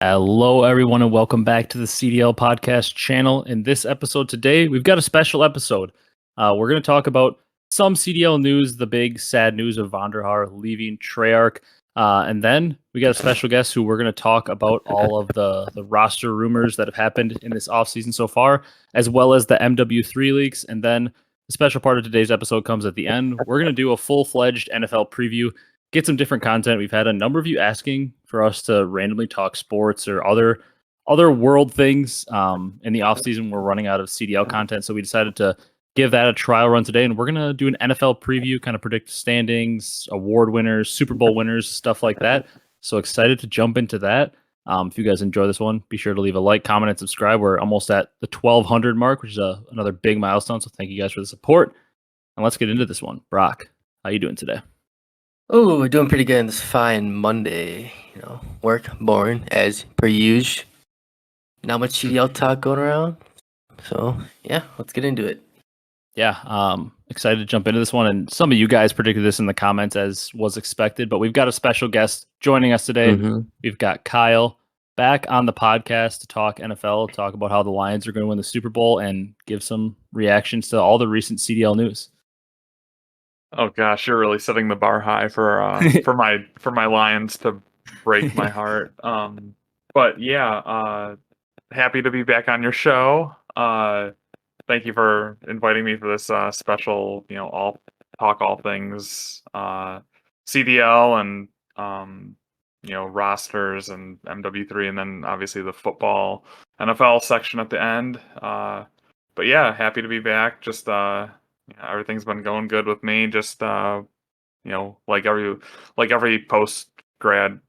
Hello, everyone, and welcome back to the CDL podcast channel. In this episode today, we've got a special episode. We're going to talk about some CDL news, the big sad news of Vonderhaar leaving Treyarch. And then we got a special guest who we're going to talk about all of the roster rumors that have happened in this offseason so far, as well as the MW3 leaks. And then the special part of today's episode comes at the end. We're going to do a full-fledged NFL preview, get some different content. We've had a number of you asking for us to randomly talk sports or other world things. In the off season, we're running out of CDL content, so we decided to give that a trial run today, and we're gonna do an NFL preview, kind of predict standings, award winners, Super Bowl winners, stuff like that. So excited to jump into that. If you guys enjoy this one, be sure to leave a like, comment, and subscribe. We're almost at the 1,200 mark, which is another big milestone. So thank you guys for the support, and let's get into this one. Brock, how you doing today? Oh, we're doing pretty good on this fine Monday. Work, boring, as per usual. Not much CDL talk going around. So, yeah, let's get into it. Yeah, excited to jump into this one. And some of you guys predicted this in the comments as was expected, but we've got a special guest joining us today. We've got Kyle back on the podcast to talk NFL, talk about how the Lions are going to win the Super Bowl, and give some reactions to all the recent CDL news. Oh gosh, you're really setting the bar high for my Lions to break my heart. But yeah, happy to be back on your show. Thank you for inviting me for this special, all things CDL and rosters and MW3, and then obviously the football NFL section at the end. But yeah, happy to be back. Just everything's been going good with me. Just like every post grad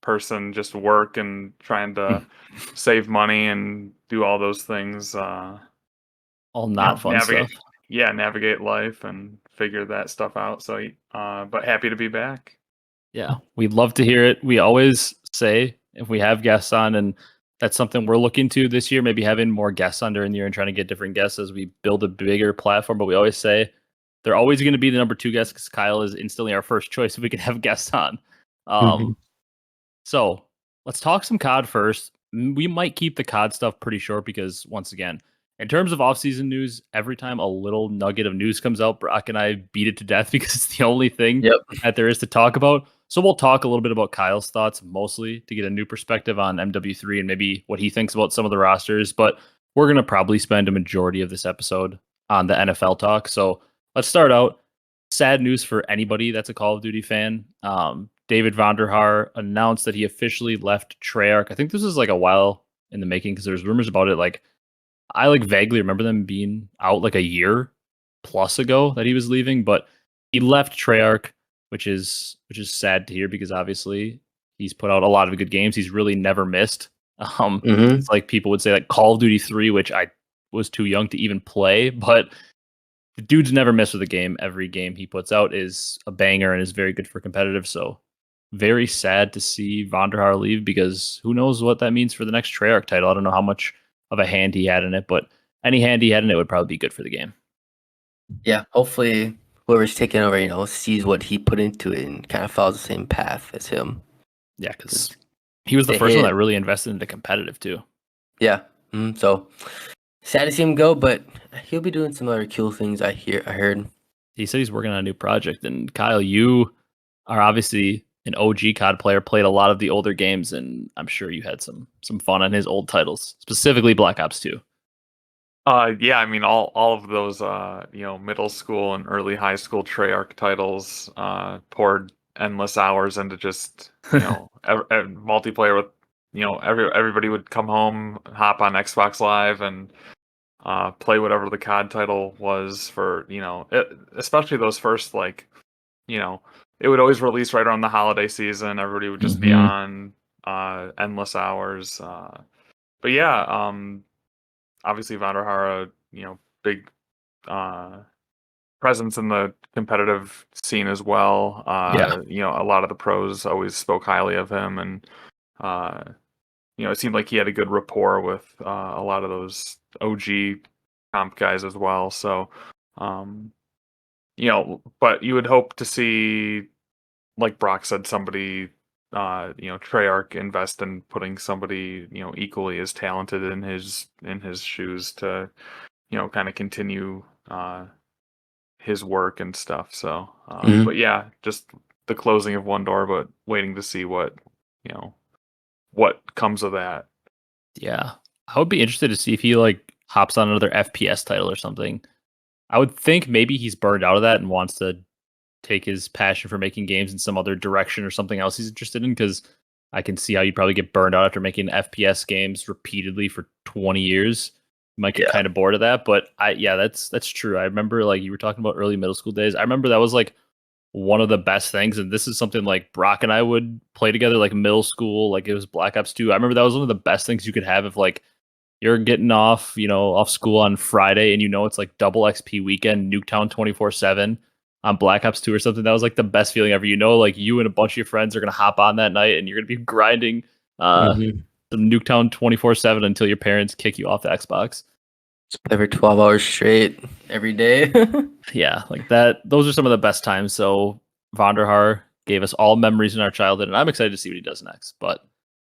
person, just work and trying to save money and do all those things. All not fun navigate, stuff. Yeah, navigate life and figure that stuff out. So, but happy to be back. Yeah, we'd love to hear it. We always say if we have guests on, and that's something we're looking to this year, maybe having more guests on during the year and trying to get different guests as we build a bigger platform. But we always say they're always going to be the number 2 guest because Kyle is instantly our first choice if we could have guests on. So let's talk some COD first. We might keep the COD stuff pretty short because, once again, in terms of off-season news, every time a little nugget of news comes out, Brock and I beat it to death because it's the only thing that there is to talk about. So we'll talk a little bit about Kyle's thoughts, mostly to get a new perspective on MW3 and maybe what he thinks about some of the rosters. But we're going to probably spend a majority of this episode on the NFL talk. So let's start out. Sad news for anybody that's a Call of Duty fan. David Vonderhaar announced that he officially left Treyarch. I think this was like a while in the making because there's rumors about it. Like, I vaguely remember them being out like a year plus ago that he was leaving, but he left Treyarch, which is sad to hear because obviously he's put out a lot of good games. He's really never missed. It's like people would say like Call of Duty 3, which I was too young to even play, but the dude's never missed with a game. Every game he puts out is a banger and is very good for competitive. So very sad to see Vonderhaar leave because who knows what that means for the next Treyarch title. I don't know how much of a hand he had in it, but any hand he had in it would probably be good for the game. Yeah, hopefully whoever's taking over, sees what he put into it and kind of follows the same path as him. Yeah, because he was the first one that really invested into competitive too. Yeah, so sad to see him go, but he'll be doing some other cool things. I heard. He said he's working on a new project. And Kyle, you are obviously an OG COD player, played a lot of the older games, and I'm sure you had some fun on his old titles, specifically Black Ops 2. Yeah, I mean all of those middle school and early high school Treyarch titles poured endless hours into just multiplayer with everybody would come home, hop on Xbox Live and play whatever the COD title was for especially those first it would always release right around the holiday season. Everybody would just be on endless hours. But yeah, obviously Vonderhaar, big presence in the competitive scene as well. A lot of the pros always spoke highly of him, and it seemed like he had a good rapport with a lot of those OG comp guys as well. So, but you would hope to see, like Brock said, somebody Treyarch invest in putting somebody equally as talented in his shoes to kind of continue his work and stuff. So, but yeah, just the closing of one door, but waiting to see what comes of that. Yeah. I would be interested to see if he like hops on another FPS title or something. I would think maybe he's burned out of that and wants to take his passion for making games in some other direction or something else he's interested in, because I can see how you'd probably get burned out after making FPS games repeatedly for 20 years. You might get kind of bored of that, but that's true. I remember like you were talking about early middle school days. I remember that was like one of the best things, and this is something like Brock and I would play together like middle school, like it was Black Ops 2. I remember that was one of the best things you could have if like you're getting off school on Friday and it's like double XP weekend, Nuketown 24/7 on Black Ops 2 or something. That was like the best feeling ever. Like you and a bunch of your friends are going to hop on that night and you're going to be grinding some Nuketown 24/7 until your parents kick you off the Xbox. Every 12 hours straight, every day. Yeah, like that. Those are some of the best times. So Vonderhaar gave us all memories in our childhood, and I'm excited to see what he does next. But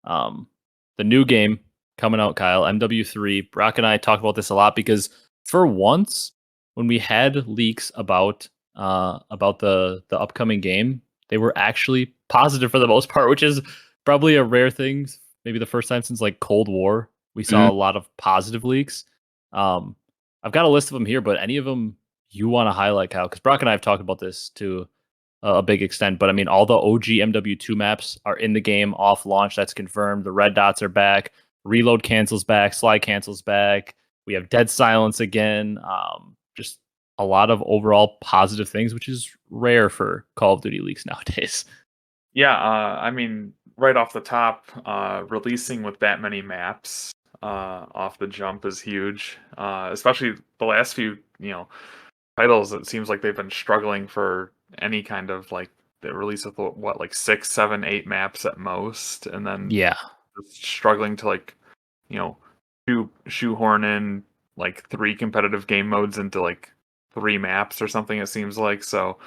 the new game coming out, Kyle, MW3. Brock and I talk about this a lot because for once, when we had leaks about the upcoming game, they were actually positive for the most part, which is probably a rare thing. Maybe the first time since like Cold War, we saw a lot of positive leaks. I've got a list of them here, but any of them you want to highlight, Kyle? Because Brock and I have talked about this to a big extent. But I mean, all the OG MW2 maps are in the game off launch. That's confirmed. The red dots are back. Reload cancels back. Slide cancels back. We have dead silence again. Just a lot of overall positive things, which is rare for Call of Duty leaks nowadays. Yeah, I mean, right off the top, releasing with that many maps off the jump is huge. Especially the last few, titles. It seems like they've been struggling for any kind of like the release of like 6, 7, 8 maps at most, and then just struggling to like shoehorn in like 3 competitive game modes into like 3 maps or something. It seems like so.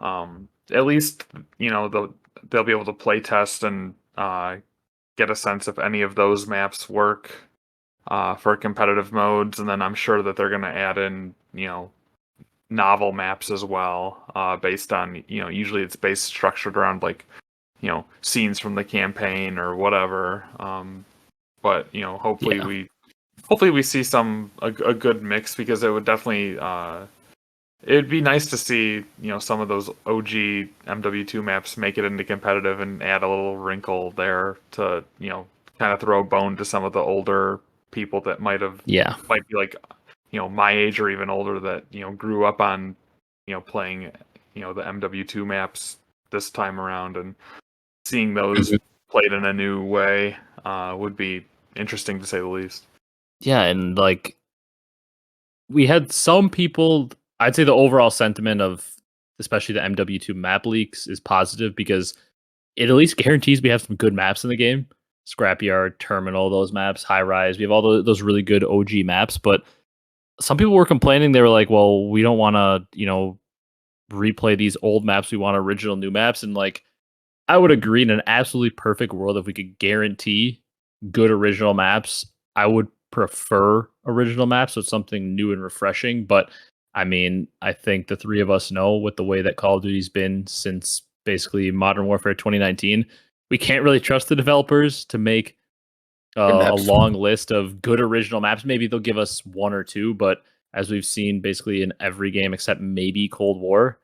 At least they'll be able to play test and get a sense if any of those maps work for competitive modes, and then I'm sure that they're going to add in novel maps as well, based on usually it's based structured around like scenes from the campaign or whatever. But hopefully we see a good mix, because it would definitely it'd be nice to see some of those OG MW2 maps make it into competitive and add a little wrinkle there to kind of throw a bone to some of the older people that might be like my age or even older that grew up on playing the MW2 maps this time around, and seeing those played in a new way would be interesting to say the least. Yeah, and like we had some people, I'd say the overall sentiment of especially the MW2 map leaks is positive, because it at least guarantees we have some good maps in the game. Scrapyard, Terminal, those maps, High Rise. We have all those really good OG maps, but some people were complaining. They were like, well, we don't want to, replay these old maps. We want original new maps. And like, I would agree, in an absolutely perfect world, if we could guarantee good original maps, I would prefer original maps. So it's something new and refreshing. But I mean, I think the three of us know, with the way that Call of Duty's been since basically Modern Warfare 2019, we can't really trust the developers to make a long list of good original maps. Maybe they'll give us 1 or 2, but as we've seen basically in every game except maybe Cold War,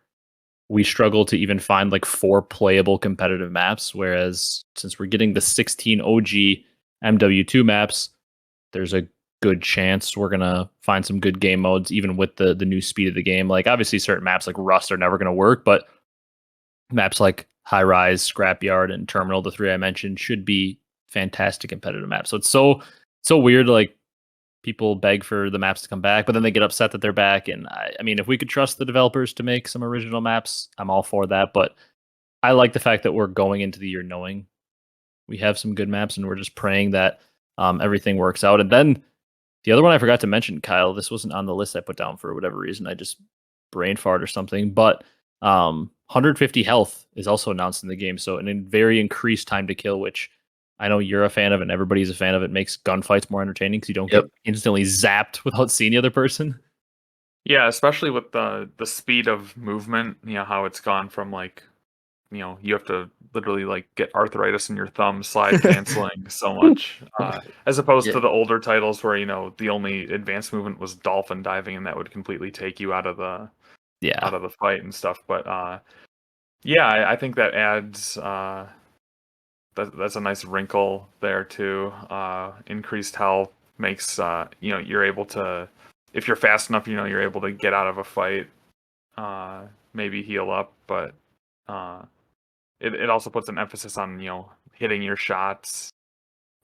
we struggle to even find like 4 playable competitive maps. Whereas since we're getting the 16 OG MW2 maps, there's a good chance we're gonna find some good game modes, even with the new speed of the game. Like obviously certain maps like Rust are never gonna work, but maps like High Rise, Scrapyard, and Terminal, the 3 I mentioned, should be fantastic competitive maps. So it's so weird. Like people beg for the maps to come back, but then they get upset that they're back. And I mean, if we could trust the developers to make some original maps, I'm all for that. But I like the fact that we're going into the year knowing we have some good maps, and we're just praying that everything works out. And then the other one I forgot to mention, Kyle, this wasn't on the list I put down for whatever reason. I just brain fart or something. But 150 health is also announced in the game, so a very increased time to kill, which I know you're a fan of and everybody's a fan of. It makes gunfights more entertaining because you don't get instantly zapped without seeing the other person. Yeah, especially with the speed of movement, how it's gone from like, you have to literally like get arthritis in your thumb slide canceling so much, as opposed to the older titles where the only advanced movement was dolphin diving, and that would completely take you out of the fight and stuff. But I think that adds that's a nice wrinkle there too. Increased health makes you're able to, if you're fast enough, you're able to get out of a fight, maybe heal up, but it also puts an emphasis on hitting your shots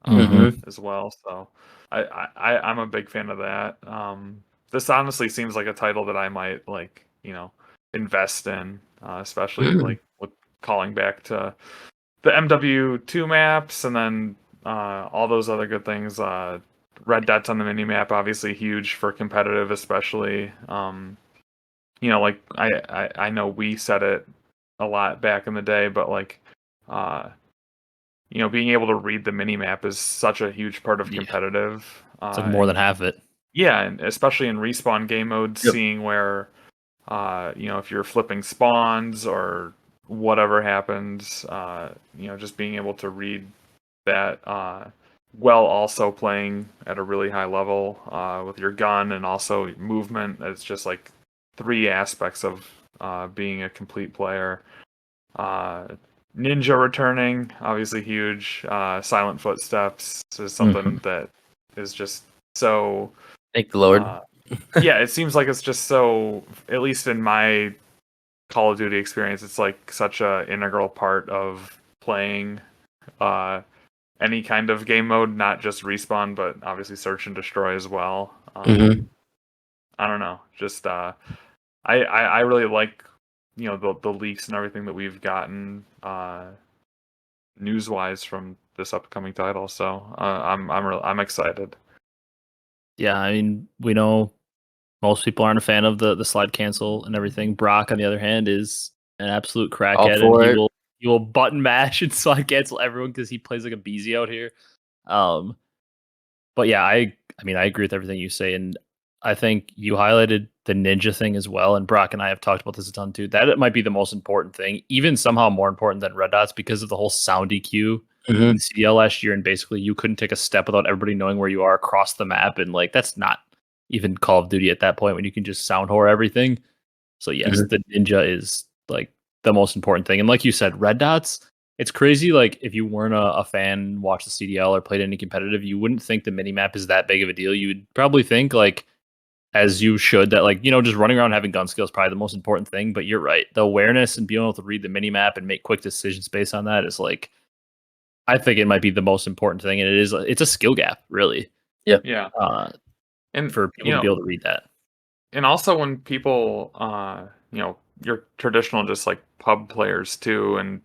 as well. So I'm a big fan of that. This honestly seems like a title that I might like invest in, especially like with calling back to the MW2 maps and then all those other good things. Red dots on the mini map, obviously huge for competitive, especially. Like I know we said it a lot back in the day, but like, being able to read the mini map is such a huge part of competitive. It's like more than half of it. Yeah, and especially in respawn game mode, seeing where, if you're flipping spawns or whatever happens, just being able to read that while also playing at a really high level with your gun and also movement. It's just like three aspects of being a complete player. Ninja returning, obviously huge. Silent Footsteps is something that is just so... Thank the Lord. Yeah, it seems like it's just so, at least in my Call of Duty experience, it's like such a integral part of playing any kind of game mode, not just respawn, but obviously search and destroy as well. I don't know, just I really like the leaks and everything that we've gotten news wise from this upcoming title. So I'm excited. Yeah, I mean, we know most people aren't a fan of the slide cancel and everything. Brock, on the other hand, is an absolute crackhead, and he will button mash and slide cancel everyone because he plays like a Abezy out here. But yeah, I mean, I agree with everything you say, and I think you highlighted the ninja thing as well. And Brock and I have talked about this a ton too. That it might be the most important thing, even somehow more important than red dots, because of the whole sound EQ in CDL last year. And basically, you couldn't take a step without everybody knowing where you are across the map, and like that's not even Call of Duty at that point when you can just sound whore everything. So yes, the ninja is like the most important thing. And like you said, red dots, it's crazy. Like if you weren't a fan, watch the CDL or played any competitive, you wouldn't think the minimap is that big of a deal. You would probably think, like, as you should, that like, just running around having gun skill is probably the most important thing. But you're right. The awareness and being able to read the minimap and make quick decisions based on that is like, I think it might be the most important thing. And it's a skill gap, really. Yeah. And for people to be able to read that. And also when people, your traditional just like pub players too, and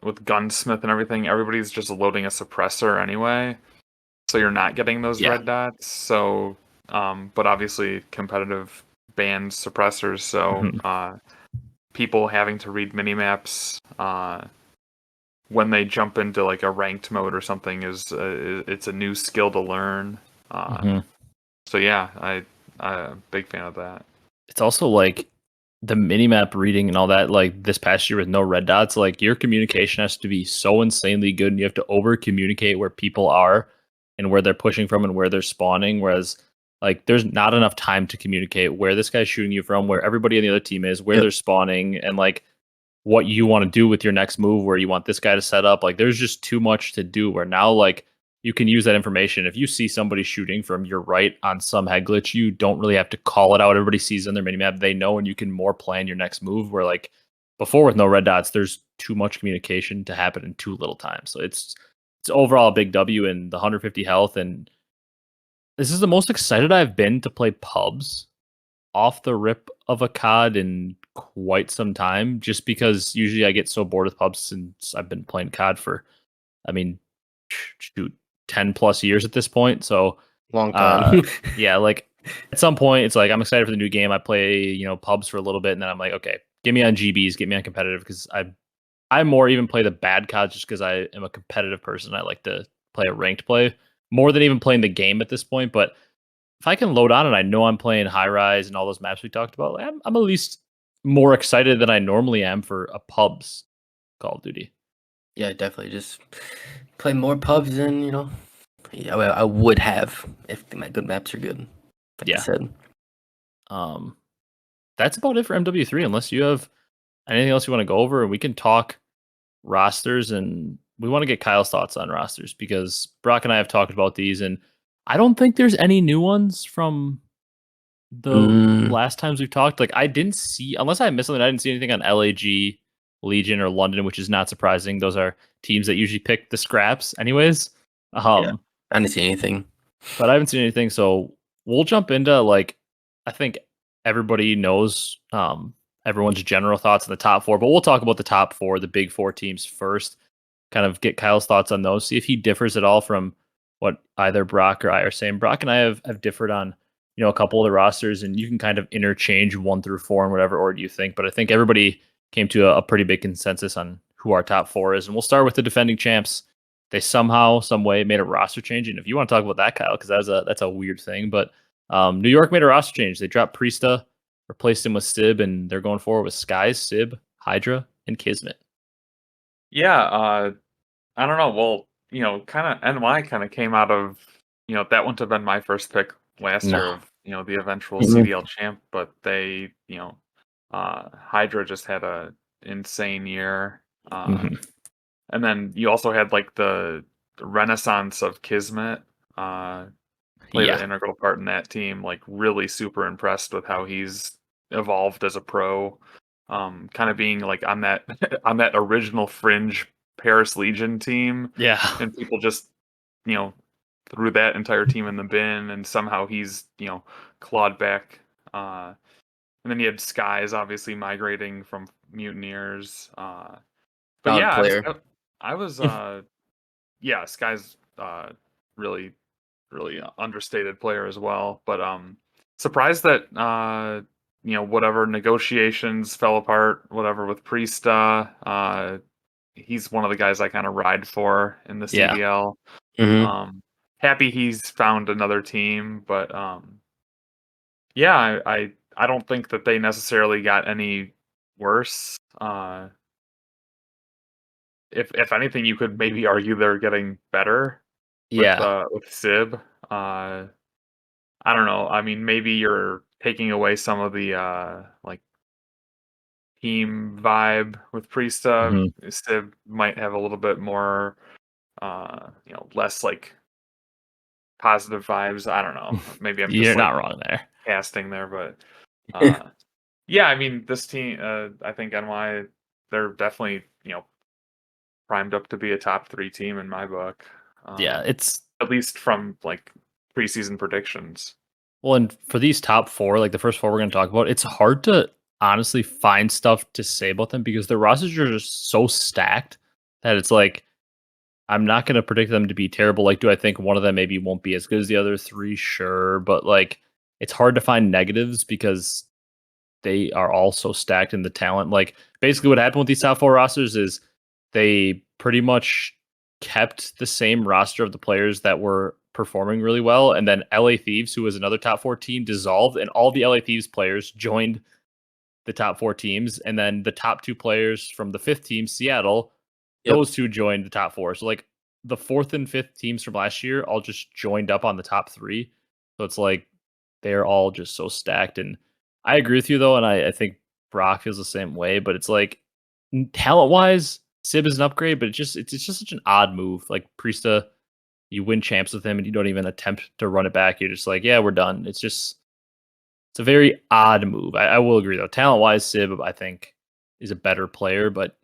with Gunsmith and everything, everybody's just loading a suppressor anyway. So you're not getting those red dots. So, but obviously competitive bans suppressors. So people having to read minimaps when they jump into like a ranked mode or something it's a new skill to learn. So yeah, I'm a big fan of that. It's also like the minimap reading and all that, like this past year with no red dots, like your communication has to be so insanely good, and you have to over communicate where people are and where they're pushing from and where they're spawning. Whereas like there's not enough time to communicate where this guy's shooting you from, where everybody on the other team is, where they're spawning, and like what you want to do with your next move, where you want this guy to set up. Like there's just too much to do, where now like you can use that information. If you see somebody shooting from your right on some head glitch, you don't really have to call it out. Everybody sees on their minimap, they know, and you can more plan your next move. Where like before with no red dots, there's too much communication to happen in too little time. So it's overall a big W in the 150 health. And this is the most excited I've been to play pubs off the rip of a COD in quite some time, just because usually I get so bored with pubs since I've been playing COD for, I mean, shoot, 10 plus years at this point. So long time. Yeah, like at some point it's like I'm excited for the new game. I play, pubs for a little bit, and then I'm like, okay, Get me on GBs, get me on competitive, because I more even play the bad CODs just because I am a competitive person. I like to play a ranked play more than even playing the game at this point. But if I can load on and I know I'm playing high rise and all those maps we talked about, I'm at least more excited than I normally am for a pubs Call of Duty. Yeah, definitely. Just play more pubs than I would have if my good maps are good. Like Yeah. I said. That's about it for MW3. Unless you have anything else you want to go over, and we can talk rosters, and we want to get Kyle's thoughts on rosters because Brock and I have talked about these, and I don't think there's any new ones from the last times we've talked. Like I didn't see, unless I missed something, I didn't see anything on LAG, Legion, or London, which is not surprising. Those are teams that usually pick the scraps anyways. Yeah, I didn't see anything. But I haven't seen anything, so we'll jump into I think everybody knows everyone's general thoughts on the top four, but we'll talk about the top four, the big four teams first. Kind of get Kyle's thoughts on those, see if he differs at all from what either Brock or I are saying. Brock and I have differed on a couple of the rosters, and you can kind of interchange 1 through 4 in whatever order you think. But I think everybody came to a pretty big consensus on who our top four is, and we'll start with the defending champs. They somehow, some way made a roster change. And if you want to talk about that, Kyle, because that's a weird thing. But New York made a roster change. They dropped Priesta, replaced him with Sib, and they're going forward with Skies, Sib, Hydra, and Kismet. Yeah, I don't know. Well, kind of NY kind of came out of, that wouldn't have been my first pick last year of, the eventual CDL champ, but they, Hydra just had a insane year. And then you also had like the renaissance of Kismet, played an integral part in that team. Like really super impressed with how he's evolved as a pro. Kind of being like on that on that original fringe Paris Legion team. Yeah. And people just, threw that entire team in the bin, and somehow he's, clawed back. And then you had Skies obviously migrating from Mutineers. But Solid yeah, player. I was yeah, Sky's really understated player as well. But surprised that whatever negotiations fell apart, whatever with Priesta, he's one of the guys I kind of ride for in the CDL. Happy he's found another team, but yeah, I don't think that they necessarily got any worse. If anything, you could maybe argue they're getting better with Sib. I don't know. I mean, maybe you're taking away some of the like team vibe with Priesta. Sib might have a little bit more, less like positive vibes. I don't know. Maybe I'm just You're not wrong there. Casting there, but yeah, I mean, this team, I think NY, they're definitely primed up to be a top 3 team in my book. It's at least from like preseason predictions. Well, and for these top 4, like the first 4 we're going to talk about, it's hard to honestly find stuff to say about them because their rosters are just so stacked that it's like I'm not going to predict them to be terrible. Like, do I think one of them maybe won't be as good as the other 3? Sure, but like it's hard to find negatives because they are all so stacked in the talent. Like basically what happened with these top 4 rosters is they pretty much kept the same roster of the players that were performing really well, and then LA Thieves, who was another top 4 team, dissolved, and all the LA Thieves players joined the top 4 teams, and then the top 2 players from the 5th team, Seattle, those 2 joined the top 4. So like the 4th and 5th teams from last year all just joined up on the top 3. So it's like they're all just so stacked. And I agree with you though, and I think Brock feels the same way, but it's like talent wise, Sib is an upgrade, but it's just such an odd move. Like Priesta, you win champs with him and you don't even attempt to run it back. You're just like, yeah, we're done. It's a very odd move. I will agree though. Talent wise, Sib I think is a better player, but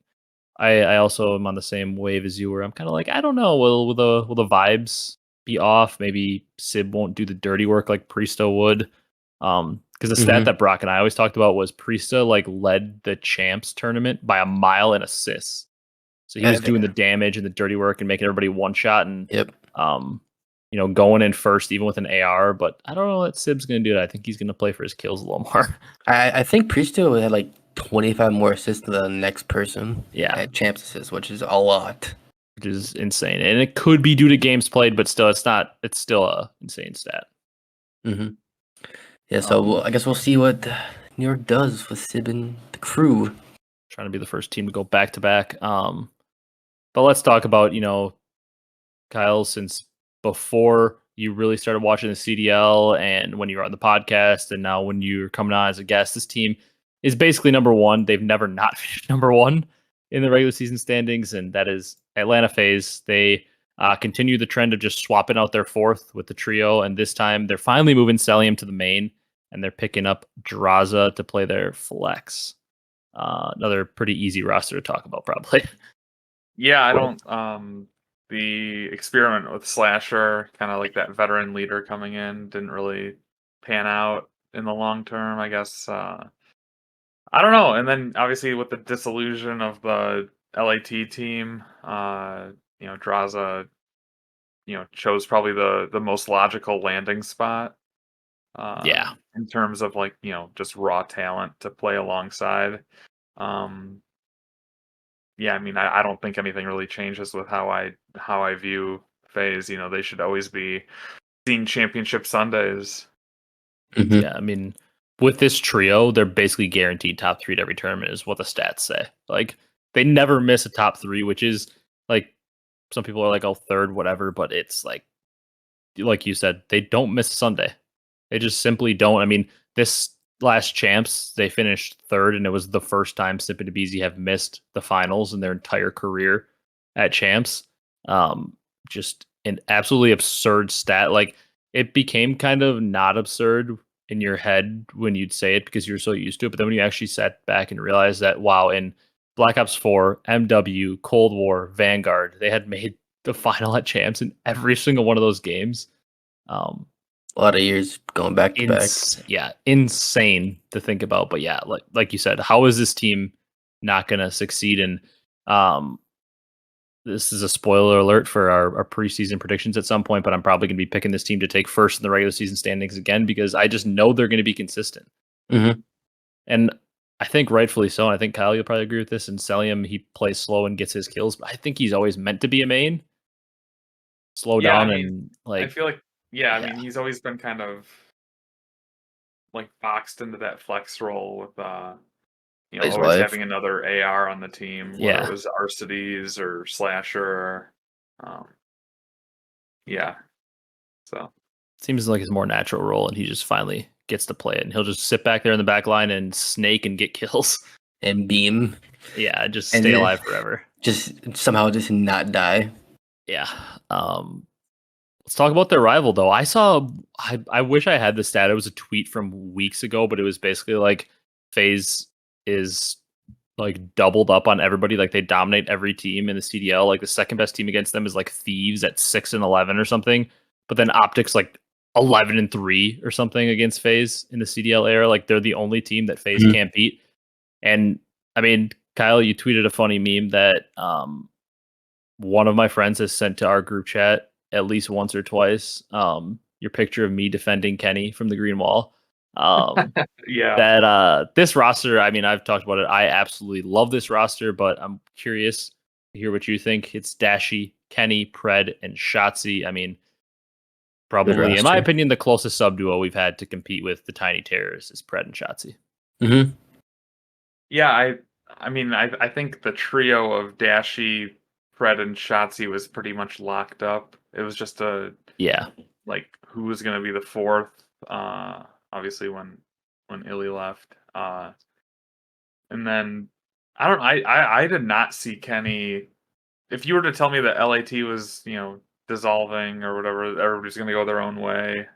I also am on the same wave as you, where I'm kind of like, I don't know, will the vibes be off? Maybe Sib won't do the dirty work like Priesta would. Because the stat that Brock and I always talked about was Priesta like led the champs tournament by a mile in assists. So he was doing the damage and the dirty work and making everybody one shot and going in first even with an AR. But I don't know what Sib's gonna do. I think he's gonna play for his kills a little more. I think Priesta had like 25 more assists than the next person. Yeah. At champs assists, which is a lot. Which is insane. And it could be due to games played, but still, it's not. It's still a insane stat. Mm-hmm. Yeah, so I guess we'll see what New York does with Sib and the crew. Trying to be the first team to go back to back. But let's talk about, Kyle, since before you really started watching the CDL and when you were on the podcast and now when you're coming on as a guest, this team is basically number one. They've never not finished number one in the regular season standings, and that is Atlanta Faze. They continue the trend of just swapping out their fourth with the trio, and this time they're finally moving Cellium to the main, and they're picking up Draza to play their flex. Another pretty easy roster to talk about, probably. Yeah, I don't. The experiment with Slasher, kind of like that veteran leader coming in, didn't really pan out in the long term. I guess. I don't know. And then obviously with the disillusion of the LAT team, Draza, chose probably the most logical landing spot. Yeah. In terms of like just raw talent to play alongside. Yeah, I mean, I don't think anything really changes with how I view Faze. They should always be seeing championship Sundays. Mm-hmm. Yeah, I mean, with this trio, they're basically guaranteed top three at every tournament, is what the stats say. Like, they never miss a top three, which is like some people are like, oh, third, whatever, but it's like you said, they don't miss a Sunday. They just simply don't. I mean, this last champs, they finished third, and it was the first time Simp and Abezy have missed the finals in their entire career at champs. Just an absolutely absurd stat. Like, it became kind of not absurd in your head when you'd say it because you're so used to it. But then when you actually sat back and realized that, wow, in Black Ops 4, MW, Cold War, Vanguard, they had made the final at champs in every single one of those games. A lot of years going back to back. Yeah, insane to think about. But yeah, like you said, how is this team not going to succeed? And this is a spoiler alert for our preseason predictions at some point, but I'm probably going to be picking this team to take first in the regular season standings again because I just know they're going to be consistent. Mm-hmm. And I think rightfully so. And I think Kyle, you'll probably agree with this. And Cellium, he plays slow and gets his kills, but I think he's always meant to be a main. Slow down and like. I feel like, I mean, he's always been kind of like boxed into that flex role with His always wife. having another AR on the team, whether it was Arcitys or Slasher. Yeah. So seems like his more natural role, and he just finally gets to play it. And he'll just sit back there in the back line and snake and get kills. And beam. Yeah, just stay alive forever. Just somehow just not die. Yeah. Let's talk about their rival, though. I wish I had the stat. It was a tweet from weeks ago, but it was basically like Faze is like doubled up on everybody. Like they dominate every team in the CDL. Like the second best team against them is like Thieves at 6-11 or something. But then Optic's like 11-3 or something against Faze in the CDL era. Like they're the only team that Faze can't beat. And I mean, Kyle, you tweeted a funny meme that one of my friends has sent to our group chat at least once or twice. Your picture of me defending Kenny from the Green Wall. yeah. That this roster, I mean, I've talked about it. I absolutely love this roster, but I'm curious to hear what you think. It's Dashy, Kenny, Pred, and Shotzi. I mean, probably, in my opinion, the closest sub duo we've had to compete with the Tiny Terrors is Pred and Shotzi. Mm-hmm. Yeah, I mean, I think the trio of Dashy, Pred, and Shotzi was pretty much locked up. It was just like who was going to be the fourth. Obviously when Illy left, and then I did not see Kenny. If you were to tell me that LAT was dissolving or whatever, everybody's going to go their own way,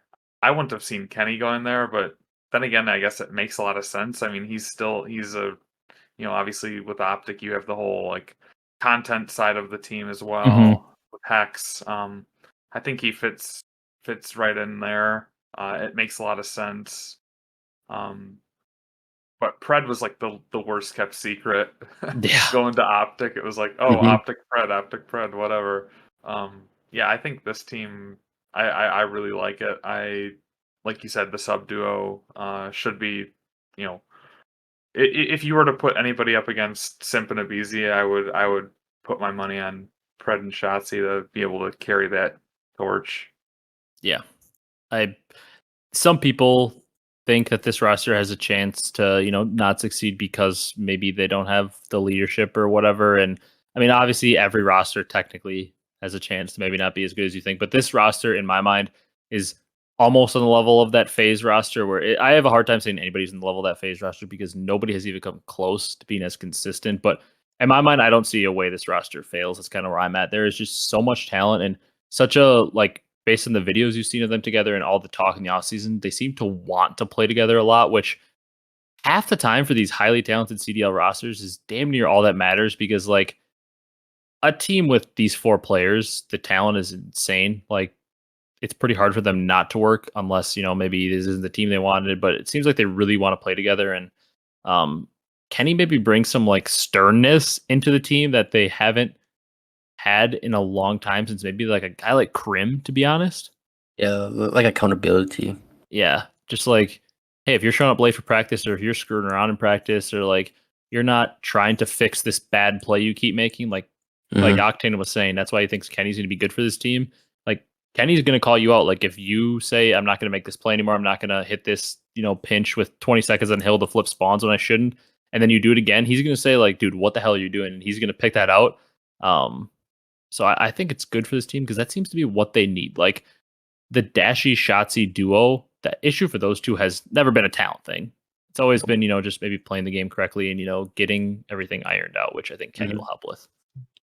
I wouldn't have seen Kenny going there. But then again, I guess it makes a lot of sense. I mean, he's a obviously with Optic, you have the whole like content side of the team as well with Hecz. I think he fits right in there. It makes a lot of sense. But Pred was like the worst kept secret. Going to Optic, it was like, oh, Optic Pred, whatever. Yeah, I think this team, I really like it. Like you said, the sub duo should be, if you were to put anybody up against Simp and Abezy, I would put my money on Pred and Shotzi to be able to carry that torch. Yeah. Some people think that this roster has a chance to, not succeed because maybe they don't have the leadership or whatever. And I mean, obviously every roster technically has a chance to maybe not be as good as you think, but this roster in my mind is almost on the level of that Faze roster where I have a hard time saying anybody's in the level of that Faze roster because nobody has even come close to being as consistent. But in my mind, I don't see a way this roster fails. That's kind of where I'm at. There is just so much talent and such a based on the videos you've seen of them together and all the talk in the offseason, they seem to want to play together a lot, which half the time for these highly talented CDL rosters is damn near all that matters because a team with these 4 players, the talent is insane. It's pretty hard for them not to work unless, maybe this isn't the team they wanted, but it seems like they really want to play together. And Kenny maybe bring some sternness into the team that they haven't had in a long time since maybe a guy like Krim, to be honest. Yeah, like accountability. Yeah, just hey, if you're showing up late for practice or if you're screwing around in practice or you're not trying to fix this bad play you keep making, like Octane was saying, that's why he thinks Kenny's going to be good for this team. Kenny's going to call you out. If you say, I'm not going to make this play anymore, I'm not going to hit this, pinch with 20 seconds on hill to flip spawns when I shouldn't, and then you do it again, he's going to say dude, what the hell are you doing? And he's going to pick that out. So I think it's good for this team because that seems to be what they need. The Dashy Shotzi duo, the issue for those two has never been a talent thing. It's always been, just maybe playing the game correctly and, getting everything ironed out, which I think Kenny will help with.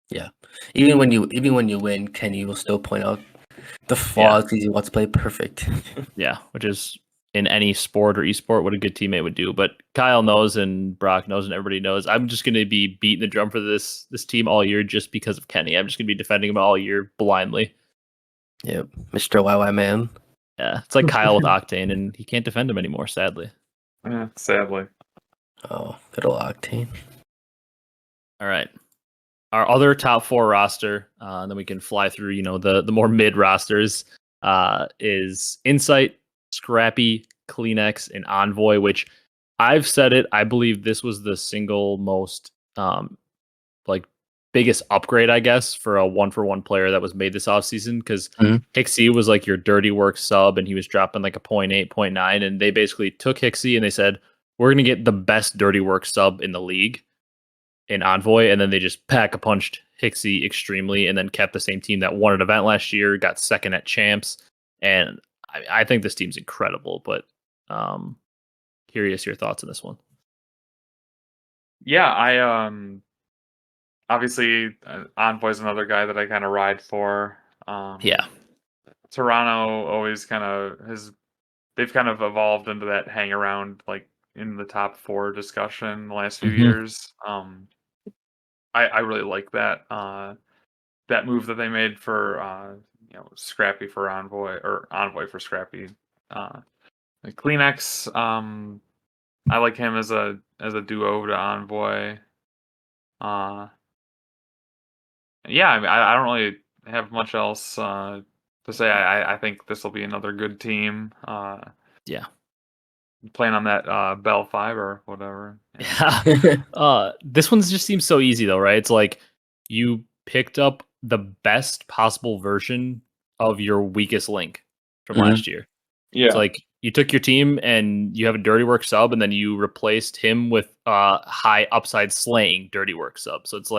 Yeah. Even when you win, Kenny will still point out the flaws because he wants to play perfect. Yeah, which is in any sport or esport what a good teammate would do. But Kyle knows and Brock knows and everybody knows. I'm just going to be beating the drum for this team all year just because of Kenny. I'm just going to be defending him all year blindly. Yep, Mr. YY man. Yeah, it's like Kyle with Octane, and he can't defend him anymore, sadly. Yeah, sadly. Oh, good old Octane. All right. Our other top 4 roster, and then we can fly through, the more mid rosters, is Insight, Scrappy, Kleenex, and Envoy, which I've said it. I believe this was the single most biggest upgrade, I guess, for a 1-for-1 player that was made this offseason because Hecz was your dirty work sub and he was dropping a 0.8, 0.9. And they basically took Hecz and they said, we're going to get the best dirty work sub in the league in Envoy. And then they just pack-a-punched Hecz extremely and then kept the same team that won an event last year, got second at champs. And I think this team's incredible, but curious your thoughts on this one. Yeah, obviously, Envoy's another guy that I kind of ride for. Yeah. Toronto always they've kind of evolved into that hang around, in the top 4 discussion the last few years. I really like that move that they made for, Scrappy for Envoy, or Envoy for Scrappy. Kleenex, I like him as a duo to Envoy. Yeah, I mean, I don't really have much else to say. I think this will be another good team. Yeah. Playing on that Bell 5 or whatever. Yeah. This one just seems so easy though, right? It's you picked up the best possible version of your weakest link from last year. Yeah. It's you took your team and you have a dirty work sub and then you replaced him with high upside slaying dirty work sub. So it's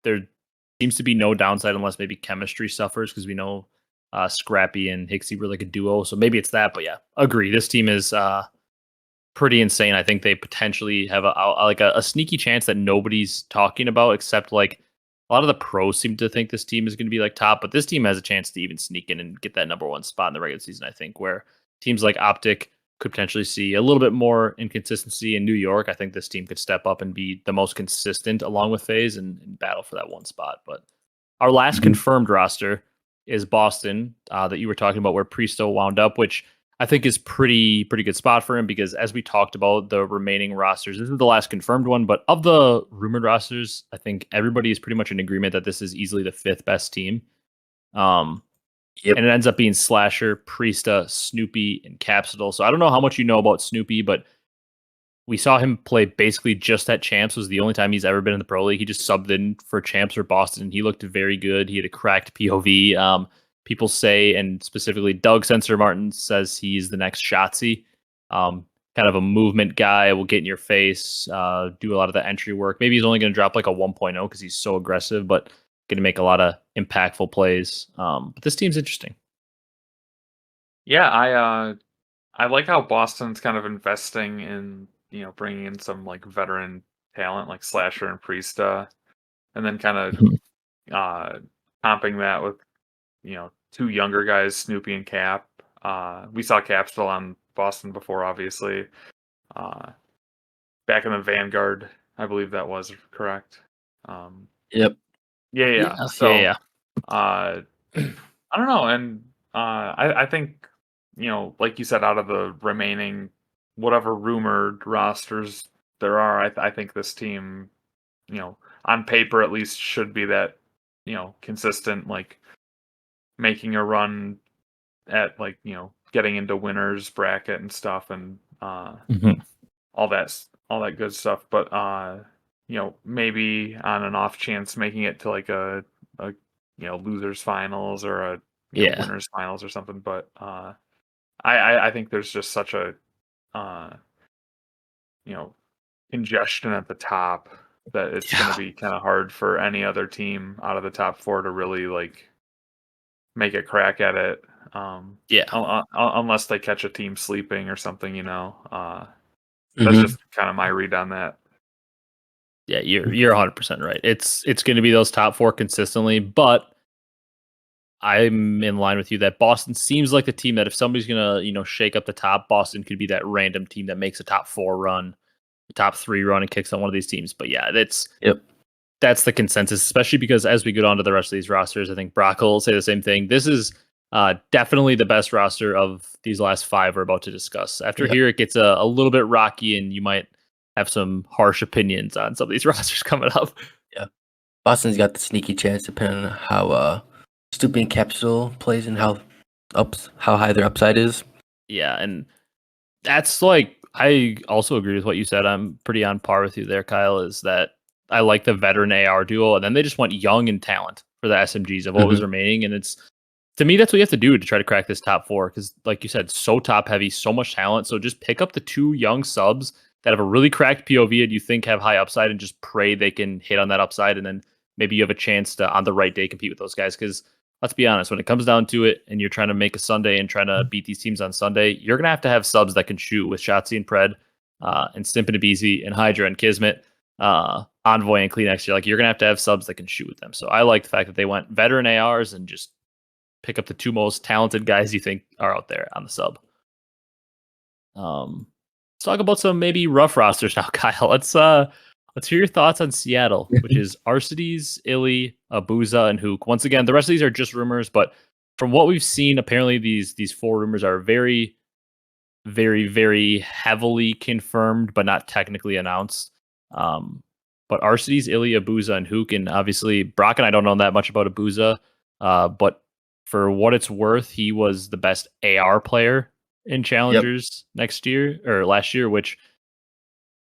there seems to be no downside unless maybe chemistry suffers because we know Scrappy and Hecz were a duo. So maybe it's that, but yeah, agree. This team is pretty insane. I think they potentially have a sneaky chance that nobody's talking about except a lot of the pros seem to think this team is going to be top, but this team has a chance to even sneak in and get that number 1 spot in the regular season, I think, where teams like Optic could potentially see a little bit more inconsistency in New York. I think this team could step up and be the most consistent along with Faze and battle for that 1 spot. But our last confirmed roster is Boston that you were talking about where Presto wound up, which I think is pretty good spot for him because as we talked about the remaining rosters, this is the last confirmed one, but of the rumored rosters, I think everybody is pretty much in agreement that this is easily the 5th best team. And it ends up being Slasher, Priesta, Snoopy, and Capsidal. So I don't know how much you know about Snoopy, but we saw him play basically just at Champs. Was the only time he's ever been in the Pro League. He just subbed in for Champs or Boston. He looked very good. He had a cracked POV. People say, and specifically Doug Sensor Martin says he's the next Shotzzy. Kind of a movement guy, will get in your face, do a lot of the entry work. Maybe he's only going to drop like a 1.0 because he's so aggressive, but going to make a lot of impactful plays. But this team's interesting. Yeah, I like how Boston's kind of investing in, bringing in some like veteran talent like Slasher and Priesta, and then kind of comping that with, two younger guys, Snoopy and Cap. We saw Cap still on Boston before, obviously. Back in the Vanguard, I believe that was correct. Yep. Yeah. So, I don't know, and I think, like you said, out of the remaining whatever rumored rosters there are, I think this team, on paper at least, should be that, consistent, like making a run at like getting into winners bracket and stuff, and all that good stuff. But maybe on an off chance making it to like a losers finals or a winners finals or something. But I think there's just such a congestion at the top that it's going to be kind of hard for any other team out of the top four to really like make a crack at it. Unless they catch a team sleeping or something, that's just kind of my read on that. Yeah, you're 100% right. It's going to be those top four consistently, but I'm in line with you that Boston seems like the team that if somebody's going to, shake up the top, Boston could be that random team that makes a top 4 run, a top 3 run and kicks on one of these teams. But yeah, that's the consensus, especially because as we go on to the rest of these rosters, I think Brock will say the same thing. This is definitely the best roster of these last 5 we're about to discuss. After here, it gets a little bit rocky and you might have some harsh opinions on some of these rosters coming up. Yeah. Boston's got the sneaky chance depending on how Stupid Capsule plays and how high their upside is. Yeah, and that's like, I also agree with what you said. I'm pretty on par with you there, Kyle, is that I like the veteran AR duo, and then they just went young and talent for the SMGs of what was remaining. And it's, to me, that's what you have to do to try to crack this top 4, because like you said, so top heavy, so much talent. So just pick up the 2 young subs that have a really cracked POV and you think have high upside, and just pray they can hit on that upside, and then maybe you have a chance to, on the right day, compete with those guys. Because let's be honest, when it comes down to it and you're trying to make a Sunday and trying to beat these teams on Sunday, you're going to have subs that can shoot with Shotzzy and Pred, and Simp and Abezy and Hydra and Kismet, Envoy and Kleenex. You're going to have subs that can shoot with them. So I like the fact that they went veteran ARs and just pick up the 2 most talented guys you think are out there on the sub. Let's talk about some maybe rough rosters now, Kyle. Let's hear your thoughts on Seattle, which is Arcitys, Illy, Abezy, and Hook. Once again, the rest of these are just rumors, but from what we've seen, apparently these 4 rumors are very, very, very heavily confirmed, but not technically announced. But Arcitys, Illy, Abezy, and Hook, and obviously Brock and I don't know that much about Abezy, but for what it's worth, he was the best AR player in Challengers last year, which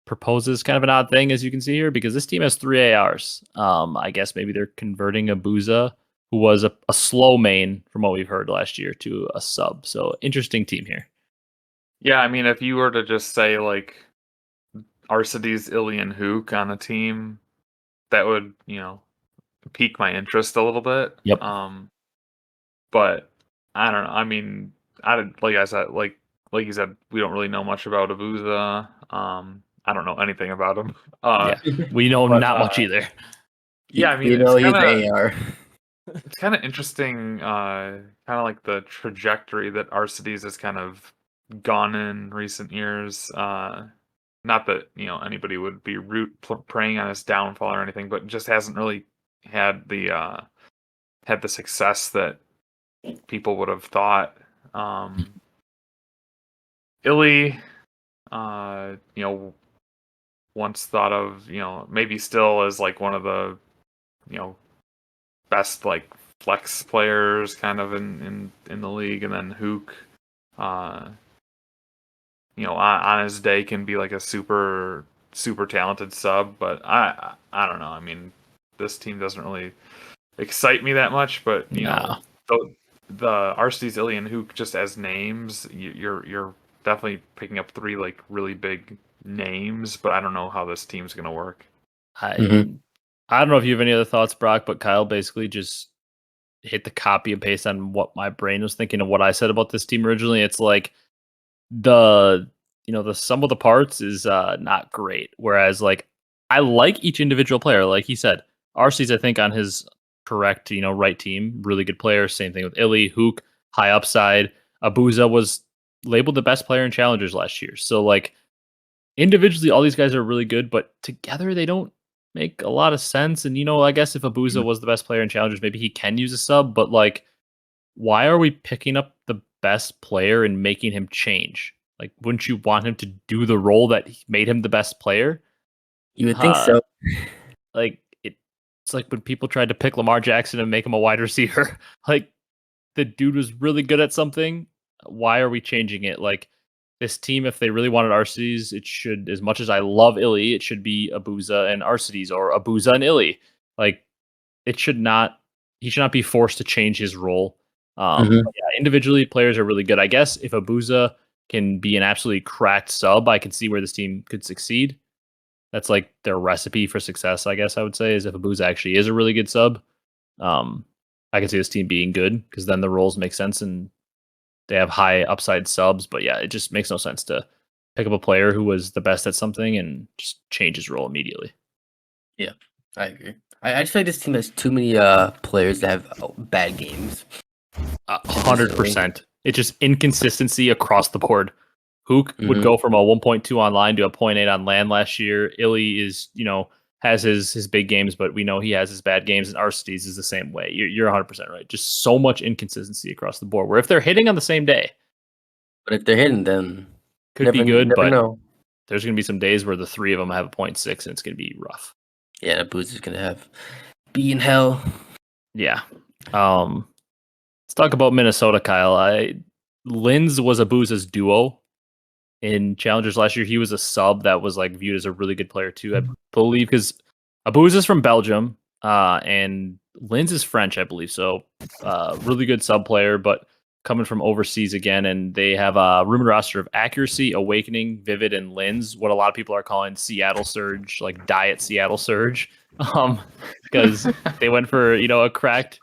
proposes kind of an odd thing, as you can see here, because this team has 3 ARs. I guess maybe they're converting Abezy, who was a slow main from what we've heard last year, to a sub. So interesting team here. Yeah, I mean, if you were to just say like Arcitys, Illy, and Hook on a team, that would, pique my interest a little bit. Yep. But I don't know. I mean, like I said, like you said, we don't really know much about Abezy. I don't know anything about him. We know not much either. Yeah, I mean, he's an AR. It's kind of interesting, kind of like the trajectory that Arcitys has kind of gone in recent years. Not that anybody would be preying on his downfall or anything, but just hasn't really had the success that people would have thought. Illy, once thought of, maybe still as like one of the, best like flex players kind of in the league, and then Hook, on his day can be like a super super talented sub, but I don't know. I mean, this team doesn't really excite me that much, but Nah. the Arcitys, Illian, who just as names, you're definitely picking up three like really big names, but I don't know how this team's gonna work. Mhm. I don't know if you have any other thoughts, Brock, but Kyle basically just hit the copy and paste on what my brain was thinking of what I said about this team originally. It's like the the sum of the parts is not great. Whereas like I like each individual player, like he said. RC's I think on his correct, right team, really good player. Same thing with Illy, Hook, high upside. Abezy was labeled the best player in challengers last year. So like individually all these guys are really good, but together they don't make a lot of sense. And I guess if Abezy was the best player in challengers, maybe he can use a sub, but like why are we picking up the best player and making him change? Like, wouldn't you want him to do the role that made him the best player? You would think Uh, so. like it's like when people tried to pick Lamar Jackson and make him a wide receiver. Like the dude was really good at something. Why are we changing it? Like this team, if they really wanted Arcitys, it should. As much as I love Illy, it should be Abezy and Arcitys or Abezy and Illy. Like it should not. He should not be forced to change his role. Mhm. But yeah, individually, players are really good. I guess if Abezy can be an absolutely cracked sub, I can see where this team could succeed. That's like their recipe for success, I guess I would say, is if Abezy actually is a really good sub. Um, I can see this team being good because then the roles make sense and they have high upside subs. But yeah, it just makes no sense to pick up a player who was the best at something and just change his role immediately. Yeah, I agree. I just feel like this team has too many players that have bad games. 100%. It's just inconsistency across the board. Hook would go from a 1.2 online to a 0.8 on land last year. Illy is, has his big games, but we know he has his bad games, and Arcitys is the same way. You're 100% right. Just so much inconsistency across the board. Where if they're hitting on the same day, But if they're hidden, then could be good, never but know. there's going to be some days where the three of them have a 0.6, and it's going to be rough. Yeah, Boots is gonna be in hell. Yeah. Let's talk about Minnesota, Kyle. Linz was Abuza's duo in challengers last year. He was a sub that was like viewed as a really good player too, I believe, because Abezy is from Belgium, and Linz is French, I believe. So, really good sub player, but coming from overseas again, and they have a rumored roster of Accuracy, Awakening, Vivid, and Linz. What a lot of people are calling Seattle Surge, like Diet Seattle Surge, because they went for a cracked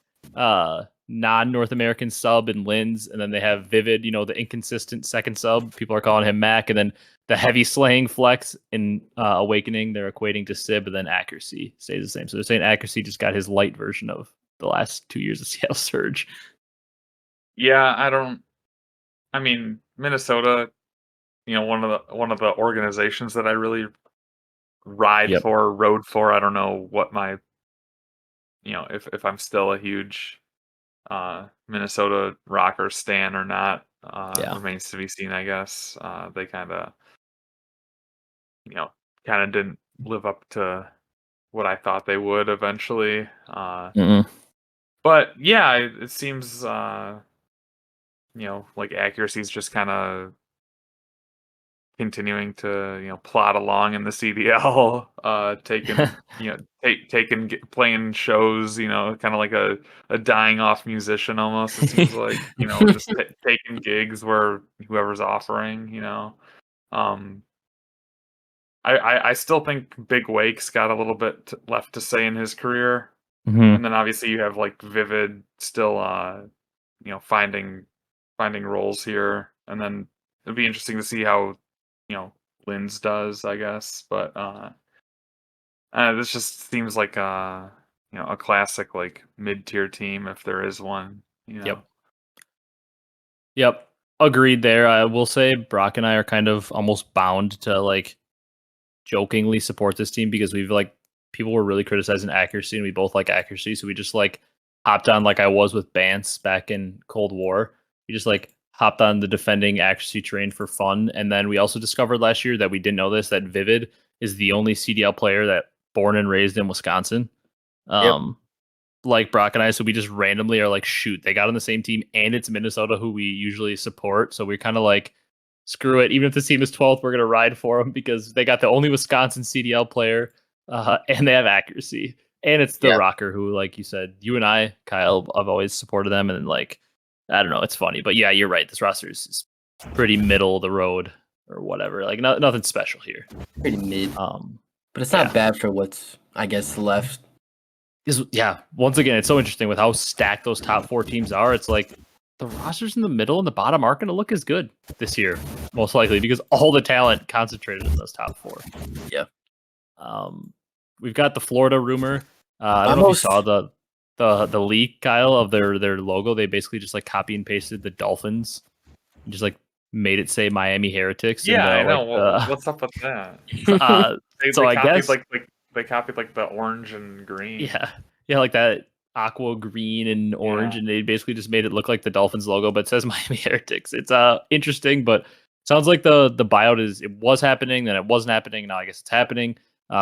non-North American sub in Linz, and then they have Vivid, the inconsistent second sub. People are calling him Mac, and then the heavy slaying flex in Awakening, they're equating to Sib, and then Accuracy stays the same. So they're saying Accuracy just got his light version of the last 2 years of Seattle Surge. Yeah, I mean, Minnesota, one of the organizations that I really Yep. rode for. I don't know what my, if I'm still a huge Minnesota Rocker stan or not, Yeah. remains to be seen, I guess. They you know, kind of didn't live up to what I thought they would eventually. Mm-mm. But yeah, it seems, like accuracy is just kind of continuing to plot along in the CDL, taking playing shows, kind of like a dying off musician almost. It seems like just taking gigs where whoever's offering. Um, I still think Big Wake's got a little bit left to say in his career, Mm-hmm. and then obviously you have like Vivid still, finding roles here, and then it'd be interesting to see how you know Linz does, I guess. But this just seems like a classic like mid tier team if there is one. Yep. Yep. Agreed there. I will say Brock and I are kind of almost bound to like jokingly support this team because we've like people were really criticizing accuracy and we both like accuracy. So we just like hopped on like I was with Bance back in Cold War. We just like hopped on the defending accuracy train for fun. And then we also discovered last year that we didn't know this, that Vivid is the only CDL player that born and raised in Wisconsin. Yep. Like Brock and I, so we just randomly are like, shoot, they got on the same team and it's Minnesota who we usually support. So we're kind of like screw it. Even if the team is 12th, we're gonna ride for them because they got the only Wisconsin CDL player, and they have accuracy. And it's the rocker who, like you said, you and I, Kyle, I've always supported them. And like, I don't know, it's funny, but yeah, you're right. This roster is pretty middle of the road or whatever. Like, nothing special here. Pretty mid. But it's yeah. not bad for what's, I guess, left. Once again, it's so interesting with how stacked those top 4 teams are. It's like the rosters in the middle and the bottom aren't going to look as good this year, most likely, because all the talent concentrated in those top 4. Yeah. We've got the Florida rumor. I don't know if you saw the leak, Kyle, of their logo. They basically just like copy and pasted the Dolphins and just like made it say Miami Heretics. Yeah, and, I know. What's up with that? I guess they copied like the orange and green. Yeah, like that aqua green and orange, and they basically just made it look like the Dolphins logo, but it says Miami Heretics. It's interesting, but sounds like the buyout it was happening, then it wasn't happening. Now I guess it's happening.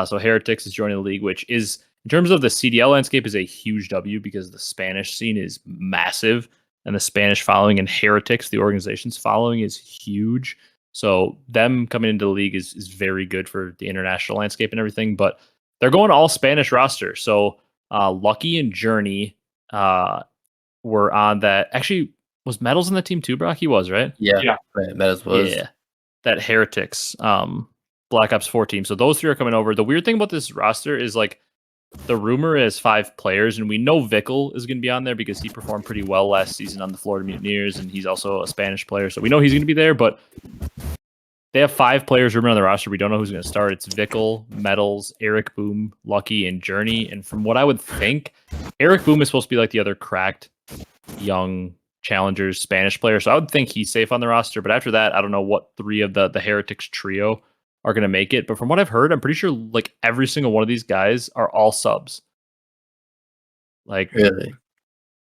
So Heretics is joining the league, which is, in terms of the CDL landscape, is a huge W because the Spanish scene is massive, and the Spanish following and Heretics, the organization's following, is huge. So them coming into the league is very good for the international landscape and everything. But they're going all Spanish roster. So Lucky and Journey were on that. Actually, was Metals in the team too, Brock? He was, right? Yeah. Metals was. Yeah. That Heretics Black Ops 4 team. So those 3 are coming over. The weird thing about this roster is like the rumor is 5 players, and we know Vickle is going to be on there because he performed pretty well last season on the Florida Mutineers, and he's also a Spanish player. So we know he's going to be there, but they have 5 players rumored on the roster. We don't know who's going to start. It's Vickle, Metals, Eric Boom, Lucky, and Journey. And from what I would think, Eric Boom is supposed to be like the other cracked young challengers Spanish player. So I would think he's safe on the roster. But after that, I don't know what 3 of the Heretics trio are going to make it. But from what I've heard, I'm pretty sure like every single one of these guys are all subs. Like, really?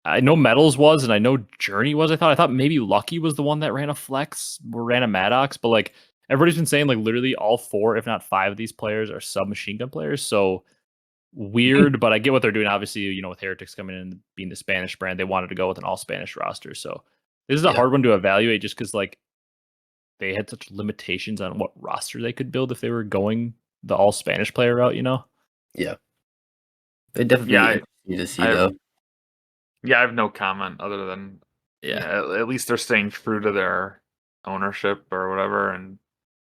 I know Metals was, and I know Journey was. I thought maybe Lucky was the one that ran a flex or ran a Maddox, but like everybody's been saying like literally all 4, if not 5 of these players are submachine gun players. So weird, but I get what they're doing. Obviously, you know, with Heretics coming in and being the Spanish brand, they wanted to go with an all Spanish roster. So this is a hard one to evaluate just because like they had such limitations on what roster they could build if they were going the all Spanish player route, you know? Yeah. They definitely need to see though. Yeah, I have no comment other than at least they're staying true to their ownership or whatever, and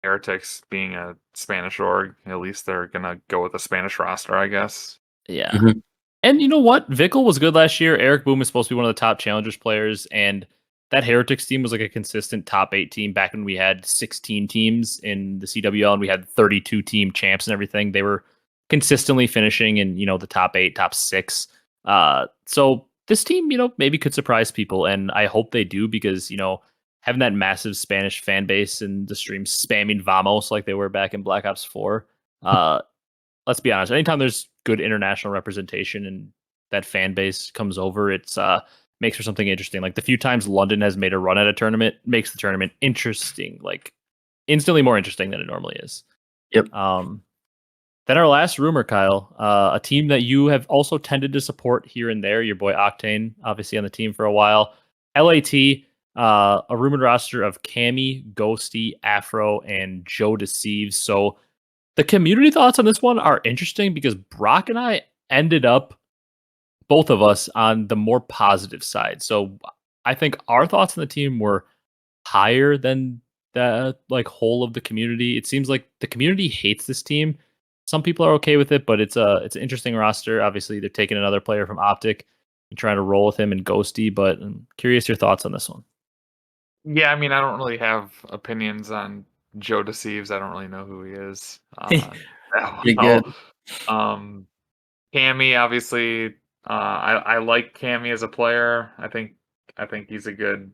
Heretics being a Spanish org, at least they're gonna go with a Spanish roster, I guess. Yeah. And you know what? Vickle was good last year. Eric Boom is supposed to be one of the top challengers players, and that Heretics team was like a consistent top 8 team back when we had 16 teams in the CWL and we had 32 team champs and everything. They were consistently finishing in, you know, the top 8, top 6. So this team, you know, maybe could surprise people, and I hope they do because, you know, having that massive Spanish fan base and the stream spamming Vamos like they were back in Black Ops 4. Let's be honest, anytime there's good international representation and that fan base comes over, it's makes for something interesting. Like the few times London has made a run at a tournament makes the tournament interesting, like instantly more interesting than it normally is. Yep. Then our last rumor, Kyle, a team that you have also tended to support here and there, your boy Octane, obviously on the team for a while. LAT, a rumored roster of Cammy, Ghosty, Afro, and Joe Deceives. So the community thoughts on this one are interesting because Brock and I ended up, both of us, on the more positive side. So I think our thoughts on the team were higher than the like whole of the community. It seems like the community hates this team. Some people are okay with it, but it's an interesting roster. Obviously, they're taking another player from Optic and trying to roll with him and Ghosty, but I'm curious your thoughts on this one. Yeah, I mean, I don't really have opinions on Joe Deceives. I don't really know who he is. Pretty good. Cammy, obviously, I like Cammy as a player. I think he's a good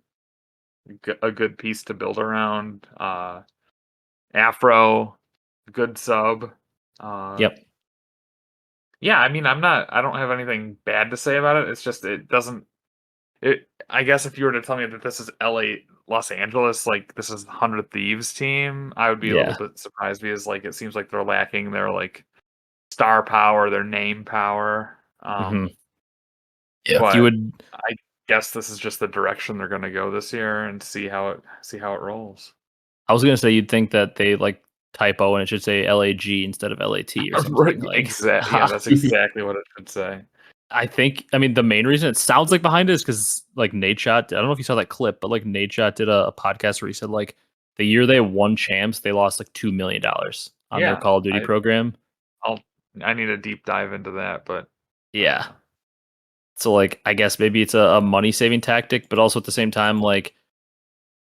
piece to build around. Afro, good sub. Yep. Yeah, I mean, I don't have anything bad to say about it. It's just it doesn't. I guess if you were to tell me that this is Los Angeles, like this is the 100 Thieves team, I would be a little bit surprised because like it seems like they're lacking their like star power, their name power. Yeah, but you would. I guess this is just the direction they're going to go this year and see how it rolls. I was gonna say you'd think that they like typo and it should say LAG instead of LAT or something. Like Exactly. Yeah, that's exactly what it should say. I mean, the main reason it sounds like behind it is because like Nate Shot. I don't know if you saw that clip, but like Nate Shot did a podcast where he said like the year they won champs, they lost like $2 million on their Yeah, Call of Duty program. I need a deep dive into that, but Yeah. So like I guess maybe it's a money saving tactic, but also at the same time, like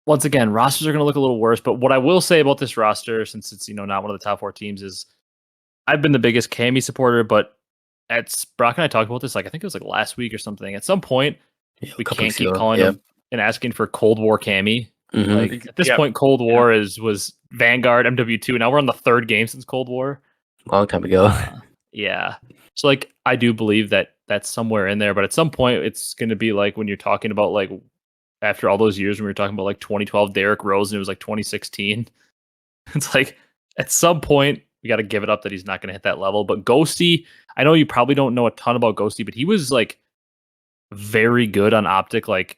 once again, rosters are gonna look a little worse. But what I will say about this roster, since it's not one of the top 4 teams, is I've been the biggest Cammy supporter, but Brock and I talked about this, like I think it was like last week or something. At some point, we can't keep calling him and asking for Cold War Cammy. Like at this point, Cold War was Vanguard MW2. Now we're on the 3rd game since Cold War. Long time ago. Yeah. So like I do believe that that's somewhere in there, but at some point it's going to be like when you're talking about like after all those years when we were talking about like 2012 Derrick Rose and it was like 2016. It's like at some point we got to give it up that he's not going to hit that level. But Ghosty, I know you probably don't know a ton about Ghosty, but he was like very good on Optic. Like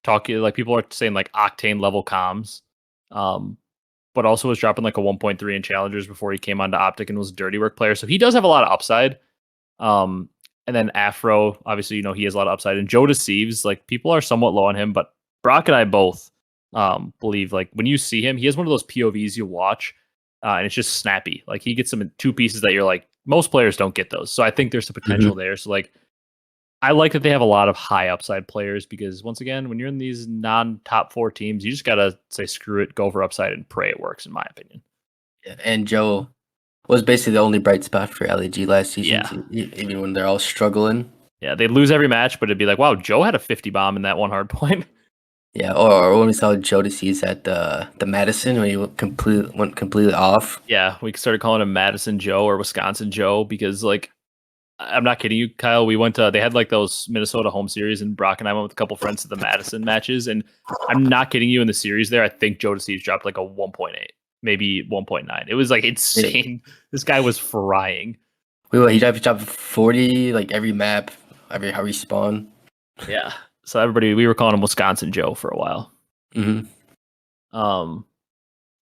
talking, like people are saying like Octane level comms, but also was dropping like a 1.3 in challengers before he came onto Optic and was a dirty work player. So he does have a lot of upside. And then Afro, obviously, he has a lot of upside. And Joe Deceives, like people are somewhat low on him, but Brock and I both believe like when you see him, he has one of those POVs you watch, and it's just snappy. Like he gets them in 2 pieces that you're like, most players don't get those. So I think there's the potential there. So like, I like that they have a lot of high upside players because once again, when you're in these non-top 4 teams, you just gotta say screw it, go for upside, and pray it works. In my opinion. Yeah, and Joe was basically the only bright spot for LAG last season, Yeah. even when they're all struggling. Yeah, they'd lose every match, but it'd be like, wow, Joe had a 50 bomb in that one hard point. Yeah, or when we saw Joe Deceives at the Madison when he went completely off. Yeah, we started calling him Madison Joe or Wisconsin Joe because, like, I'm not kidding you, Kyle. We went to, they had like those Minnesota home series, and Brock and I went with a couple friends to the Madison matches. And I'm not kidding you, in the series there, I think Joe Deceives dropped like a 1.8, maybe 1.9. It was like insane. Yeah. This guy was frying. He dropped 40 like every map, every how he spawned. Yeah. So we were calling him Wisconsin Joe for a while. Mm-hmm.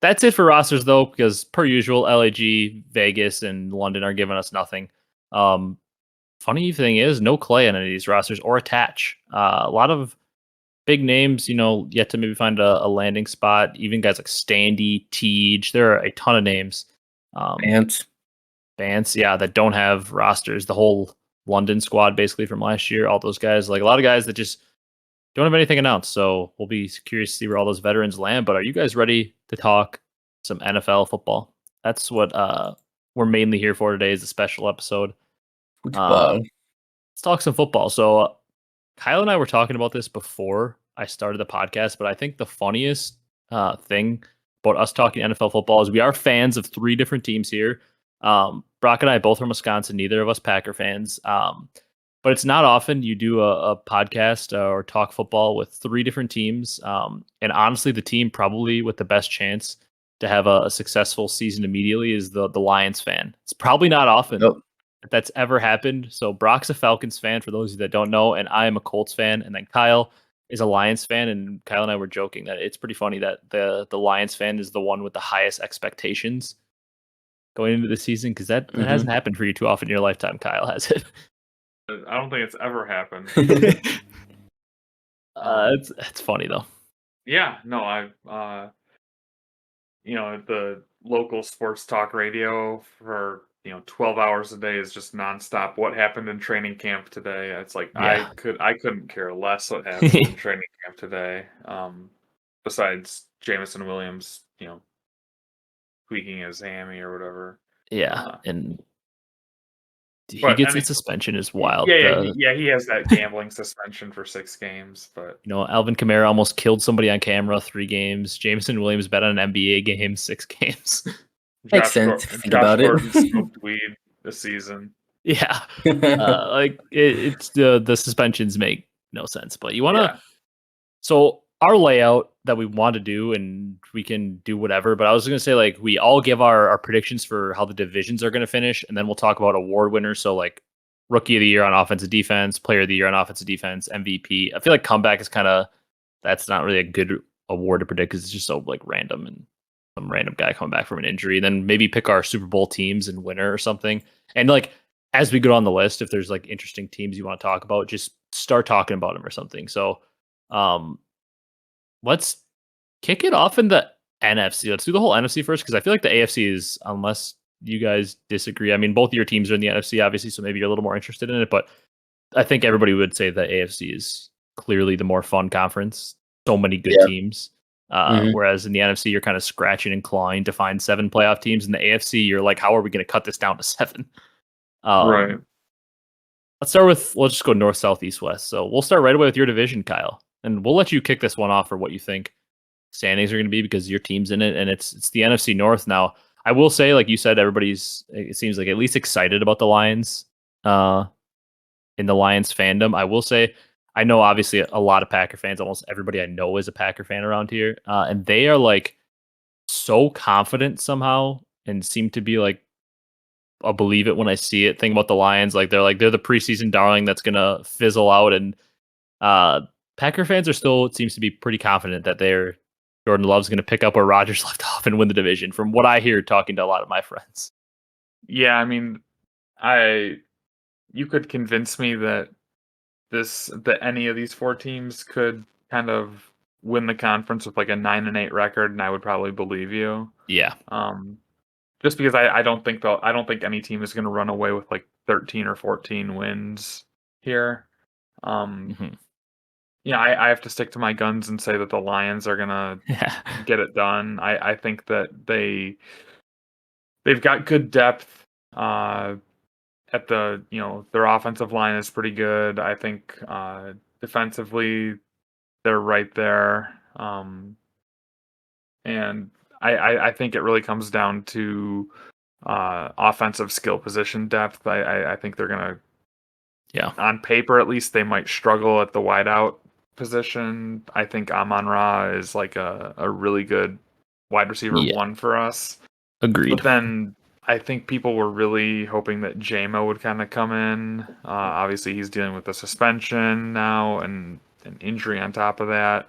That's it for rosters though, because per usual, LAG, Vegas, and London are giving us nothing. Funny thing is, no Clay on any of these rosters or Attach. A lot of big names, yet to maybe find a landing spot. Even guys like Standy, Teej. There are a ton of names. Bance, yeah, that don't have rosters. The whole London squad, basically from last year, all those guys, like a lot of guys that just don't have anything announced. So we'll be curious to see where all those veterans land. But are you guys ready to talk some NFL football? That's what we're mainly here for today, is a special episode. Let's talk some football. So Kyle and I were talking about this before I started the podcast, but I think the funniest thing about us talking NFL football is we are fans of 3 different teams here. Brock and I both from Wisconsin, neither of us Packer fans. But it's not often you do a podcast or talk football with 3 different teams. And honestly, the team probably with the best chance to have a successful season immediately is the Lions fan. It's probably not often that that's ever happened. So Brock's a Falcons fan, for those of you that don't know, and I am a Colts fan. And then Kyle is a Lions fan. And Kyle and I were joking that it's pretty funny that the Lions fan is the one with the highest expectations going into the season, because that hasn't happened for you too often in your lifetime, Kyle, has it? I don't think it's ever happened. It's funny though. Yeah, no, I've the local sports talk radio for 12 hours a day is just nonstop. What happened in training camp today? It's like I couldn't care less what happened in training camp today. Besides Jamison Williams, tweaking his hammy or whatever. Yeah, and he gets a suspension is wild. Yeah, he has that gambling suspension for 6 games. But Alvin Kamara almost killed somebody on camera 3 games. Jamison Williams bet on an NBA game 6 games. Makes sense. Think about it. Smoked weed this season. Yeah, like it's the suspensions make no sense. But you want to. So our layout that we want to do, and we can do whatever, but I was going to say, like, we all give our predictions for how the divisions are going to finish, and then we'll talk about award winners. So, like, rookie of the year on offensive defense, player of the year on offensive defense, MVP. I feel like comeback is that's not really a good award to predict because it's just so, like, random and some random guy coming back from an injury. Then maybe pick our Super Bowl teams and winner or something. And like as we go on the list, if there's like interesting teams you want to talk about, just start talking about them or something. So let's kick it off in the NFC. Let's do the whole NFC first because I feel like the AFC is, unless you guys disagree. I mean, both of your teams are in the NFC, obviously, so maybe you're a little more interested in it. But I think everybody would say the AFC is clearly the more fun conference. So many good teams. Whereas in the NFC, you're kind of scratching and clawing to find 7 playoff teams. In the AFC, you're like, how are we going to cut this down to 7? Right. Let's just go north, south, east, west. So we'll start right away with your division, Kyle. And we'll let you kick this one off for what you think standings are going to be because your team's in it. And it's the NFC North now. I will say, like you said, it seems like at least excited about the Lions in the Lions fandom. I will say, I know obviously a lot of Packer fans, almost everybody I know is a Packer fan around here. And they are like so confident somehow and seem to be like, I'll believe it when I see it. Think about the Lions. They're the preseason darling that's going to fizzle out. And Packer fans are still, it seems to be pretty confident that Jordan Love's going to pick up where Rodgers left off and win the division from what I hear talking to a lot of my friends. Yeah. I mean, you could convince me that any of these 4 teams could kind of win the conference with like a 9-8 record, and I would probably believe you. Yeah. Just because I don't think any team is going to run away with like 13 or 14 wins here. Yeah, I have to stick to my guns and say that the Lions are going to get it done. I think that they've got good depth. At the their offensive line is pretty good. I think defensively they're right there. And I think it really comes down to offensive skill position depth. I think they're gonna, on paper at least, they might struggle at the wideout position. I think Amon-Ra is like a really good wide receiver 1 for us. Agreed. But then I think people were really hoping that JMO would kind of come in. Obviously, he's dealing with a suspension now and an injury on top of that.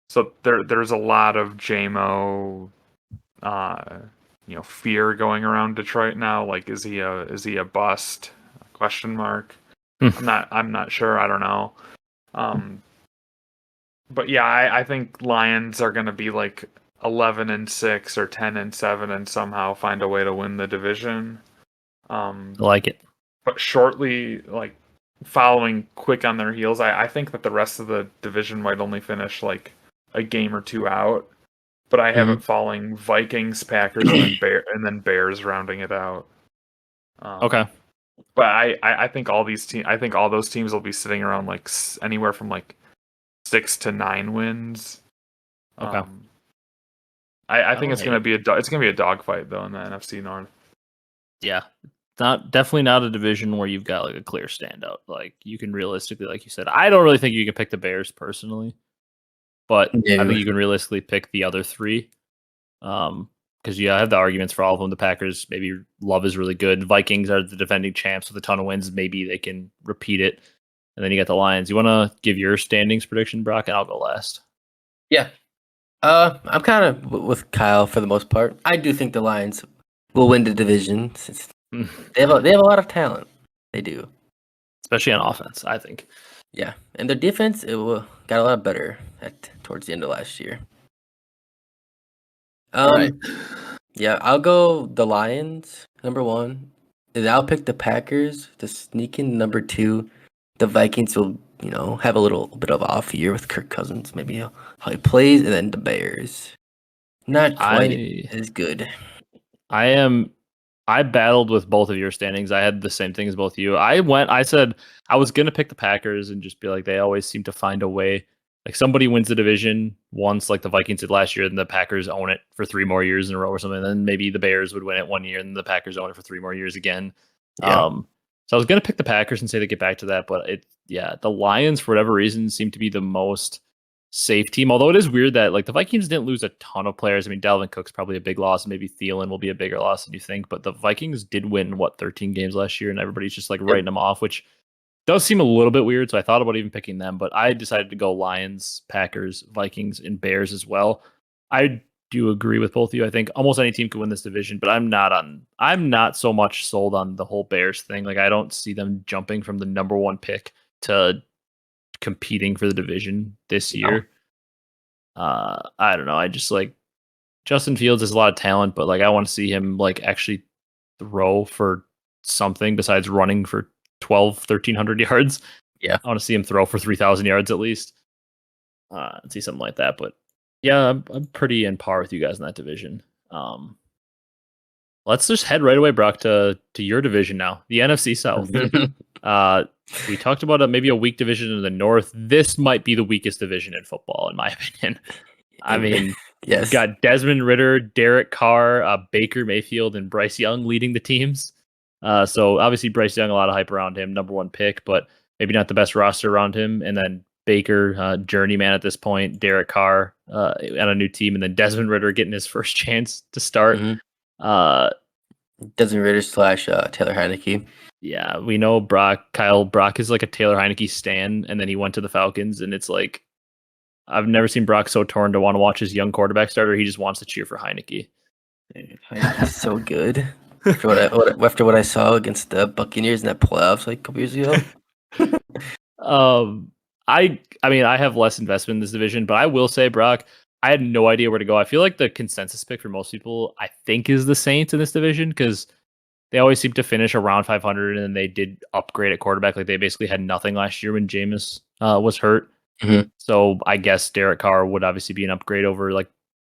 So there's a lot of JMO, fear going around Detroit now. Like, is he a bust? Question mark. I'm not sure. I don't know. But yeah, I think Lions are going to be like 11-6 or 10-7 and somehow find a way to win the division. I like it. But shortly, like following quick on their heels, I think that the rest of the division might only finish like a game or 2 out. But I have it falling Vikings, Packers, and then Bears rounding it out. Okay. But I think all those teams will be sitting around like anywhere from like 6 to 9 wins. Okay. I think it's gonna be a dogfight though in the NFC North. Yeah, definitely not a division where you've got like a clear standout. Like you can realistically, like you said, I don't really think you can pick the Bears personally, but I think you can realistically pick the other 3. Because I have the arguments for all of them. The Packers, maybe Love is really good. Vikings are the defending champs with a ton of wins. Maybe they can repeat it. And then you got the Lions. You want to give your standings prediction, Brock, and I'll go last. Yeah. I'm kind of with Kyle for the most part. I do think the Lions will win the division. Since they have a lot of talent. They do, especially on offense, I think. Yeah, and their defense got a lot better towards the end of last year. Right. Yeah, I'll go the Lions, number 1. And I'll pick the Packers to sneak in number 2. The Vikings will, have a little bit of off year with Kirk Cousins, maybe how he plays, and then the Bears. Not quite as good. I battled with both of your standings. I had the same thing as both of you. I said I was going to pick the Packers and just be like, they always seem to find a way. Like somebody wins the division once, like the Vikings did last year, and the Packers own it for 3 more years in a row or something. And then maybe the Bears would win it 1 year, and the Packers own it for 3 more years again. Yeah. So I was going to pick the Packers and say they get back to that, but the Lions, for whatever reason, seem to be the most safe team. Although it is weird that like the Vikings didn't lose a ton of players. I mean, Dalvin Cook's probably a big loss. Maybe Thielen will be a bigger loss than you think. But the Vikings did win 13 games last year, and everybody's just like writing them off, which does seem a little bit weird. So I thought about even picking them, but I decided to go Lions, Packers, Vikings, and Bears as well. I do agree with both of you. I think almost any team could win this division, but I'm not so much sold on the whole Bears thing. Like I don't see them jumping from the number 1 pick to competing for the division this year. I don't know. I just like Justin Fields has a lot of talent, but like I want to see him like actually throw for something besides running for 1,300 yards. Yeah. I want to see him throw for 3,000 yards at least. And see something like that. But yeah, I'm pretty in par with you guys in that division. Let's just head right away, Brock, to your division now, the NFC South. We talked about maybe a weak division in the North. This might be the weakest division in football, in my opinion. I mean, yes. You've got Desmond Ridder, Derek Carr, Baker Mayfield, and Bryce Young leading the teams. So obviously Bryce Young, a lot of hype around him, number 1 pick, but maybe not the best roster around him. And then Baker, journeyman at this point, Derek Carr on a new team, and then Desmond Ridder getting his first chance to start. Desmond Ridder / Taylor Heineke. Yeah, we know Brock is like a Taylor Heineke stan, and then he went to the Falcons, and it's like I've never seen Brock so torn to want to watch his young quarterback starter. He just wants to cheer for Heineke. Heineke's so good. After what I saw against the Buccaneers in that playoffs like a couple years ago. I mean, I have less investment in this division, but I will say, Brock, I had no idea where to go. I feel like the consensus pick for most people, I think, is the Saints in this division because they always seem to finish around 500, and then they did upgrade at quarterback. Like they basically had nothing last year when Jameis was hurt. Mm-hmm. So I guess Derek Carr would obviously be an upgrade over like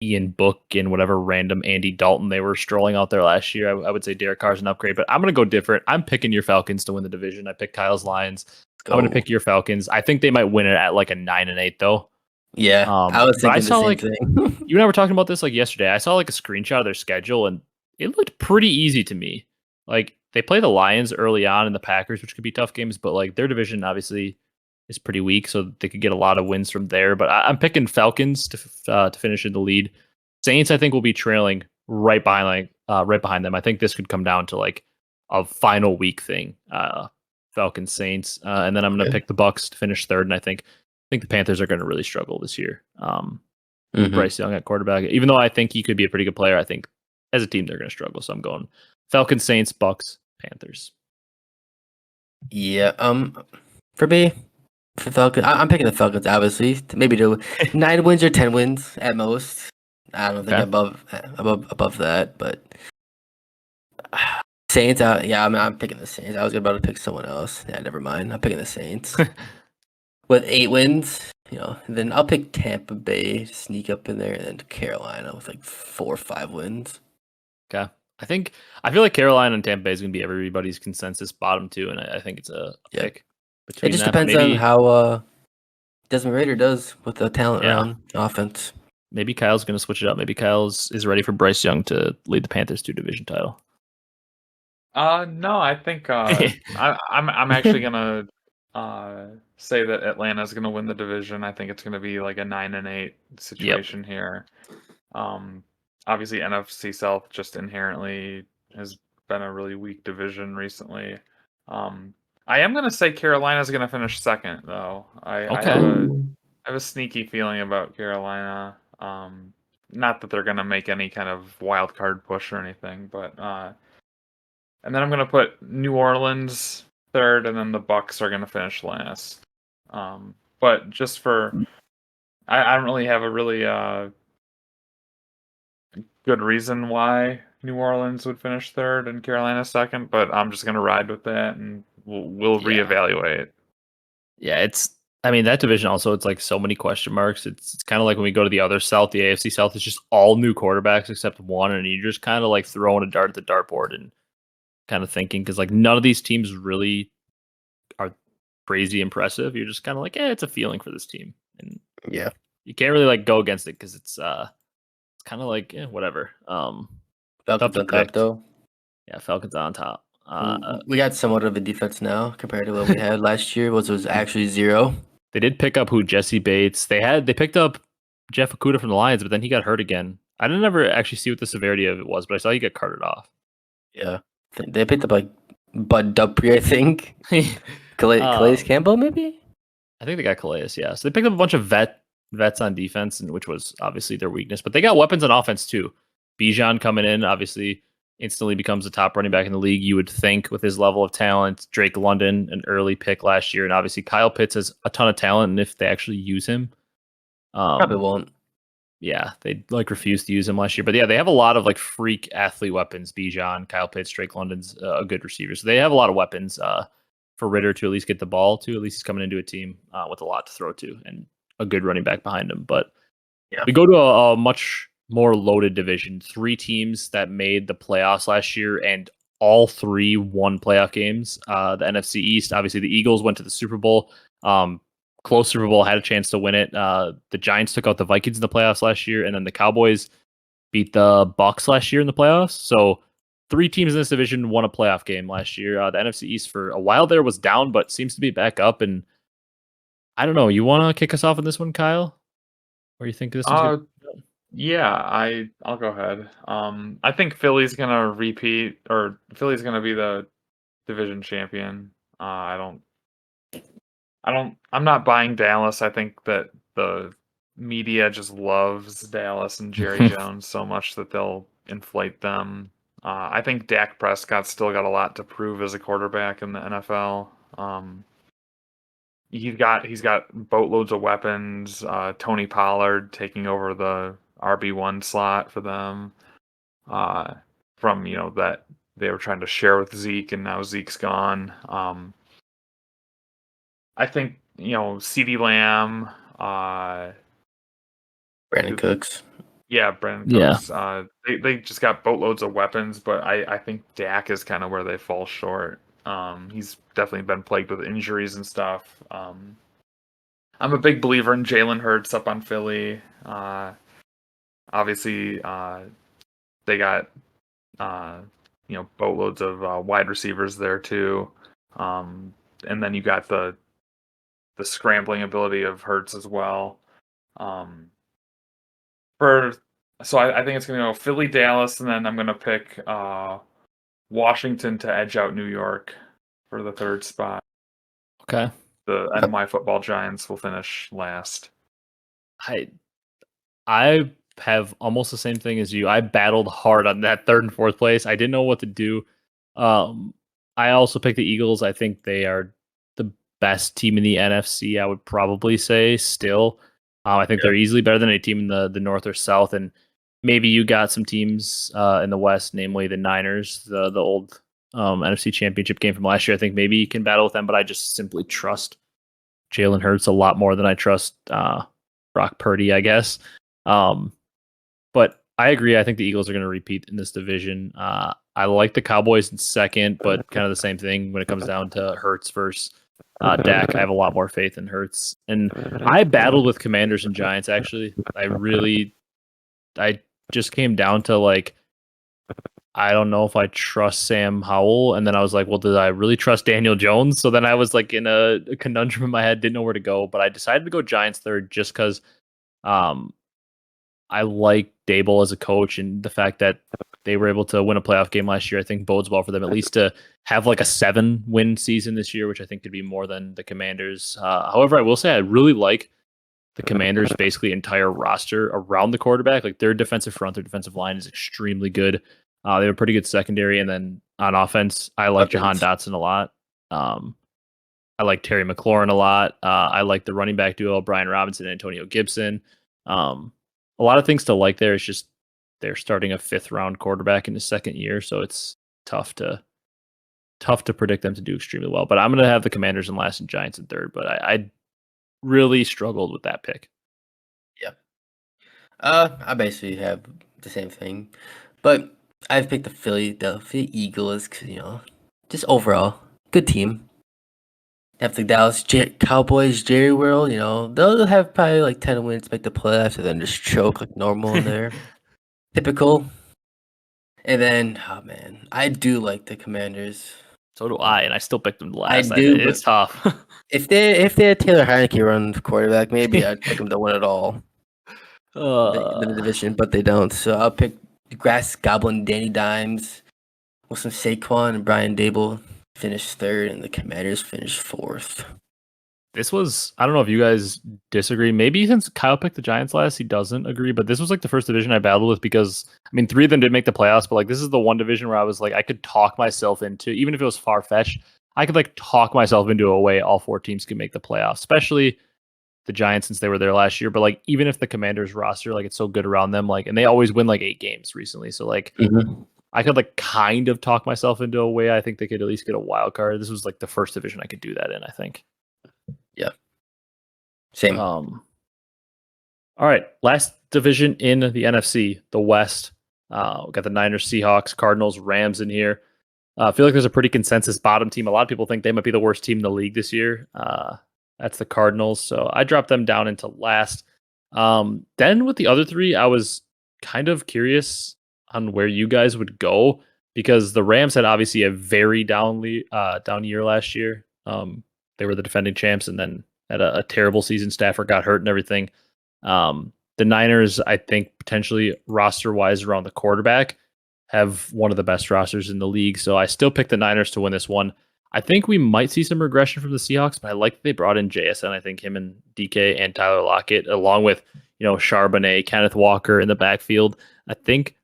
Ian Book and whatever random Andy Dalton they were strolling out there last year. I would say Derek Carr's an upgrade, but I'm going to go different. I'm picking your Falcons to win the division. I picked Kyle's Lions. I'm going to pick your Falcons. I think they might win it at like a 9-8 though. Yeah, I was thinking the same thing. You and I were talking about this like yesterday. I saw like a screenshot of their schedule and it looked pretty easy to me. Like they play the Lions early on and the Packers, which could be tough games, but like their division obviously is pretty weak, so they could get a lot of wins from there. But I'm picking Falcons to finish in the lead. Saints, I think, will be trailing right behind them. I think this could come down to like a final week thing. Falcons, Saints, and then I'm going to pick the Bucks to finish third. And I think the Panthers are going to really struggle this year. Bryce Young at quarterback, even though I think he could be a pretty good player, I think as a team they're going to struggle. So I'm going Falcons, Saints, Bucks, Panthers. Yeah. For me. For Falcons, I'm picking the Falcons, obviously. Maybe do 9 wins or 10 wins at most. I don't think above that, but Saints. I'm picking the Saints. I was about to pick someone else. Yeah, never mind. I'm picking the Saints with 8 wins. Then I'll pick Tampa Bay to sneak up in there, and then Carolina with like 4 or 5 wins. Okay, I feel like Carolina and Tampa Bay is going to be everybody's consensus bottom 2, and I think it's a pick. It just depends on how Desmond Ridder does with the talent around offense. Maybe Kyle's going to switch it up. Maybe Kyle's is ready for Bryce Young to lead the Panthers to a division title. No, I think I'm actually going to say that Atlanta's going to win the division. I think it's going to be like a 9-8 situation here. Obviously, NFC South just inherently has been a really weak division recently. I am going to say Carolina's going to finish second, though. I have a sneaky feeling about Carolina. Not that they're going to make any kind of wild card push or anything, but and then I'm going to put New Orleans third, and then the Bucks are going to finish last. But just for, I don't really have a really good reason why New Orleans would finish third and Carolina second, but I'm just going to ride with that and we'll reevaluate. Yeah, that division also, it's like so many question marks. It's kind of like when we go to the other South, the AFC South is just all new quarterbacks except one, and you're just kind of like throwing a dart at the dartboard and kind of thinking, because like none of these teams really are crazy impressive. You're just kind of like, it's a feeling for this team, and you can't really like go against it because it's kind of like whatever. Falcons on top though. Yeah, Falcons on top. We got somewhat of a defense now compared to what we had last year. Was actually 0. They did pick up Jesse Bates. They picked up Jeff Okudah from the Lions, but then he got hurt again. I didn't ever actually see what the severity of it was, but I saw he got carted off. Yeah, they picked up like Bud Dupree, I think. Calais Campbell, maybe. I think they got Calais. Yeah, so they picked up a bunch of vet vets on defense, and which was obviously their weakness. But they got weapons on offense too. Bijan coming in obviously instantly becomes the top running back in the league. You would think with his level of talent. Drake London, an early pick last year, and obviously Kyle Pitts has a ton of talent. And if they actually use him, Probably won't. yeah, they like refused to use him last year. But yeah, they have a lot of like freak athlete weapons. Bijan, Kyle Pitts, Drake London's a good receiver. So they have a lot of weapons for Ritter to at least get the ball to. At least he's coming into a team with a lot to throw to and a good running back behind him. But Yeah. we go to a much more loaded division. 3 teams that made the playoffs last year, and all 3 won playoff games. The NFC East, obviously the Eagles went to the Super Bowl. Close Super Bowl, had a chance to win it. The Giants took out the Vikings in the playoffs last year, and then the Cowboys beat the Bucks last year in the playoffs. So 3 teams in this division won a playoff game last year. The NFC East for a while there was down, but seems to be back up. And I don't know. You want to kick us off in this one, Kyle? Or you think this one's good? Yeah, I'll go ahead. I think Philly's gonna repeat, or Philly's gonna be the division champion. I'm not buying Dallas. I think that the media just loves Dallas and Jerry Jones so much that they'll inflate them. I think Dak Prescott's still got a lot to prove as a quarterback in the NFL. He's got boatloads of weapons. Tony Pollard taking over the RB1 slot for them. From that they were trying to share with Zeke, and now Zeke's gone. I think CeeDee Lamb, Brandon Cooks. Yeah, Brandon Cooks. They just got boatloads of weapons, but I think Dak is kind of where they fall short. He's definitely been plagued with injuries and stuff. I'm a big believer in Jalen Hurts up on Philly. Obviously, they got boatloads of wide receivers there too, and then you got the scrambling ability of Hurts as well. So I think it's going to go Philly, Dallas, and then I'm going to pick Washington to edge out New York for the 3rd spot. Okay. And my football Giants will finish last. I have almost the same thing as you. I battled hard on that 3rd and 4th place. I didn't know what to do. I also picked the Eagles. I think they are the best team in the NFC, I would probably say still. I think they're easily better than any team in the North or South. And maybe you got some teams in the West, namely the Niners, the old NFC Championship game from last year. I think maybe you can battle with them, but I just simply trust Jalen Hurts a lot more than I trust Brock Purdy, I guess. But I agree. I think the Eagles are going to repeat in this division. I like the Cowboys in 2nd, but kind of the same thing when it comes down to Hurts versus Dak. I have a lot more faith in Hurts. And I battled with Commanders and Giants, actually. I just came down to I don't know if I trust Sam Howell. And then I was like, well, did I really trust Daniel Jones? So then I was in a conundrum in my head, didn't know where to go. But I decided to go Giants 3rd just because I like Dable as a coach, and the fact that they were able to win a playoff game last year, I think bodes well for them, at least to have a 7-win season this year, which I think could be more than the Commanders. However, I will say I really like the Commanders' basically entire roster around the quarterback. Their defensive front, their defensive line is extremely good. They have a pretty good secondary, and then on offense, I like Jahan Dotson a lot. I like Terry McLaurin a lot. I like the running back duo, Brian Robinson and Antonio Gibson. A lot of things to like there. It's just they're starting a 5th-round quarterback in his 2nd year, so it's tough to predict them to do extremely well. But I'm going to have the Commanders in last and Giants in 3rd. But I really struggled with that pick. Yeah. I basically have the same thing, but I've picked the Philadelphia Eagles because just overall good team. After the Dallas Cowboys, Jerry World, they'll have probably 10 wins, make the playoffs, and then just choke like normal in there. Typical. And then, oh man, I do like the Commanders. So do I, and I still picked them last. I do. It's tough. If they had Taylor Heineke run quarterback, maybe I'd pick them to win it all. The division, but they don't. So I'll pick Grass Goblin, Danny Dimes, with some Saquon and Brian Dable. Finish 3rd, and the Commanders finish 4th. This was, I don't know if you guys disagree. Maybe since Kyle picked the Giants last, he doesn't agree. But this was like the first division I battled with because, I mean, 3 of them did make the playoffs. But like, this is the one division where I was like, I could talk myself into, even if it was far fetched, I could like talk myself into a way all 4 teams can make the playoffs, especially the Giants since they were there last year. But like, even if the Commanders roster, like, it's so good around them, like, and they always win like 8 games recently. So like, I could like kind of talk myself into a way I think they could at least get a wild card. This was like the first division I could do that in, I think. Yeah. Same. All right, last division in the NFC, the West. We got the Niners, Seahawks, Cardinals, Rams in here. I feel like there's a pretty consensus bottom team. A lot of people think they might be the worst team in the league this year. That's the Cardinals, so I dropped them down into last. Then with the other 3, I was kind of curious on where you guys would go because the Rams had obviously a very down year last year. They were the defending champs, and then had a terrible season. Stafford got hurt and everything. The Niners, I think, potentially roster-wise around the quarterback, have one of the best rosters in the league. So I still pick the Niners to win this one. I think we might see some regression from the Seahawks, but I like that they brought in JSN. I think him and DK and Tyler Lockett, along with, Charbonnet, Kenneth Walker in the backfield. I think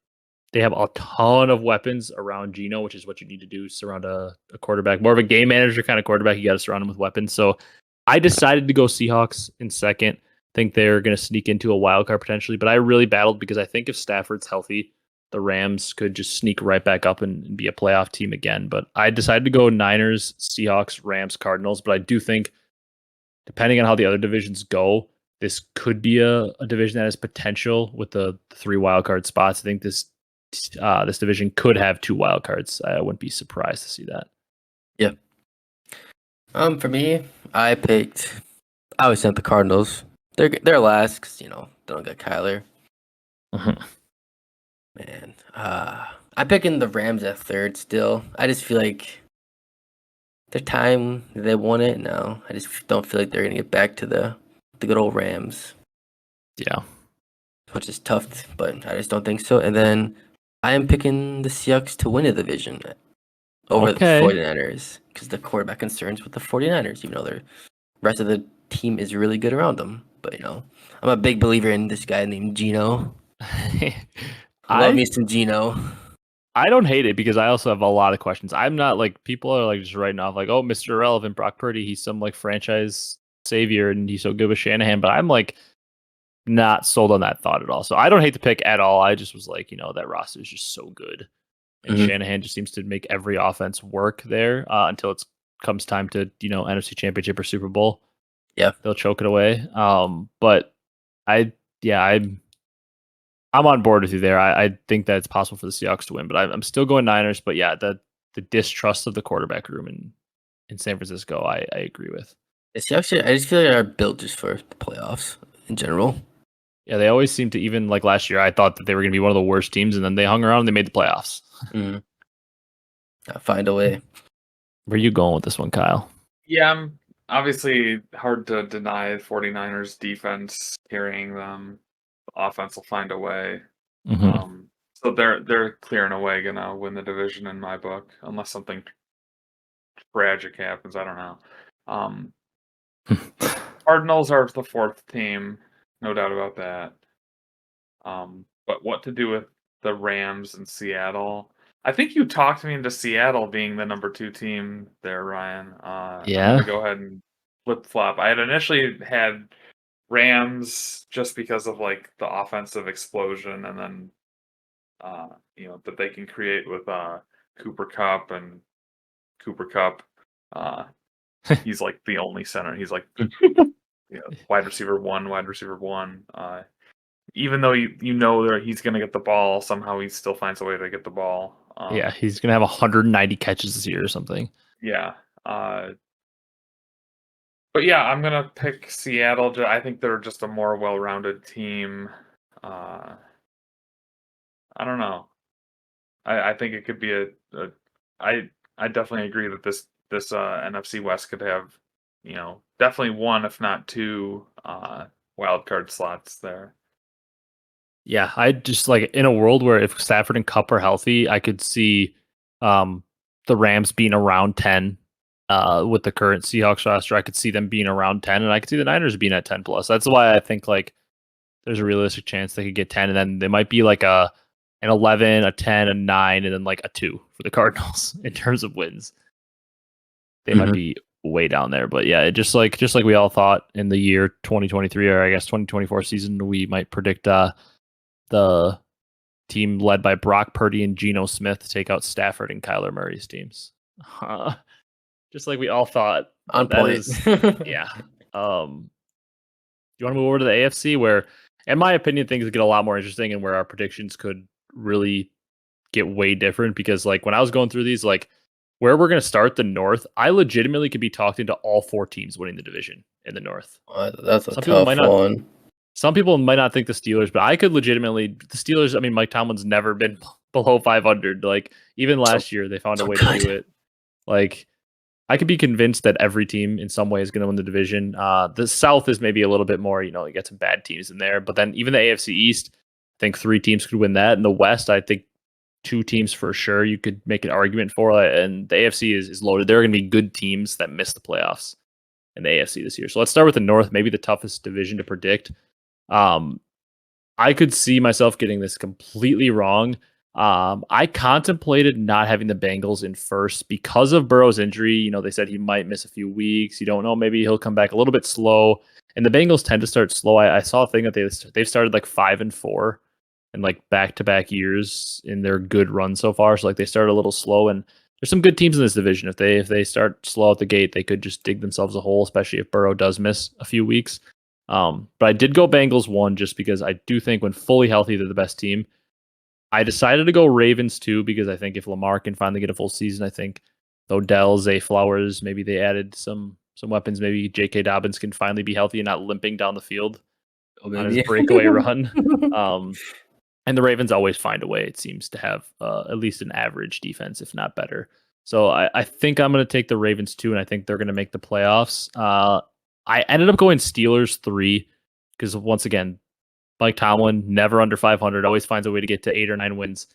they have a ton of weapons around Geno, which is what you need to do, surround a quarterback. More of a game manager kind of quarterback. You got to surround him with weapons. So I decided to go Seahawks in second. Think they're going to sneak into a wild card potentially, but I really battled because I think if Stafford's healthy, the Rams could just sneak right back up and be a playoff team again. But I decided to go Niners, Seahawks, Rams, Cardinals. But I do think, depending on how the other divisions go, this could be a division that has potential with the 3 wild card spots. I think this division could have 2 wild cards. I wouldn't be surprised to see that. Yeah. For me, I always sent the Cardinals. They're last because they don't get Kyler. Man, I'm picking the Rams at third still. I just feel like their time they won it now. I just don't feel like they're gonna get back to the good old Rams. Yeah, which is tough, but I just don't think so. And then I am picking the Seahawks to win the division over the 49ers because the quarterback concerns with the 49ers, even though the rest of the team is really good around them. But I'm a big believer in this guy named Geno. Love me some Geno. I don't hate it because I also have a lot of questions. I'm not like, people are like just writing off like, oh, Mr. Irrelevant, Brock Purdy, he's some like franchise savior and he's so good with Shanahan. But I'm like not sold on that thought at all. So I don't hate the pick at all. I just was like, that roster is just so good. And Shanahan just seems to make every offense work there until it comes time to, NFC Championship or Super Bowl. Yeah. They'll choke it away. But I'm on board with you there. I think that it's possible for the Seahawks to win, but I'm still going Niners. But yeah, the distrust of the quarterback room in San Francisco, I agree with. The Seahawks, I just feel like they're built just for the playoffs in general. Yeah, they always seem to, even like last year, I thought that they were going to be one of the worst teams, and then they hung around and they made the playoffs. I'll find a way. Where are you going with this one, Kyle? Yeah, I'm obviously hard to deny 49ers defense carrying them. The offense will find a way. So they're clearing away gonna win the division in my book, unless something tragic happens. I don't know. Cardinals are the 4th team, no doubt about that. But what to do with the Rams and Seattle? I think you talked me into Seattle being the number 2 team there, Ryan. Yeah. I'm gonna go ahead and flip flop. I had initially had Rams just because of like the offensive explosion, and then that they can create with Cooper Kupp and Cooper Kupp. He's like the only center. He's like wide receiver one. Even though that he's going to get the ball, somehow he still finds a way to get the ball. Yeah, he's going to have 190 catches this year or something. Yeah. But yeah, I'm going to pick Seattle. I think they're just a more well-rounded team. I don't know. I think it could be I definitely agree that this NFC West could have, definitely 1, if not 2, wild card slots there. Yeah, I just like, in a world where if Stafford and Kupp are healthy, I could see the Rams being around 10, with the current Seahawks roster, I could see them being around 10, and I could see the Niners being at 10 plus. That's why I think like there's a realistic chance they could get 10, and then they might be like an 11, a 10, a 9, and then like a 2 for the Cardinals in terms of wins. They might be way down there, but yeah, just like we all thought in the year 2023, or I guess 2024 season, we might predict the team led by Brock Purdy and Geno Smith take out Stafford and Kyler Murray's teams. Just like we all thought. On That point. is, yeah. Do you want to move over to the AFC, where, in my opinion, things get a lot more interesting, and where our predictions could really get way different? Because like when I was going through these, like where we're going to start the North, I legitimately could be talked into all 4 teams winning the division in the North. That's a Some people tough might not. one. Some people might not think the Steelers, but I could legitimately. The Steelers. I mean, Mike Tomlin's never been below 500. Like even last year, they found a way to do it. Like I could be convinced that every team in some way is going to win the division. The South is maybe a little bit more, you get some bad teams in there, but then even the AFC East, I think 3 teams could win that. In the West, I think 2 teams for sure you could make an argument for, and the AFC is loaded. There are going to be good teams that miss the playoffs in the AFC this year. So let's start with the North, maybe the toughest division to predict. I could see myself getting this completely wrong. I contemplated not having the Bengals in first because of Burrow's injury. They said he might miss a few weeks. You don't know. Maybe he'll come back a little bit slow. And the Bengals tend to start slow. I saw a thing that they've started like 5-4 in like back-to-back years in their good run so far. So like they started a little slow, and there's some good teams in this division. If they start slow at the gate, they could just dig themselves a hole, especially if Burrow does miss a few weeks. But I did go Bengals 1 just because I do think when fully healthy, they're the best team. I decided to go Ravens 2 because I think if Lamar can finally get a full season, I think Odell, Zay Flowers, maybe they added some weapons. Maybe J.K. Dobbins can finally be healthy and not limping down the field on his breakaway run. And the Ravens always find a way, it seems, to have at least an average defense, if not better. So I think I'm going to take the Ravens 2, and I think they're going to make the playoffs. I ended up going Steelers 3 because, once again, Mike Tomlin, never under 500, always finds a way to get to 8 or 9 wins.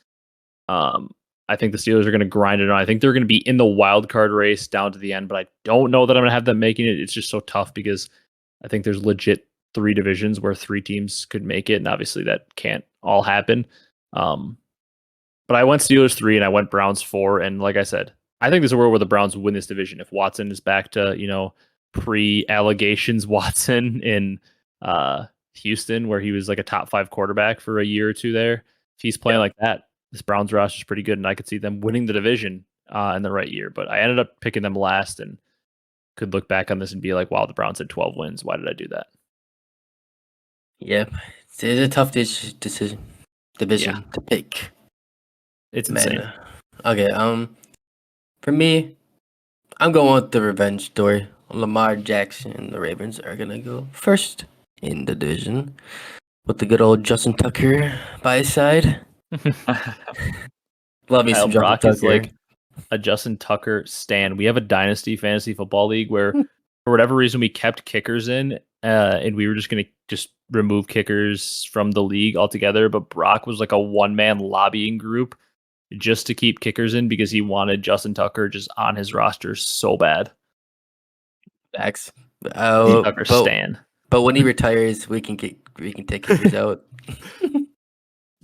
I think the Steelers are going to grind it on. I think they're going to be in the wild card race down to the end, but I don't know that I'm going to have them making it. It's just so tough because I think there's legit 3 divisions where 3 teams could make it, and obviously that can't all happen. But I went Steelers 3 and I went Browns 4, and like I said, I think there's a world where the Browns win this division if Watson is back to pre-allegations Watson in Houston, where he was like a top 5 quarterback for a year or 2 there. If he's playing like that, this Browns roster is pretty good, and I could see them winning the division in the right year. But I ended up picking them last, and could look back on this and be like, wow, the Browns had 12 wins. Why did I do that? Yep. It's a tough division to pick. It's insane. Okay, for me, I'm going with the revenge story. Lamar Jackson and the Ravens are going to go first in the division with the good old Justin Tucker by his side. Love me some Brock Justin is Tucker. like a Justin Tucker stan. We have a dynasty fantasy football league where, for whatever reason, we kept kickers in, and we were just going to just remove kickers from the league altogether. But Brock was like a one-man lobbying group just to keep kickers in because he wanted Justin Tucker just on his roster so bad. Facts. Tucker stan. But when he retires, we can take kickers out.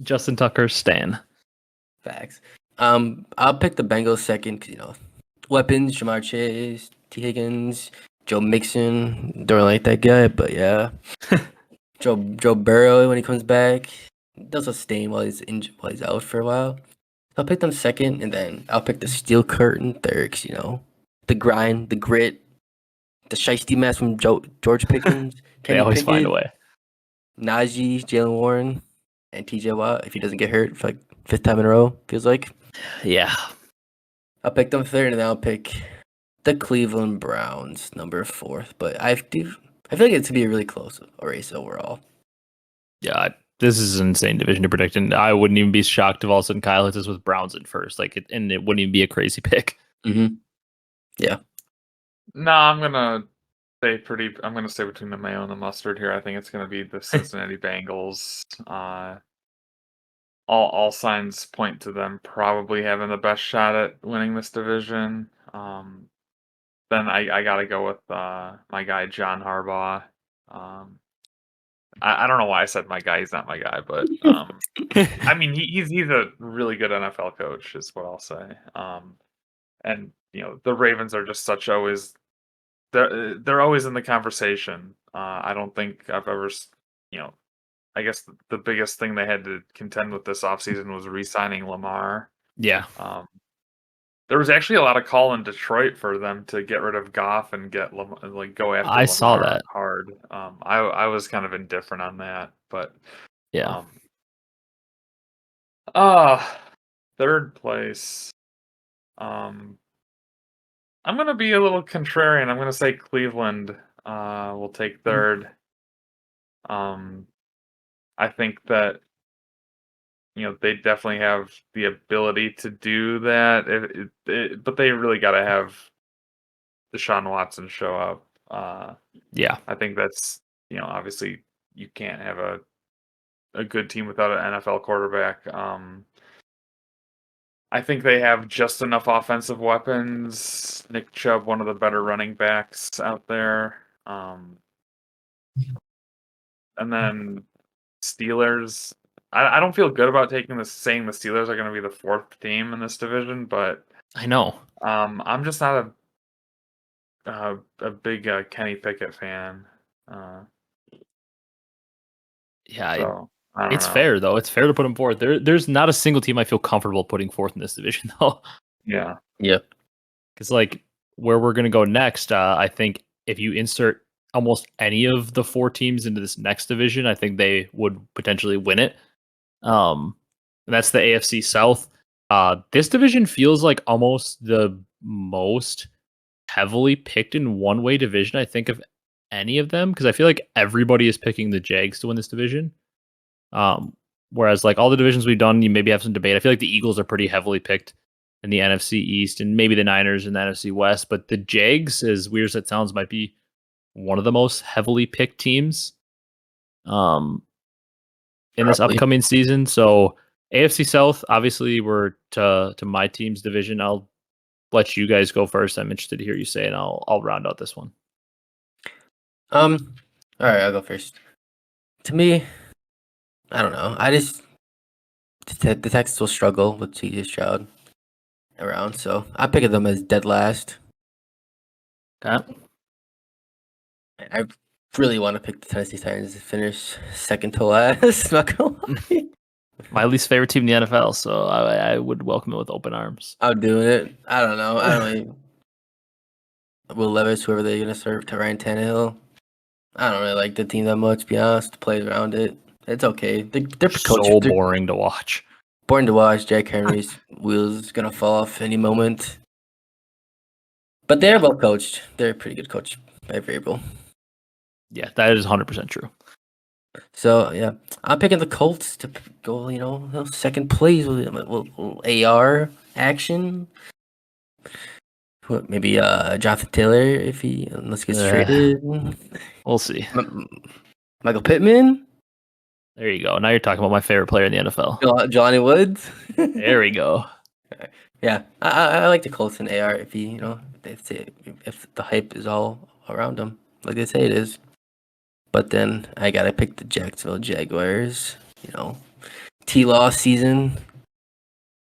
Justin Tucker stan. Facts. I'll pick the Bengals second because weapons: Jamar Chase, T. Higgins, Joe Mixon. Don't like that guy, but yeah. Joe Burrow when he comes back does sustain while he's out for a while. I'll pick them second, and then I'll pick the Steel Curtain third. 'Cause, the grind, the grit, the shiesty mess from George Pickens. They always find a way. Najee, Jalen Warren, and TJ Watt if he doesn't get hurt for like 5th time in a row, feels like. Yeah. I'll pick them third, and then I'll pick the Cleveland Browns number 4th. But I feel like it's gonna be a really close race overall. Yeah, this is an insane division to predict, and I wouldn't even be shocked if all of a sudden Kyle hits us with Browns in first. And it wouldn't even be a crazy pick. Mm-hmm. Yeah. No, I'm gonna stay between the mayo and the mustard here. I think it's gonna be the Cincinnati Bengals. All signs point to them probably having the best shot at winning this division. then I gotta go with my guy John Harbaugh. I don't know why I said my guy. He's not my guy, but I mean he's a really good NFL coach, is what I'll say. And the Ravens are just such always they're always in the conversation. I don't think I've ever I guess the biggest thing they had to contend with this offseason was re-signing Lamar. Yeah. There was actually a lot of call in Detroit for them to get rid of Goff and get go after I Lamar saw that. hard. I was kind of indifferent on that, but Yeah. Third place. I'm gonna be a little contrarian. I'm gonna say Cleveland will take third. I think that they definitely have the ability to do that. But they really got to have Deshaun Watson show up. Yeah. I think that's obviously you can't have a good team without an NFL quarterback. I think they have just enough offensive weapons. Nick Chubb, one of the better running backs out there. And then Steelers. I don't feel good about saying the Steelers are going to be the fourth team in this division, but I know. I'm just not a big Kenny Pickett fan. Yeah. So I don't It's know. fair though. It's fair to put him fourth. There's not a single team I feel comfortable putting fourth in this division though. Yeah. Yep. Because where we're gonna go next, I think if you insert almost any of the four teams into this next division, I think they would potentially win it. And that's the AFC South. This division feels like almost the most heavily picked in one way division, I think, of any of them, because I feel like everybody is picking the Jags to win this division. Whereas all the divisions we've done, you maybe have some debate. I feel like the Eagles are pretty heavily picked in the NFC East, and maybe the Niners in the NFC West. But the Jags, as weird as it sounds, might be one of the most heavily picked teams in this Probably. upcoming season. So AFC South, obviously, we're to my team's division. I'll let you guys go first. I'm interested to hear you say, and I'll round out this one. All right, I'll go first. To me, I don't know. The Texans will struggle with CJ Stroud around, so I pick them as dead last. Okay. I really want to pick the Tennessee Titans to finish second to last. Not gonna lie. My least favorite team in the NFL, so I would welcome it with open arms. I'm doing it. I don't know. I don't know. Will Levis, whoever they're gonna serve to Ryan Tannehill. I don't really like the team that much. To be honest, the plays around it, it's okay. They're coached. So They're boring to watch. boring to watch. Jack Henry's wheels gonna fall off any moment. But they're well coached. They're a pretty good coach by Vrabel. Yeah, that is 100% true. So yeah, I'm picking the Colts to go. Second place with AR action. Maybe Jonathan Taylor unless he gets traded. We'll see. Michael Pittman. There you go. Now you're talking about my favorite player in the NFL. Johnny Woods. There we go. Yeah, I like the Colts and AR if if the hype is all around them, like they say it is. But then I gotta pick the Jacksonville Jaguars. T-Law season.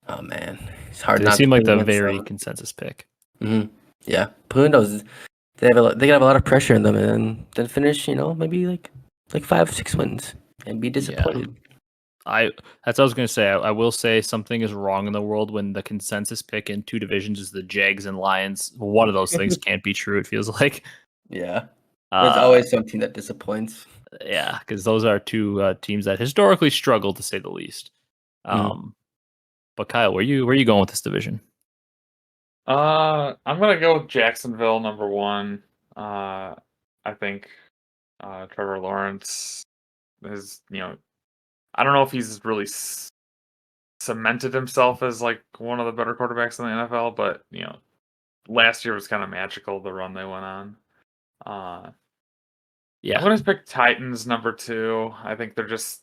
Oh man, it's hard. They seem like the very consensus pick. Mm-hmm. Yeah, but who knows? They have a lot of pressure in them, and then finish. Maybe like 5-6 wins and be disappointed. That's what I was going to say. I will say something is wrong in the world when the consensus pick in two divisions is the Jags and Lions. One of those things can't be true, it feels like. Yeah. There's always something that disappoints. Yeah, because those are two teams that historically struggle, to say the least. But Kyle, where you going with this division? I'm gonna go with Jacksonville number one. I think Trevor Lawrence is I don't know if he's really cemented himself as one of the better quarterbacks in the NFL, but last year was kind of magical, the run they went on. Yeah, I'm gonna pick Titans number two. I think they're just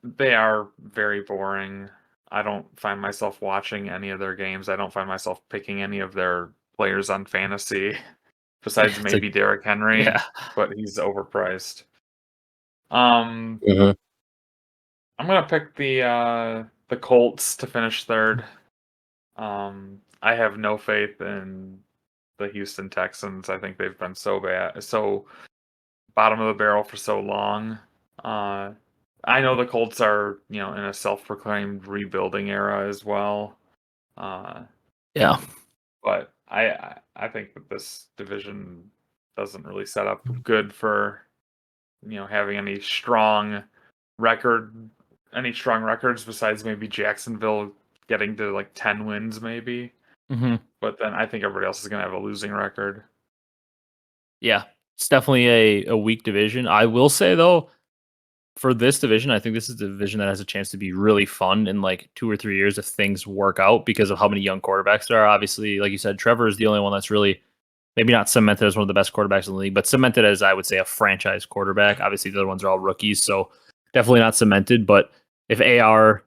they are very boring. I don't find myself watching any of their games. I don't find myself picking any of their players on fantasy, besides It's like, maybe Derrick Henry, yeah. but he's overpriced. Mhm. I'm gonna pick the Colts to finish third. I have no faith in the Houston Texans. I think they've been so bad, so bottom of the barrel for so long. Uh, I know the Colts are, in a self-proclaimed rebuilding era as well. Uh, Yeah. but I think that this division doesn't really set up good for, having record, any strong records besides maybe Jacksonville getting to like 10 wins maybe. Hmm. But then I think everybody else is going to have a losing record. Yeah. It's definitely a weak division. I will say though, for this division, I think this is the division that has a chance to be really fun in like 2 or 3 years if things work out because of how many young quarterbacks there are. Obviously, like you said, Trevor is the only one that's really maybe not cemented as one of the best quarterbacks in the league, but cemented as I would say a franchise quarterback. Obviously, the other ones are all rookies, so definitely not cemented. But if AR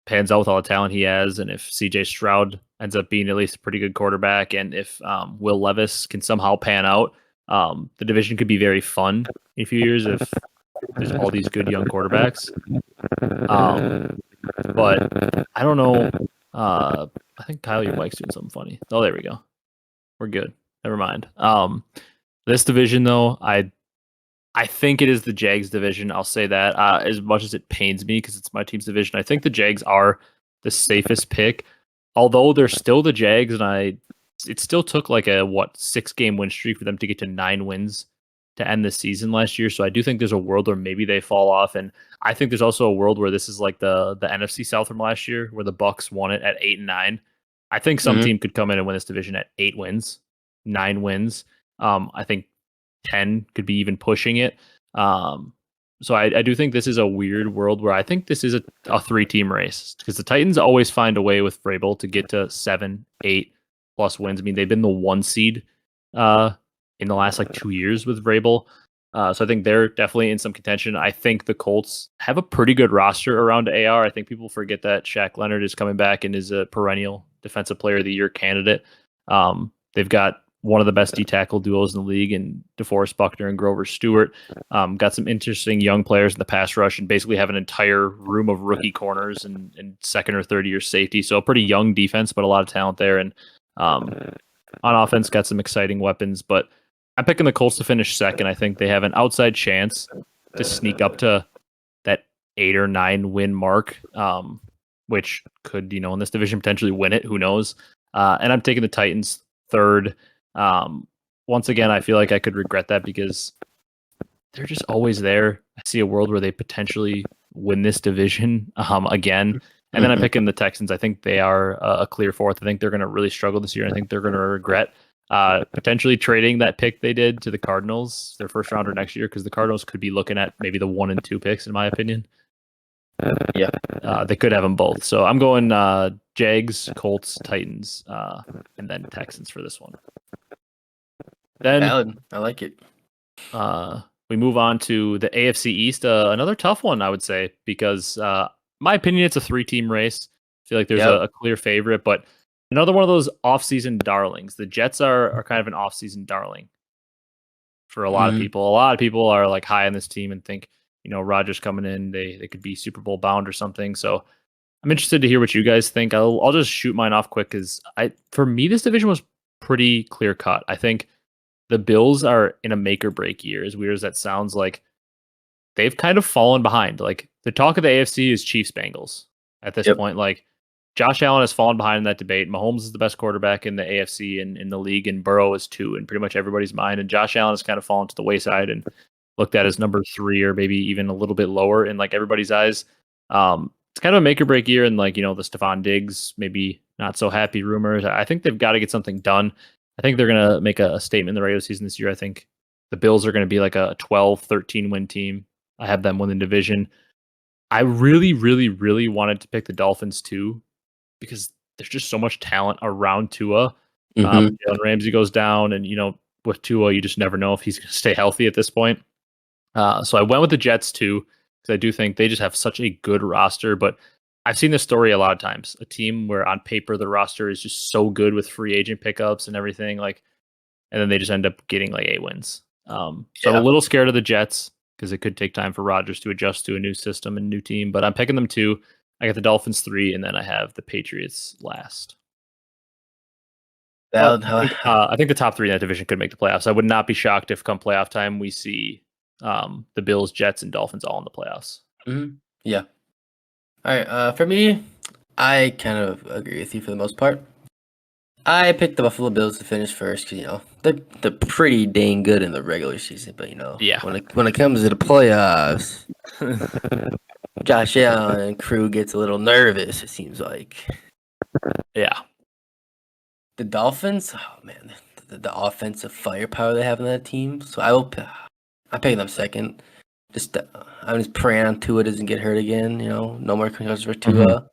pans out with all the talent he has, and if CJ Stroud ends up being at least a pretty good quarterback, and if Will Levis can somehow pan out, the division could be very fun in a few years if there's all these good young quarterbacks. But I don't know. I think Kyle, your mic's doing something funny. Oh, there we go. We're good. Never mind. This division though, I think it is the Jags division. I'll say that. As much as it pains me because it's my team's division, I think the Jags are the safest pick. Although they're still the Jags, and it still took like a 6-game win streak for them to get to 9 wins to end the season last year. So I do think there's a world where maybe they fall off, and I think there's also a world where this is like the NFC South from last year, where the Bucks won it at 8-9. I think some Mhm. team could come in and win this division at 8 wins, 9 wins. I think 10 could be even pushing it. So I do think this is a weird world where I think this is a 3-team race because the Titans always find a way with Vrabel to get to 7, 8+ wins. I mean, they've been the 1 seed in the last like 2 years with Vrabel. So I think they're definitely in some contention. I think the Colts have a pretty good roster around AR. I think people forget that Shaq Leonard is coming back and is a perennial Defensive Player of the Year candidate. They've got one of the best D-tackle duos in the league in DeForest Buckner and Grover Stewart. Got some interesting young players in the pass rush and basically have an entire room of rookie corners and second or third year safety. So a pretty young defense, but a lot of talent there. And on offense, got some exciting weapons. But I'm picking the Colts to finish second. I think they have an outside chance to sneak up to that 8 or 9 win mark, which could, in this division potentially win it. Who knows? And I'm taking the Titans third. Once again, I feel like I could regret that because they're just always there. I see a world where they potentially win this division again. And then I'm picking the Texans. I think they are a clear fourth. I think they're going to really struggle this year. I think they're going to regret potentially trading that pick they did to the Cardinals, their first rounder next year, because the Cardinals could be looking at maybe the 1 and 2 picks, in my opinion. Yeah. They could have them both. So I'm going Jags, Colts, Titans, and then Texans for this one. Then Valid. I like it. we move on to the AFC East. Another tough one, I would say, because my opinion, it's a 3-team race. I feel like there's a clear favorite, but another one of those off-season darlings. The Jets are kind of an off-season darling for a lot of people. A lot of people are like high on this team and think, Rodgers coming in, they could be Super Bowl bound or something. So I'm interested to hear what you guys think. I'll just shoot mine off quick because for me, this division was pretty clear cut. I think the Bills are in a make or break year. As weird as that sounds, like they've kind of fallen behind. Like the talk of the AFC is Chiefs Bengals at this point. Like Josh Allen has fallen behind in that debate. Mahomes is the best quarterback in the AFC and in the league, and Burrow is 2 in pretty much everybody's mind. And Josh Allen has kind of fallen to the wayside and looked at as number 3 or maybe even a little bit lower in like everybody's eyes. It's kind of a make or break year, and like the Stephon Diggs maybe not so happy rumors. I think they've got to get something done. I think they're gonna make a statement in the regular season this year. I think the Bills are gonna be like a 12, 13 win team. I have them win the division. I really, really, really wanted to pick the Dolphins too, because there's just so much talent around Tua. Jalen Ramsey goes down, and with Tua, you just never know if he's gonna stay healthy at this point. So I went with the Jets too, because I do think they just have such a good roster. But I've seen this story a lot of times. A team where on paper the roster is just so good with free agent pickups and everything, like, and then they just end up getting like 8 wins. So I'm a little scared of the Jets because it could take time for Rodgers to adjust to a new system and new team. But I'm picking them 2. I got the Dolphins 3, and then I have the Patriots last. But I think the top 3 in that division could make the playoffs. I would not be shocked if come playoff time we see the Bills, Jets, and Dolphins all in the playoffs. Mm-hmm. Yeah. All right. For me, I kind of agree with you for the most part. I picked the Buffalo Bills to finish first because they're pretty dang good in the regular season, but Yeah. when it comes to the playoffs, Josh Allen and crew gets a little nervous. It seems like. Yeah. The Dolphins, oh man, the offensive firepower they have in that team. So I pick them second. I'm just praying on Tua doesn't get hurt again. No more concussions for Tua.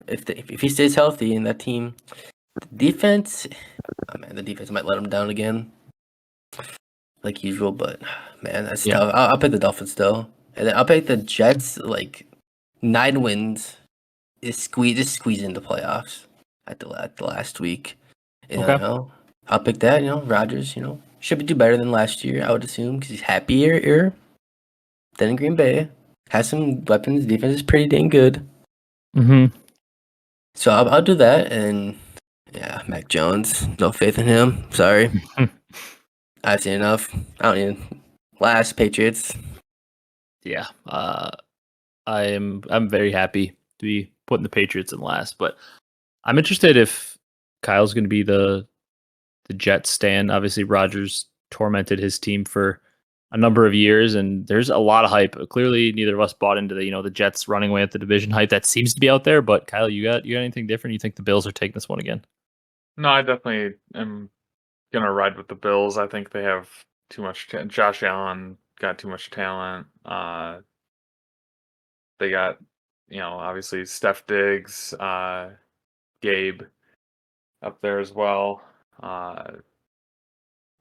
If he stays healthy in that team, the defense might let him down again, like usual. But man, that's tough. I'll pick the Dolphins still, and then I'll pick the Jets. Like 9 wins is squeeze into playoffs at the last week. I'll pick that. Rodgers. Should do better than last year. I would assume because he's happier than in Green Bay. Has some weapons. Defense is pretty dang good. Mm-hmm. So I'll do that. And yeah, Mac Jones. No faith in him. Sorry. I've seen enough. I don't even. Last Patriots. Yeah. I'm very happy to be putting the Patriots in last, but I'm interested if Kyle's going to be the Jets stan. Obviously, Rodgers tormented his team for a number of years, and there's a lot of hype. Clearly, neither of us bought into the Jets running away at the division hype that seems to be out there. But Kyle, you got anything different? You think the Bills are taking this one again? No, I definitely am gonna ride with the Bills. I think they have too much. Josh Allen got too much talent. They got, obviously Steph Diggs, Gabe up there as well.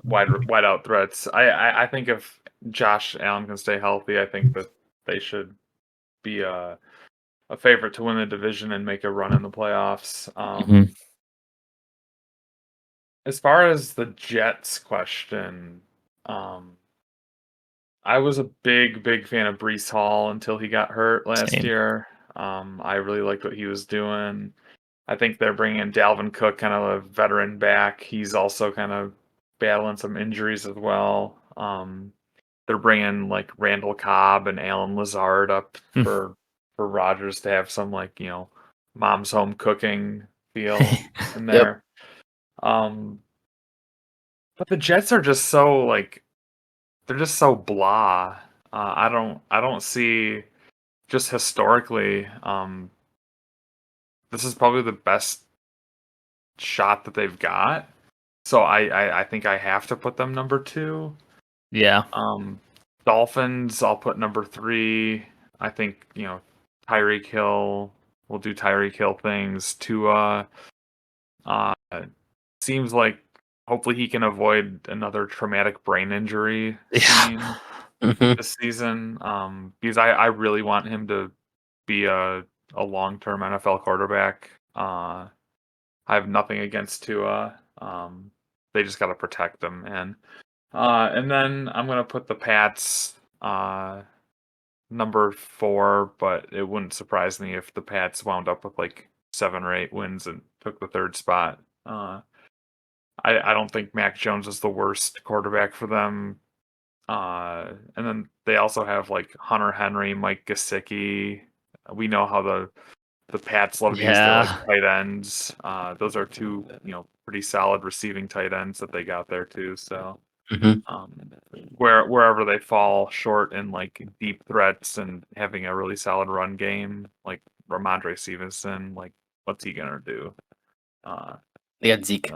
Wide out threats. I think if Josh Allen can stay healthy, I think that they should be a favorite to win the division and make a run in the playoffs. As far as the Jets question, I was a big fan of Breece Hall until he got hurt last year. I really liked what he was doing. I think they're bringing in Dalvin Cook, kind of a veteran back. He's also kind of battling some injuries as well. They're bringing like Randall Cobb and Alan Lazard up for Rodgers to have some mom's home cooking feel in there. But the Jets are just so they're just so blah. I don't see, just historically, this is probably the best shot that they've got. So I think I have to put them number 2. Yeah. Dolphins, I'll put number 3. I think, Tyreek Hill will do Tyreek Hill things. Tua, seems like hopefully he can avoid another traumatic brain injury scene this season. Because I really want him to be a long-term NFL quarterback. I have nothing against Tua. They just got to protect him, and then I'm gonna put the Pats number 4, but it wouldn't surprise me if the Pats wound up with like 7 or 8 wins and took the 3rd spot. I don't think Mac Jones is the worst quarterback for them. And then they also have like Hunter Henry, Mike Gesicki. We know how the Pats love to use their tight ends. Those are 2, pretty solid receiving tight ends that they got there too. So wherever they fall short in like deep threats and having a really solid run game, like Ramondre Stevenson, like what's he gonna do? They got Zeke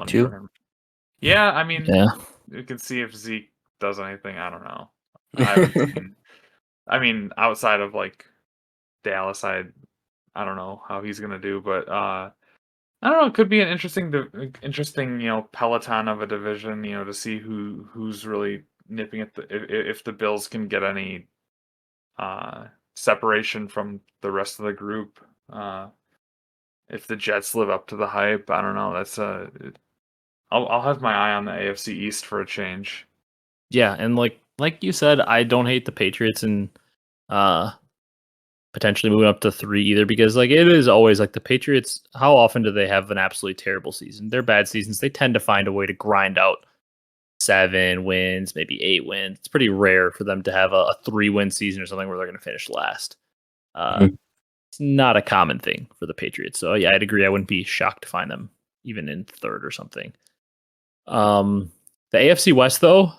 too. Yeah, I mean, you can see if Zeke does anything. I don't know. I haven't seen. I mean, outside of like Dallas, I don't know how he's gonna do, but I don't know. It could be an interesting, peloton of a division, to see who's really nipping at if the Bills can get any separation from the rest of the group. If the Jets live up to the hype, I don't know. I'll have my eye on the AFC East for a change. Yeah, and like you said, I don't hate the Patriots and potentially moving up to 3 either, because like it is always like the Patriots, how often do they have an absolutely terrible season? They're bad seasons. They tend to find a way to grind out 7 wins, maybe 8 wins. It's pretty rare for them to have a 3-win season or something where they're going to finish last. Mhm. It's not a common thing for the Patriots. So yeah, I'd agree. I wouldn't be shocked to find them even in 3rd or something. The AFC West though,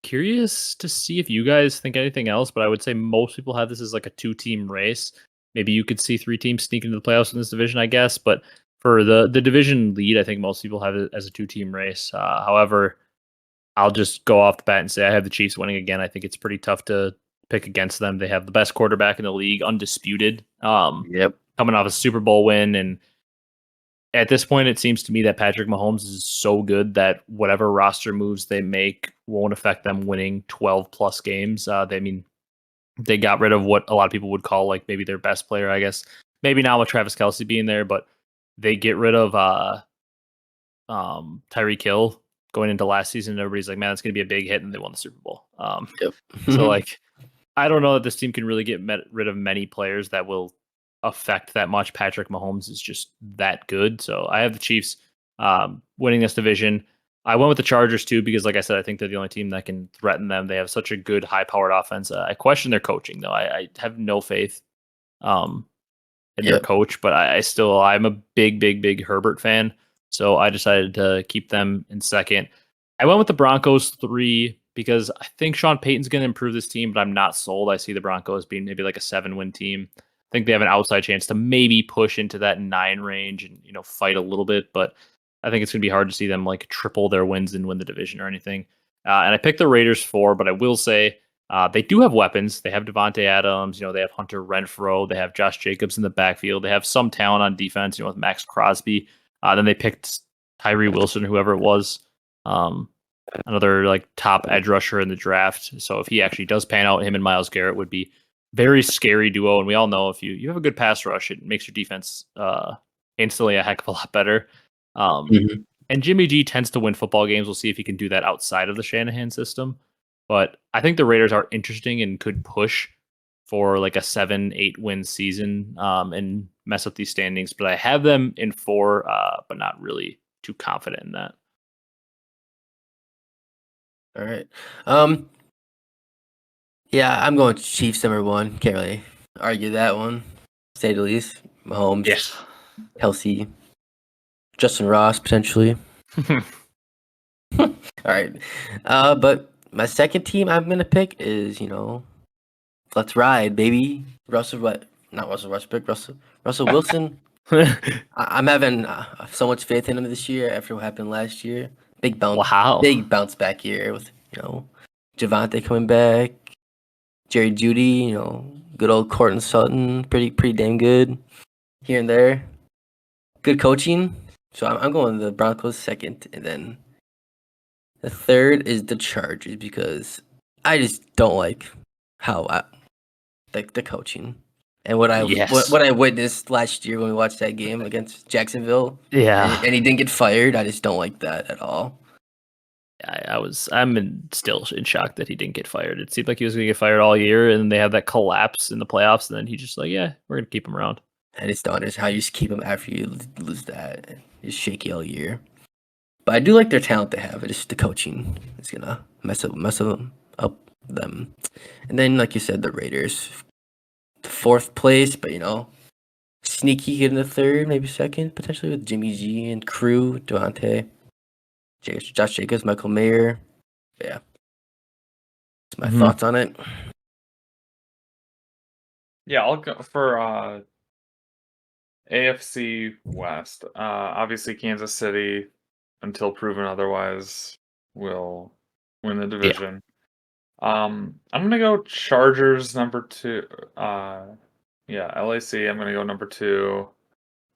curious to see if you guys think anything else, but I would say most people have this as like a 2-team race. Maybe you could see 3 teams sneak into the playoffs in this division, I guess. But for the division lead, I think most people have it as a 2-team race. However, I'll just go off the bat and say I have the Chiefs winning again. I think it's pretty tough to pick against them. They have the best quarterback in the league, undisputed. Yep. Coming off a Super Bowl win, and at this point, it seems to me that Patrick Mahomes is so good that whatever roster moves they make won't affect them winning 12 plus games. They got rid of what a lot of people would call like maybe their best player, I guess. Maybe not with Travis Kelce being there, but they get rid of Tyreek Hill going into last season. Everybody's like, man, that's going to be a big hit, and they won the Super Bowl. Yep. So like, I don't know that this team can really get rid of many players that will affect that much. Patrick Mahomes is just that good. So I have the Chiefs winning this division. I went with the Chargers too because, like I said, I think they're the only team that can threaten them. They have such a good, high-powered offense. I question their coaching though. I have no faith in their coach, but I'm a big Herbert fan. So I decided to keep them in 2nd. I went with the Broncos 3 because I think Sean Payton's going to improve this team, but I'm not sold. I see the Broncos being maybe like a 7-win team. I think they have an outside chance to maybe push into that 9 range and fight a little bit, but I think it's going to be hard to see them like triple their wins and win the division or anything. And I picked the Raiders 4, but I will say they do have weapons. They have Devontae Adams. They have Hunter Renfrow. They have Josh Jacobs in the backfield. They have some talent on defense. With Max Crosby. Then they picked Tyree Wilson, whoever it was, another like top edge rusher in the draft. So if he actually does pan out, him and Myles Garrett would be very scary duo. And we all know if you have a good pass rush, it makes your defense instantly a heck of a lot better. And Jimmy G tends to win football games. We'll see if he can do that outside of the Shanahan system. But I think the Raiders are interesting and could push for like a 7-8 win season and mess up these standings. But I have them in 4, but not really too confident in that. All right. Yeah, I'm going Chiefs number 1. Can't really argue that one, to say the least. Mahomes, Yes. Kelsey, Justin Ross potentially. All right. But my 2nd team I'm gonna pick is let's ride, baby. Russell Wilson. I'm having so much faith in him this year after what happened last year. Big bounce back year with Javante coming back, Jerry Jeudy, good old Courtland Sutton, pretty damn good here and there. Good coaching, so I'm going the Broncos 2nd, and then the 3rd is the Chargers because I just don't like how the coaching. And what I witnessed last year when we watched that game against Jacksonville, Yeah. and he didn't get fired, I just don't like that at all. I'm still in shock that he didn't get fired. It seemed like he was going to get fired all year, and they had that collapse in the playoffs, and then he just like, yeah, we're going to keep him around. I just don't understand how you just keep him after you lose that. He's shaky all year. But I do like their talent they have. It's just the coaching is gonna mess up them. And then, like you said, the Raiders, 4th place, but sneaky getting the 3rd, maybe 2nd, potentially with Jimmy G and crew, Devontae, Josh Jacobs, Michael Mayer. Yeah, that's my thoughts on it. Yeah, I'll go for AFC West. Obviously, Kansas City, until proven otherwise, will win the division. I'm gonna go Chargers number 2. LAC. I'm gonna go number 2.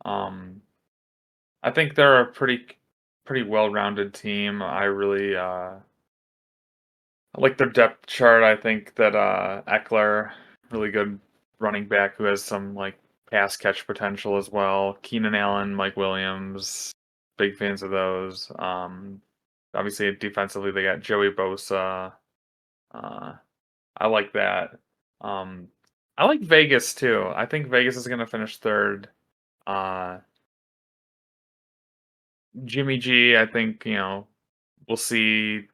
I think they're a pretty well-rounded team. I really I like their depth chart. I think that Eckler, really good running back who has some like pass catch potential as well. Keenan Allen, Mike Williams, big fans of those. Obviously defensively they got Joey Bosa. I like that. Um, I like Vegas too. I think Vegas is going to finish third. Uh, Jimmy G, I think we'll see.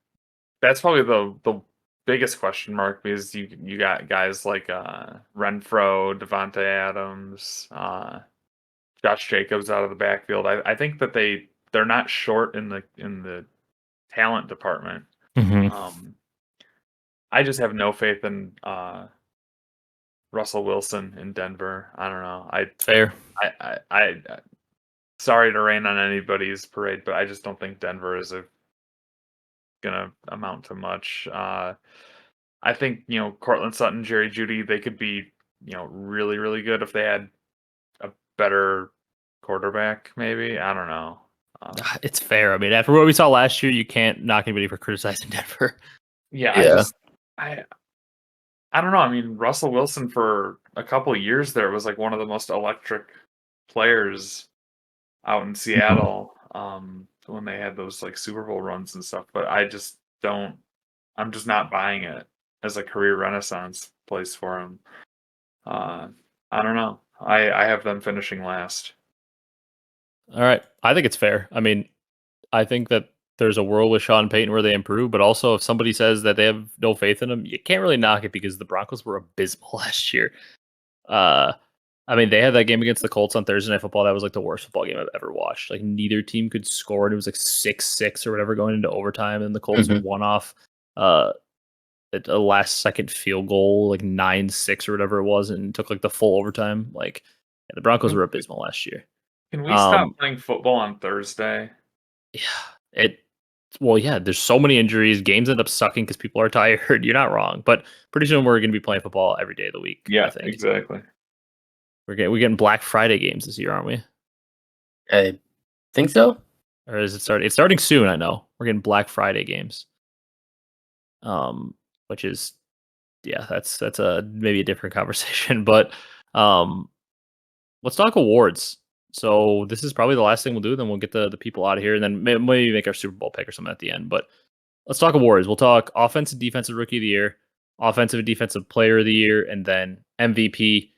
That's probably the biggest question mark because you got guys like Renfro, Devontae Adams, Josh Jacobs out of the backfield. I think that they're not short in the talent department. I just have no faith in Russell Wilson in Denver. I don't know. Fair. I sorry to rain on anybody's parade, but I just don't think Denver is gonna amount to much. I think Cortland Sutton, Jerry Jeudy, they could be really really good if they had a better quarterback. Maybe I don't know. It's fair. I mean, after what we saw last year, you can't knock anybody for criticizing Denver. Yeah. I don't know. I mean, Russell Wilson for a couple of years there was like one of the most electric players out in Seattle when they had those like Super Bowl runs and stuff. But I'm just not buying it as a career renaissance place for him. I don't know. I have them finishing last. All right. I think it's fair. I mean, I think that there's a world with Sean Payton where they improve, but also if somebody says that they have no faith in him, you can't really knock it because the Broncos were abysmal last year. I mean, they had that game against the Colts on Thursday Night Football. That was like the worst football game I've ever watched. Like neither team could score, and it was like 6-6 or whatever going into overtime, and the Colts won off a last second field goal, like 9-6 or whatever it was, and took like the full overtime. Like the Broncos were abysmal last year. Can we stop playing football on Thursday? Yeah, well, yeah, there's so many injuries. Games end up sucking because people are tired. You're not wrong, but pretty soon we're going to be playing football every day of the week. Yeah, I think. exactly. We're getting Black Friday games this year, aren't we? I think so. Or is it starting? It's starting soon. I know we're getting Black Friday games. Which is, yeah, that's a maybe a different conversation. But let's talk awards. So this is probably the last thing we'll do. Then we'll get the people out of here, and then maybe make our Super Bowl pick or something at the end. But let's talk awards. We'll talk offensive, defensive rookie of the year, offensive and defensive player of the year, and then MVP.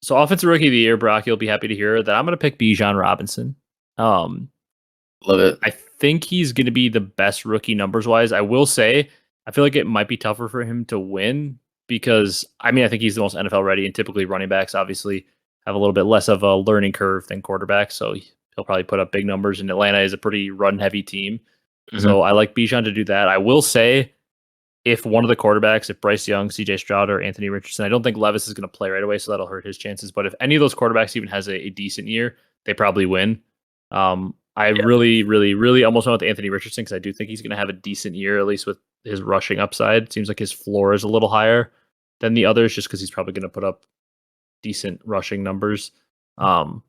So offensive rookie of the year, Brock, you'll be happy to hear that I'm going to pick Bijan Robinson. Love it. I think he's going to be the best rookie numbers wise. I will say, I feel like it might be tougher for him to win because, I mean, I think he's the most NFL ready, and typically running backs obviously have a little bit less of a learning curve than quarterbacks. So he'll probably put up big numbers, and Atlanta is a pretty run heavy team. So I like Bijan to do that. I will say, if one of the quarterbacks, if Bryce Young, CJ Stroud, or Anthony Richardson, I don't think Levis is going to play right away, so that'll hurt his chances. But if any of those quarterbacks even has a decent year, they probably win. I really, really, really almost went with Anthony Richardson because I do think he's going to have a decent year, at least with his rushing upside. Seems like his floor is a little higher than the others just because he's probably going to put up decent rushing numbers. But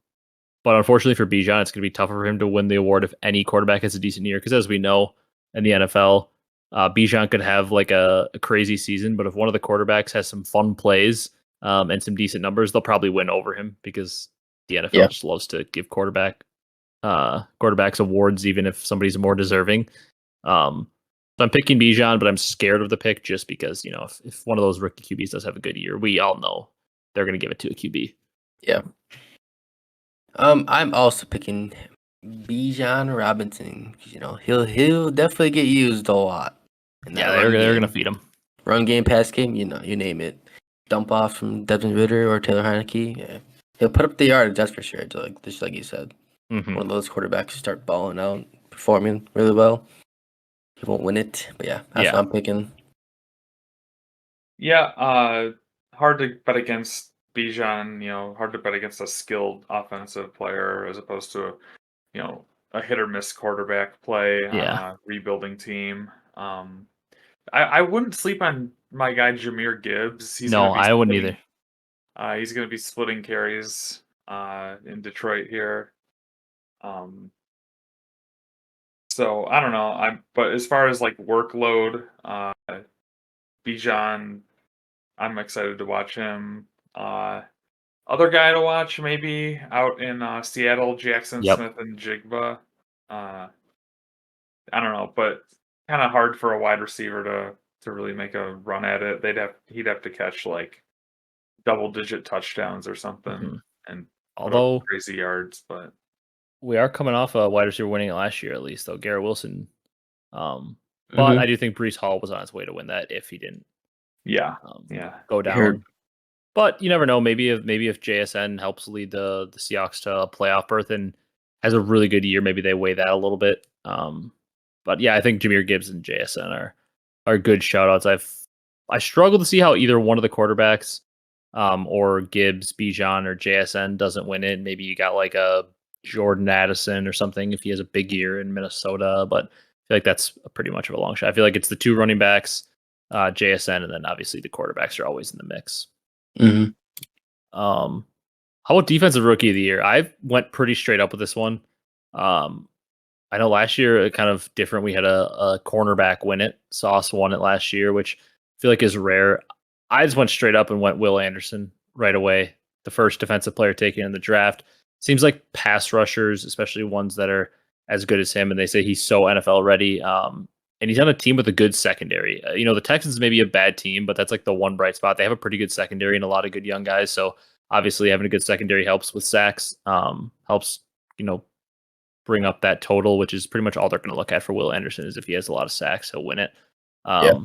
unfortunately for Bijan, it's going to be tougher for him to win the award if any quarterback has a decent year because as we know in the NFL, Bijan could have like a crazy season, but if one of the quarterbacks has some fun plays and some decent numbers, they'll probably win over him because the NFL just loves to give quarterbacks awards, even if somebody's more deserving. So I'm picking Bijan, but I'm scared of the pick just because, if one of those rookie QBs does have a good year, we all know they're going to give it to a QB. Yeah. I'm also picking Bijan Robinson. He'll definitely get used a lot. Yeah, they're going to feed him. Run game, pass game, you name it. Dump off from Desmond Ridder or Taylor Heineke. Yeah. He'll put up the yardage, that's for sure. Just like you said. One of those quarterbacks who start balling out, performing really well. He won't win it, but yeah, that's what I'm picking. Yeah, hard to bet against Bijan. Hard to bet against a skilled offensive player as opposed to a hit or miss quarterback play on a rebuilding team. I wouldn't sleep on my guy Jahmyr Gibbs. I wouldn't either. He's going to be splitting carries in Detroit here. So I don't know. But as far as like workload, Bijan, I think he's going to be the best player on the team. He's going to be splitting carries in Detroit here. So I don't know. But as far as like workload, Bijan, I think he's going to be the best player on the team. He's going to be splitting carries in Detroit here. So I don't know. But as far as like workload, Bijan, I'm excited to watch him. Other guy to watch maybe out in Seattle, Jackson Yep. Smith and Jigba. Uh, I don't know, but kind of hard for a wide receiver to really make a run at it. He'd have to catch like double-digit touchdowns or something Mhm. and put up Although crazy yards, but we are coming off a wide receiver winning it last year, at least though Garrett Wilson. But I Mm-hmm. do think Brees Hall was on his way to win that if he didn't yeah, um, yeah. go You heard. down. But you never know. Maybe if JSN helps lead the Seahawks to a playoff berth and has a really good year, maybe they weigh that a little bit. But yeah, I think Jahmyr Gibbs and JSN are good shoutouts. I struggle to see how either one of the quarterbacks, or Gibbs, Bijan, or JSN doesn't win it. Maybe you got like a Jordan Addison or something if he has a big year in Minnesota, but I feel like that's pretty much of a long shot. I feel like it's the two running backs, JSN, and then obviously the quarterbacks are always in the mix. Mm-hmm. How about defensive rookie of the year? I went pretty straight up with this one. Um, I know last year kind of different. We had a cornerback win it. Sauce won it last year, which I feel like is rare. I just went straight up and went Will Anderson right away. The first defensive player taken in the draft. Seems like pass rushers, especially ones that are as good as him, and they say he's so NFL ready. And he's on a team with a good secondary. The Texans may be a bad team, but that's like the one bright spot. They have a pretty good secondary and a lot of good young guys. So obviously having a good secondary helps with sacks. Helps you know bring up that total, which is pretty much all they're going to look at for Will Anderson is if he has a lot of sacks, he'll win it. Yeah.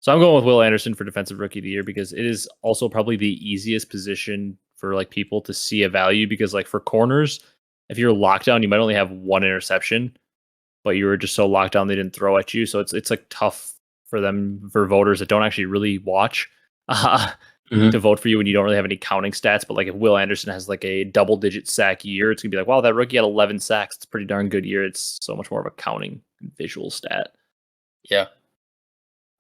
So I'm going with Will Anderson for defensive rookie of the year because it is also probably the easiest position for like people to see a value because like for corners, if you're locked down, you might only have one interception, but you were just so locked down they didn't throw at you. So it's like tough for voters that don't actually really watch. To vote for you when you don't really have any counting stats. But like if Will Anderson has like a double digit sack year, it's gonna be like, wow, that rookie had 11 sacks. It's a pretty darn good year. It's so much more of a counting visual stat. Yeah.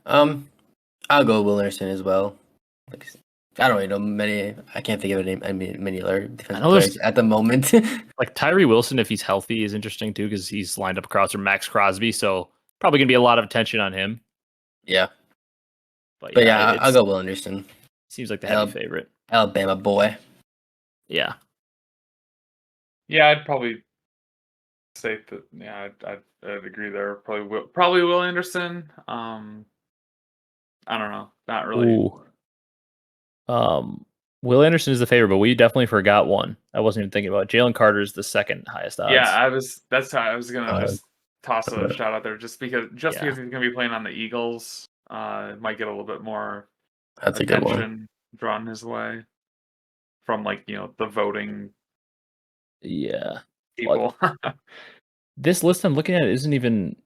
I'll go Will Anderson as well. Like, I don't really know many. I can't think of a name. I mean, many other I defensive know players there's at the moment. like Tyree Wilson, if he's healthy, is interesting too because he's lined up across from Max Crosby. So probably gonna be a lot of attention on him. Yeah. But But yeah, yeah, I'll it's go Will Anderson. seems like the heavy favorite. Alabama boy. Yeah. Yeah, I'd probably say that. Yeah, I'd agree there. Probably Will Anderson. I don't know. Not really. Ooh. Will Anderson is the favorite, but we definitely forgot one. I wasn't even thinking about. Jalen Carter is the second highest Yeah, odds. That's how I was gonna just toss a Okay. shout out there, just because Yeah. he's gonna be playing on the Eagles. Might get a little bit more That's a good one. attention drawn his way from the voting Yeah. people. This list I'm looking at isn't even.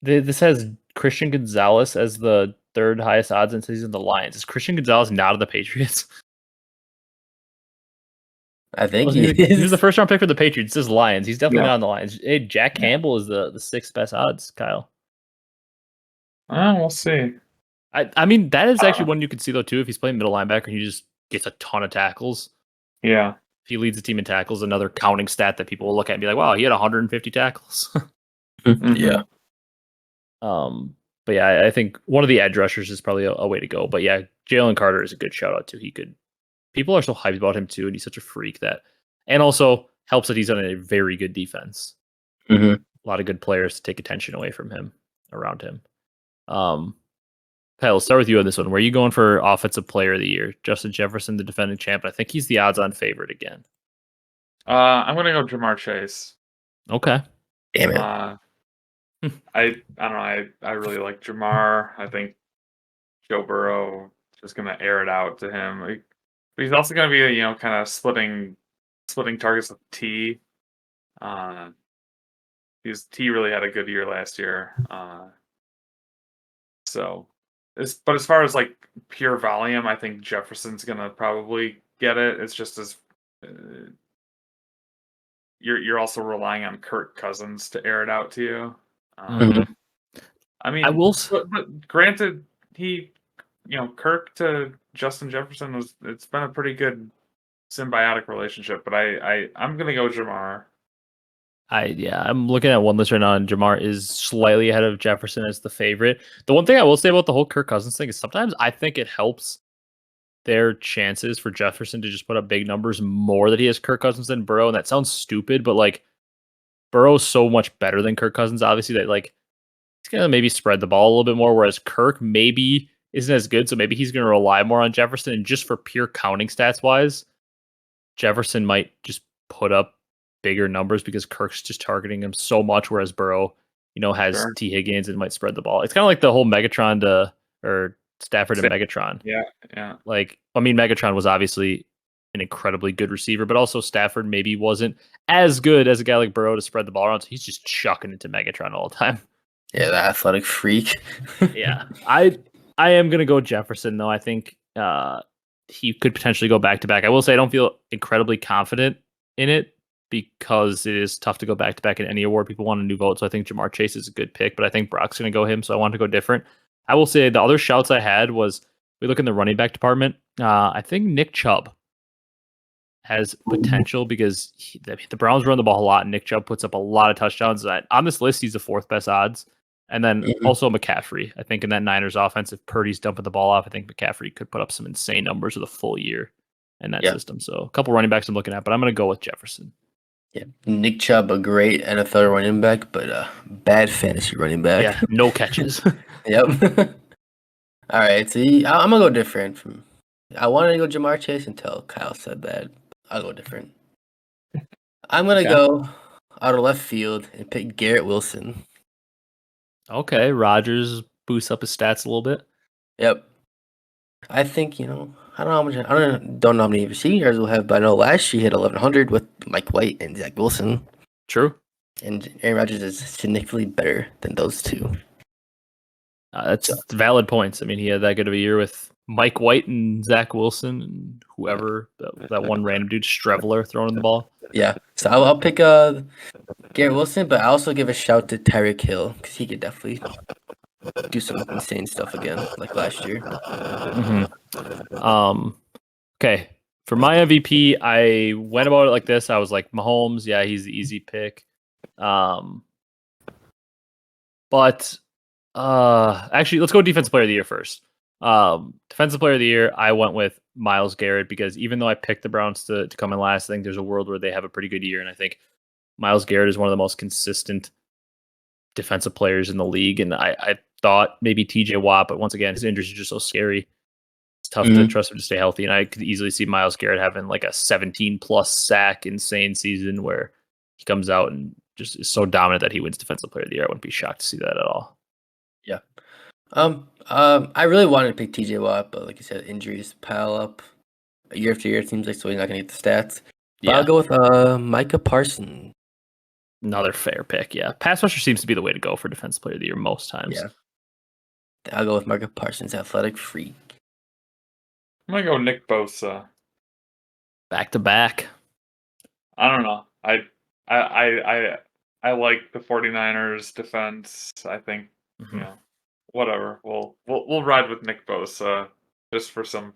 This has Christian Gonzalez as the third highest odds, and says he's in the Lions. Is Christian Gonzalez not of the Patriots? I think Wasn't he he was the is. first round pick for the Patriots. It says Lions. He's definitely Yeah. not on the Lions. Hey, Jack Yeah. Campbell is the sixth best odds. Kyle. We'll see. I mean that is I don't actually know. one you could see though too if he's playing middle linebacker and he just gets a ton of tackles. Yeah. If he leads the team in tackles, another counting stat that people will look at and be like, "Wow, he had 150 tackles." Yeah. But yeah, I think one of the edge rushers is probably a way to go. But yeah, Jalen Carter is a good shout out too. He could. People are so hyped about him too, and he's such a freak and also helps that he's on a very good defense. Mm-hmm. A lot of good players to take attention away from him, around him. Kyle, let's start with you on this one. Where are you going for offensive player of the year? Justin Jefferson, the defending champ. I think he's the odds-on favorite again. I'm gonna go Jamar Chase. Okay. Damn it. I don't know. I really like Jamar. I think Joe Burrow just gonna air it out to him. But he's also gonna be kind of splitting targets with T. T really had a good year last year. But as far as like pure volume, I think Jefferson's gonna probably get it. It's just as you're also relying on Kirk Cousins to air it out to you. Mhm. I mean, I will. but granted, Kirk to Justin Jefferson it's been a pretty good symbiotic relationship. But I'm gonna go Jamar. I'm looking at one list right now, and Jamar is slightly ahead of Jefferson as the favorite. The one thing I will say about the whole Kirk Cousins thing is sometimes I think it helps their chances for Jefferson to just put up big numbers more that he has Kirk Cousins than Burrow. And that sounds stupid, but like Burrow's so much better than Kirk Cousins, obviously, that like he's gonna maybe spread the ball a little bit more, whereas Kirk maybe isn't as good. So maybe he's gonna rely more on Jefferson. And just for pure counting stats wise, Jefferson might just put up bigger numbers because Kirk's just targeting him so much, whereas Burrow, has Sure. T. Higgins and might spread the ball. It's kind of like the whole Megatron or Stafford and Megatron. Yeah. Like, I mean, Megatron was obviously an incredibly good receiver, but also Stafford maybe wasn't as good as a guy like Burrow to spread the ball around. So he's just chucking it to Megatron all the time. Yeah, the athletic freak. Yeah, I am gonna go Jefferson though. I think he could potentially go back to back. I will say I don't feel incredibly confident in it because it is tough to go back to back in any award. People want a new vote, so I think Jamar Chase is a good pick, but I think Brock's gonna go him, so I want to go different. I will say the other shouts I had was we look in the running back department. I think Nick Chubb has potential because the Browns run the ball a lot, and Nick Chubb puts up a lot of touchdowns. On this list, he's the fourth best odds. And then also McCaffrey. I think in that Niners offense, if Purdy's dumping the ball off, I think McCaffrey could put up some insane numbers with a full year in that system. So a couple running backs I'm looking at, but I'm going to go with Jefferson. Yeah, Nick Chubb, a great NFL running back, but bad fantasy running back. Yeah, no catches. Yep. All right, so I'm going to go different. I wanted to go Jamar Chase until Kyle said that. I'll go different. I'm going to go out of left field and pick Garrett Wilson. Okay, Rodgers boosts up his stats a little bit. Yep. I think, I don't know how much, don't know how many receiving yards we'll have, but I know last year he hit 1,100 with Mike White and Zach Wilson. True. And Aaron Rodgers is significantly better than those two. That's valid points. I mean, he had that good of a year with Mike White and Zach Wilson and whoever, that one random dude, Streveler, throwing the ball. Yeah, so I'll pick Garrett Wilson, but I also give a shout to Tyreek Hill because he could definitely do some insane stuff again, like last year. Okay, for my MVP, I went about it like this. I was like, Mahomes, yeah, he's the easy pick. But actually, let's go Defensive Player of the Year first. Defensive Player of the Year, I went with Myles Garrett because even though I picked the Browns to come in last, I think there's a world where they have a pretty good year, and I think Myles Garrett is one of the most consistent defensive players in the league. And I thought maybe TJ Watt, but once again, his injuries are just so scary. It's tough to trust him to stay healthy, and I could easily see Myles Garrett having like a 17+ sack insane season where he comes out and just is so dominant that he wins Defensive Player of the Year. I wouldn't be shocked to see that at all. Yeah. I really wanted to pick TJ Watt, but like you said, injuries pile up year after year. It seems like so he's not gonna get the stats. But I'll go with Micah Parsons. Another fair pick, yeah. Pass rusher seems to be the way to go for Defensive Player of the Year most times. Yeah. I'll go with Micah Parsons, athletic freak. I'm gonna go Nick Bosa. Back to back. I don't know. I like the 49ers defense. I think whatever. We'll ride with Nick Bosa just for some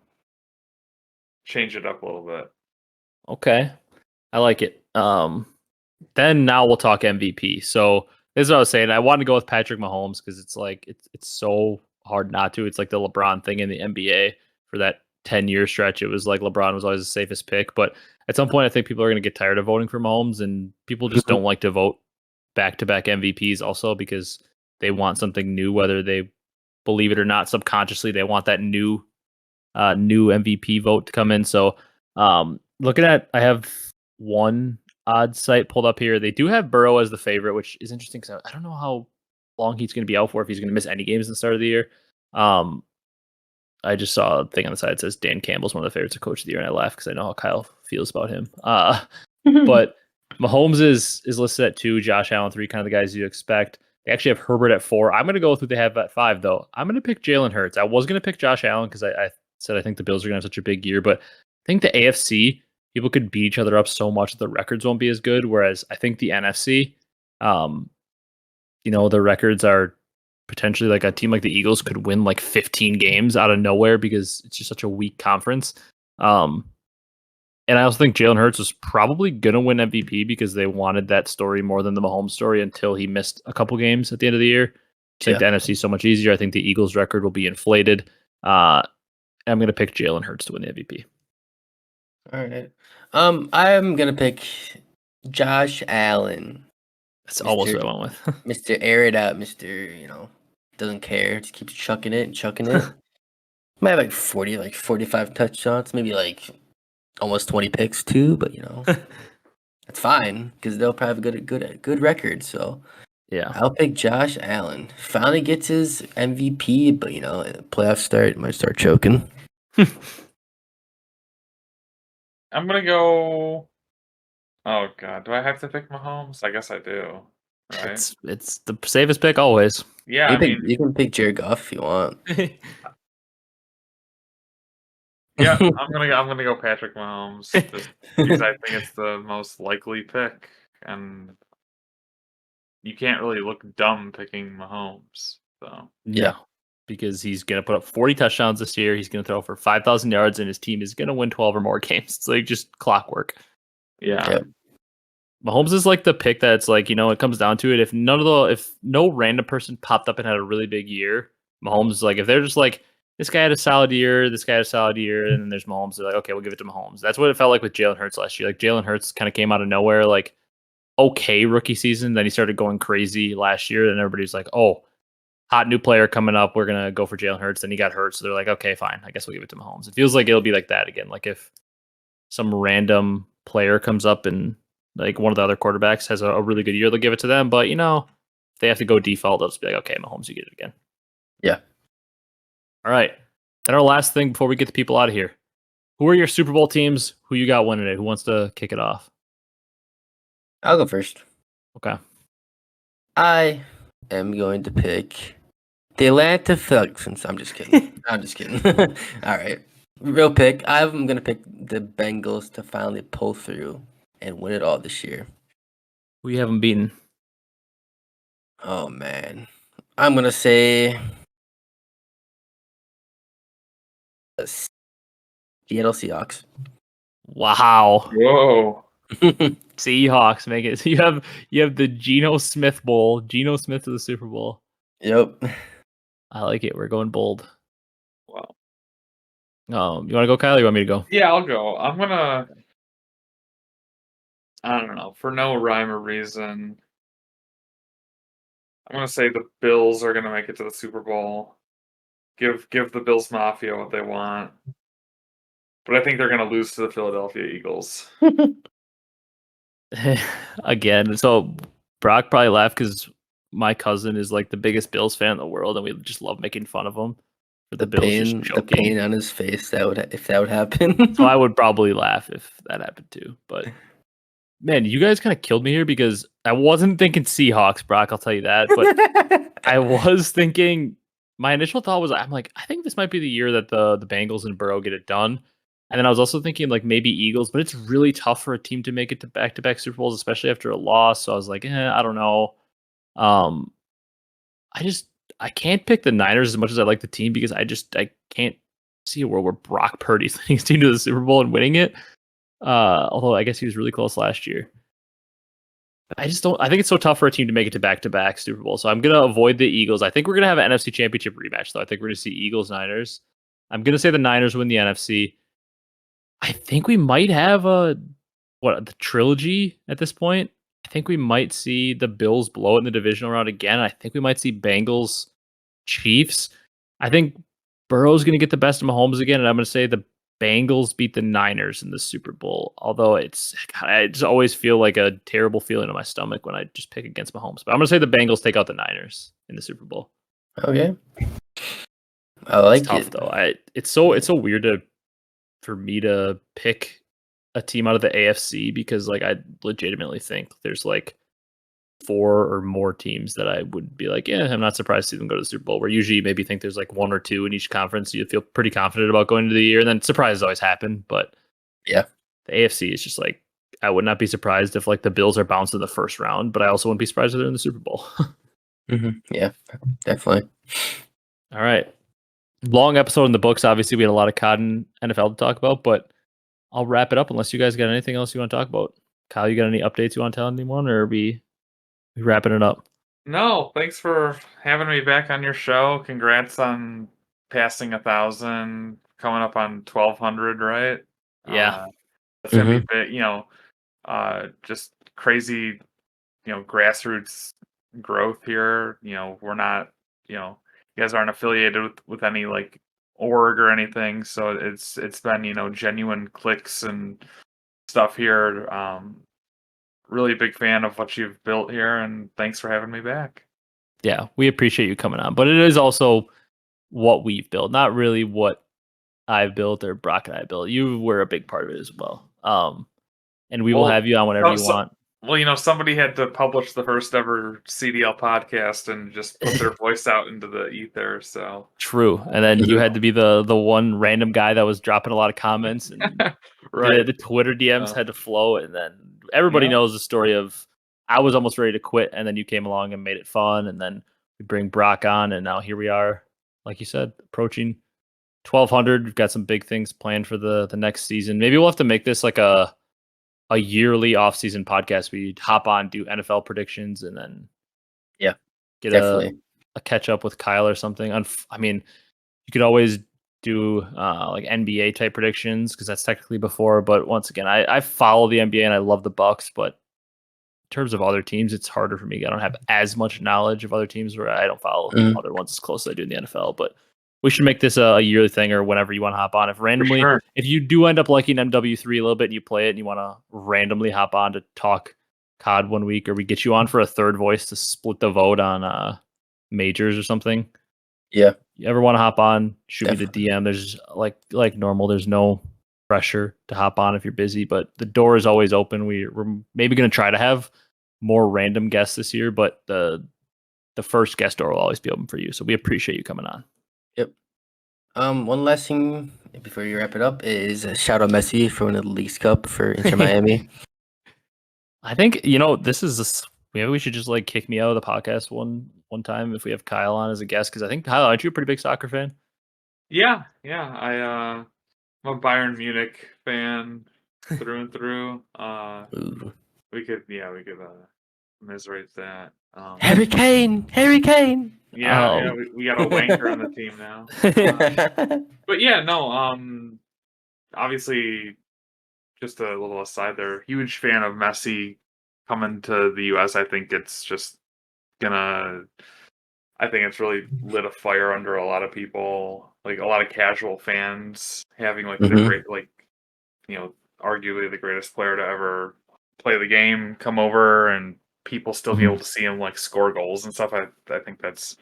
change it up a little bit. Okay. I like it. Then now we'll talk MVP. So this is what I was saying. I wanted to go with Patrick Mahomes because it's like it's so hard not to. It's like the LeBron thing in the NBA for that 10-year stretch. It was like LeBron was always the safest pick, but at some point I think people are going to get tired of voting for Mahomes, and people just don't like to vote back-to-back MVPs also because they want something new, whether they believe it or not. Subconsciously, they want that new MVP vote to come in. So looking at, I have one odd site pulled up here. They do have Burrow as the favorite, which is interesting because I don't know how long he's going to be out for, if he's going to miss any games in the start of the year. I just saw a thing on the side that says Dan Campbell's one of the favorites of Coach of the Year, and I laugh because I know how Kyle feels about him. But Mahomes is listed at 2, Josh Allen 3, kind of the guys you expect. They actually have Herbert at 4. I'm going to go with who they have at 5, though. I'm going to pick Jalen Hurts. I was going to pick Josh Allen because I said I think the Bills are going to have such a big year, but I think the AFC, people could beat each other up so much that the records won't be as good, whereas I think the NFC, the records are potentially like a team like the Eagles could win like 15 games out of nowhere because it's just such a weak conference. And I also think Jalen Hurts was probably going to win MVP because they wanted that story more than the Mahomes story until he missed a couple games at the end of the year. I think the NFC is so much easier. I think the Eagles' record will be inflated. I'm going to pick Jalen Hurts to win the MVP. All right. I'm going to pick Josh Allen. That's almost what I went with. Mr. Air It Out, Mr. Doesn't care. Just keeps chucking it and chucking it. Might have like 45 touchdowns, maybe like almost 20 picks too, but that's fine because they'll probably have a good record. So yeah, I'll pick Josh Allen. Finally gets his MVP, but playoff start might start choking. I'm gonna go. Oh God, do I have to pick Mahomes? I guess I do. Right? It's the safest pick always. Yeah, you can pick Jared Goff if you want. Yeah, I'm gonna go Patrick Mahomes just because I think it's the most likely pick, and you can't really look dumb picking Mahomes. So yeah, because he's gonna put up 40 touchdowns this year. He's gonna throw for 5,000 yards, and his team is gonna win 12 or more games. It's like just clockwork. yeah. Yep. Mahomes is like the pick that's like, it comes down to it. If no random person popped up and had a really big year, Mahomes is like, if they're just like, this guy had a solid year, this guy had a solid year, and then there's Mahomes, they're like, okay, we'll give it to Mahomes. That's what it felt like with Jalen Hurts last year. Like Jalen Hurts kind of came out of nowhere, like okay rookie season. Then he started going crazy last year, and everybody's like, oh, hot new player coming up. We're gonna go for Jalen Hurts. Then he got hurt, so they're like, okay, fine, I guess we'll give it to Mahomes. It feels like it'll be like that again. Like if some random player comes up and like one of the other quarterbacks has a really good year, they'll give it to them. But if they have to go default, they'll just be like, okay, Mahomes, you get it again. Yeah. All right. Then our last thing before we get the people out of here. Who are your Super Bowl teams? Who you got winning it? Who wants to kick it off? I'll go first. Okay. I am going to pick the Atlanta Falcons. I'm just kidding. I'm just kidding. All right. Real pick. I'm going to pick the Bengals to finally pull through and win it all this year. Who you haven't beaten? Oh, man. I'm going to say Seattle Seahawks. Wow. Whoa. Seahawks make it. So you have the Geno Smith Bowl. Geno Smith to the Super Bowl. Yep. I like it. We're going bold. Wow. You want to go, Kyle? Or you want me to go? Yeah, I'll go. I'm gonna. I don't know. For no rhyme or reason, I'm gonna say the Bills are gonna make it to the Super Bowl. Give the Bills Mafia what they want, but I think they're gonna lose to the Philadelphia Eagles. Again, so Brock probably laughed because my cousin is like the biggest Bills fan in the world, and we just love making fun of him for the Bills just choking. The pain on his face if that would happen. So I would probably laugh if that happened too. But man, you guys kind of killed me here because I wasn't thinking Seahawks, Brock. I'll tell you that, but I was thinking. My initial thought was, I'm like, I think this might be the year that the Bengals and Burrow get it done. And then I was also thinking like maybe Eagles, but it's really tough for a team to make it to back-to-back Super Bowls, especially after a loss. So I was like, I don't know. I can't pick the Niners as much as I like the team because I can't see a world where Brock Purdy's leading his team to the Super Bowl and winning it. Although I guess he was really close last year. I think it's so tough for a team to make it to back-to-back Super Bowl. So I'm going to avoid the Eagles. I think we're going to have an NFC Championship rematch, though. I think we're going to see Eagles-Niners. I'm going to say the Niners win the NFC. I think we might have the trilogy at this point. I think we might see the Bills blow it in the divisional round again. I think we might see Bengals, Chiefs. I think Burrow's going to get the best of Mahomes again, and I'm going to say the Bengals beat the Niners in the Super Bowl. Although I just always feel like a terrible feeling in my stomach when I just pick against Mahomes. But I'm going to say the Bengals take out the Niners in the Super Bowl. Okay. I like it's tough, though. It's so weird for me to pick a team out of the AFC because like I legitimately think there's like 4 or more teams that I would be like, I'm not surprised to see them go to the Super Bowl. Where usually you maybe think there's like 1 or 2 in each conference. You feel pretty confident about going into the year, and then surprises always happen. But yeah, the AFC is just like, I would not be surprised if like the Bills are bounced in the first round, but I also wouldn't be surprised if they're in the Super Bowl. Yeah, definitely. All right. Long episode in the books. Obviously, we had a lot of COD and NFL to talk about, but I'll wrap it up unless you guys got anything else you want to talk about. Kyle, you got any updates you want to tell anyone, or are we wrapping it up? No, thanks for having me back on your show. Congrats on passing 1,000, coming up on 1,200, right? Yeah. It's gonna be big, just crazy, grassroots growth here. We're not, you guys aren't affiliated with any like org or anything, so it's been, genuine clicks and stuff here. Really big fan of what you've built here, and thanks for having me back. Yeah, we appreciate you coming on, but it is also what we've built, not really what I've built or Brock and I built. You were a big part of it as well. And we will Well, have you on whenever you so want. well, somebody had to publish the first ever CDL podcast and just put their voice out into the ether. So True. And then you had to be the one random guy that was dropping a lot of comments, and right, the Twitter DMs had to flow, and then everybody Yeah. knows the story of I was almost ready to quit, and then you came along and made it fun, and then we bring Brock on, and now here we are, like you said, approaching 1,200. We've got some big things planned for the next season. Maybe we'll have to make this like a yearly off-season podcast. We hop on, do NFL predictions, and then get Definitely. a catch up with Kyle or something. I mean, you could always do like NBA type predictions because that's technically before. But once again, I follow the NBA and I love the Bucks, but in terms of other teams, it's harder for me. I don't have as much knowledge of other teams where I don't follow other ones as close as I do in the NFL. But we should make this a yearly thing or whenever you want to hop on. If randomly, sure. if you do end up liking MW3 a little bit and you play it and you want to randomly hop on to talk COD one week, or we get you on for a third voice to split the vote on majors or something. Yeah. You ever want to hop on, shoot Definitely. me the DM. There's like normal, there's no pressure to hop on if you're busy, but the door is always open. We're maybe going to try to have more random guests this year, but the first guest door will always be open for you. So we appreciate you coming on. Yep. One last thing before you wrap it up is shout out Messi for winning the Leagues Cup for Inter Miami. I think maybe we should just like kick me out of the podcast one time if we have Kyle on as a guest, because I think Kyle, aren't you a pretty big soccer fan? Yeah. I'm a Bayern Munich fan through and through. Ooh. We could commiserate that. Harry Kane. Yeah, we got a wanker on the team now. But yeah, no, obviously, just a little aside there, huge fan of Messi coming to the US. I think it's really lit a fire under a lot of people, like a lot of casual fans having like the great, like, arguably the greatest player to ever play the game come over, and people still be able to see him like score goals and stuff. I think that's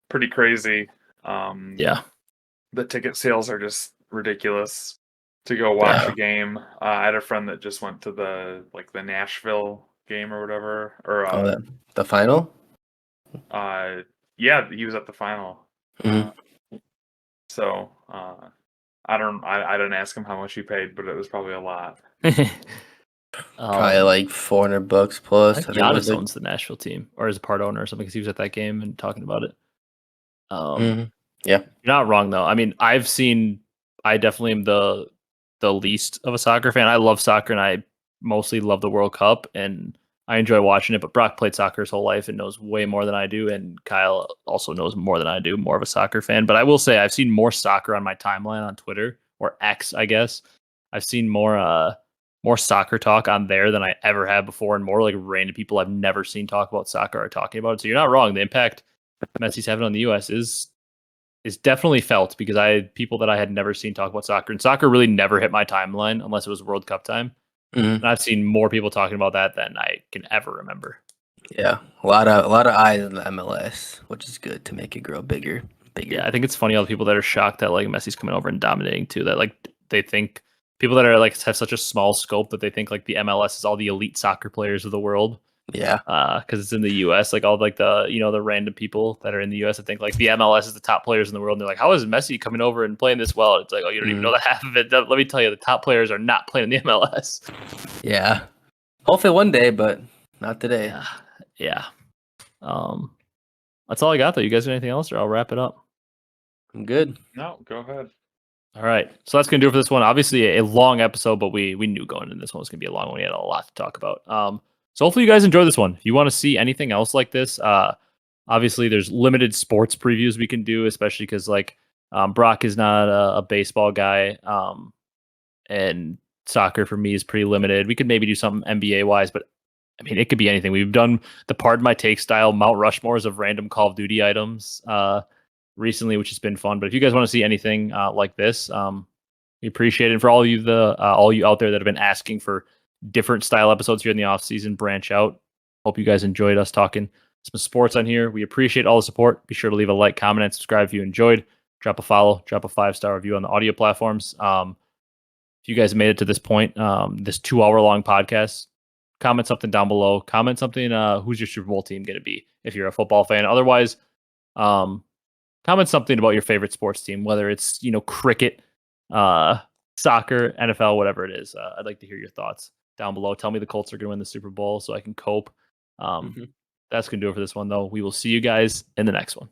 pretty crazy. Yeah. The ticket sales are just ridiculous to go watch a game. I had a friend that just went to the Nashville game or whatever, or the final? yeah, he was at the final. So I didn't ask him how much he paid, but it was probably a lot. Probably like $400 plus. I think Giannis owns the Nashville team, or is a part owner or something, because he was at that game and talking about it. Yeah, you're not wrong though. I mean, I definitely am the least of a soccer fan. I love soccer and I mostly love the World Cup and I enjoy watching it. But Brock played soccer his whole life and knows way more than I do, and Kyle also knows more than I do. More of a soccer fan, but I will say I've seen more soccer on my timeline on Twitter, or X, I guess. I've seen more soccer talk on there than I ever have before, and more like random people I've never seen talk about soccer are talking about it. So you're not wrong. The impact Messi's having on the US is definitely felt, because I had people that I had never seen talk about soccer, and soccer really never hit my timeline unless it was World Cup time. And I've seen more people talking about that than I can ever remember. Yeah, a lot of eyes on the MLS, which is good to make it grow bigger. Yeah, I think it's funny all the people that are shocked that like Messi's coming over and dominating too. That like they think people that are like have such a small scope that they think like the MLS is all the elite soccer players of the world. Yeah. Because it's in the US, like all like the random people that are in the US, I think like the MLS is the top players in the world. And they're like, how is Messi coming over and playing this well? It's like, oh, you don't even know the half of it. Let me tell you, the top players are not playing in the MLS. Yeah. Hopefully one day, but not today. Yeah. That's all I got though. You guys got anything else, or I'll wrap it up? I'm good. No, go ahead. All right. So that's going to do it for this one. Obviously, a long episode, but we knew going into this one was going to be a long one. We had a lot to talk about. So hopefully you guys enjoy this one. If you want to see anything else like this, obviously there's limited sports previews we can do, especially because Brock is not a baseball guy, and soccer for me is pretty limited. We could maybe do something NBA wise, but I mean, it could be anything. We've done the Pardon My Take style Mount Rushmores of random Call of Duty items recently, which has been fun. But if you guys want to see anything like this, we appreciate it. And for all you out there that have been asking for different style episodes here in the off season, branch out. Hope you guys enjoyed us talking some sports on here. We appreciate all the support. Be sure to leave a like, comment, and subscribe if you enjoyed. Drop a follow, drop a 5-star review on the audio platforms. If you guys made it to this point, this 2-hour long podcast, comment something down below. Comment something. Who's your Super Bowl team going to be if you're a football fan? Otherwise, comment something about your favorite sports team, whether it's cricket, soccer, NFL, whatever it is. I'd like to hear your thoughts down below. Tell me the Colts are going to win the Super Bowl so I can cope. That's going to do it for this one, though. We will see you guys in the next one.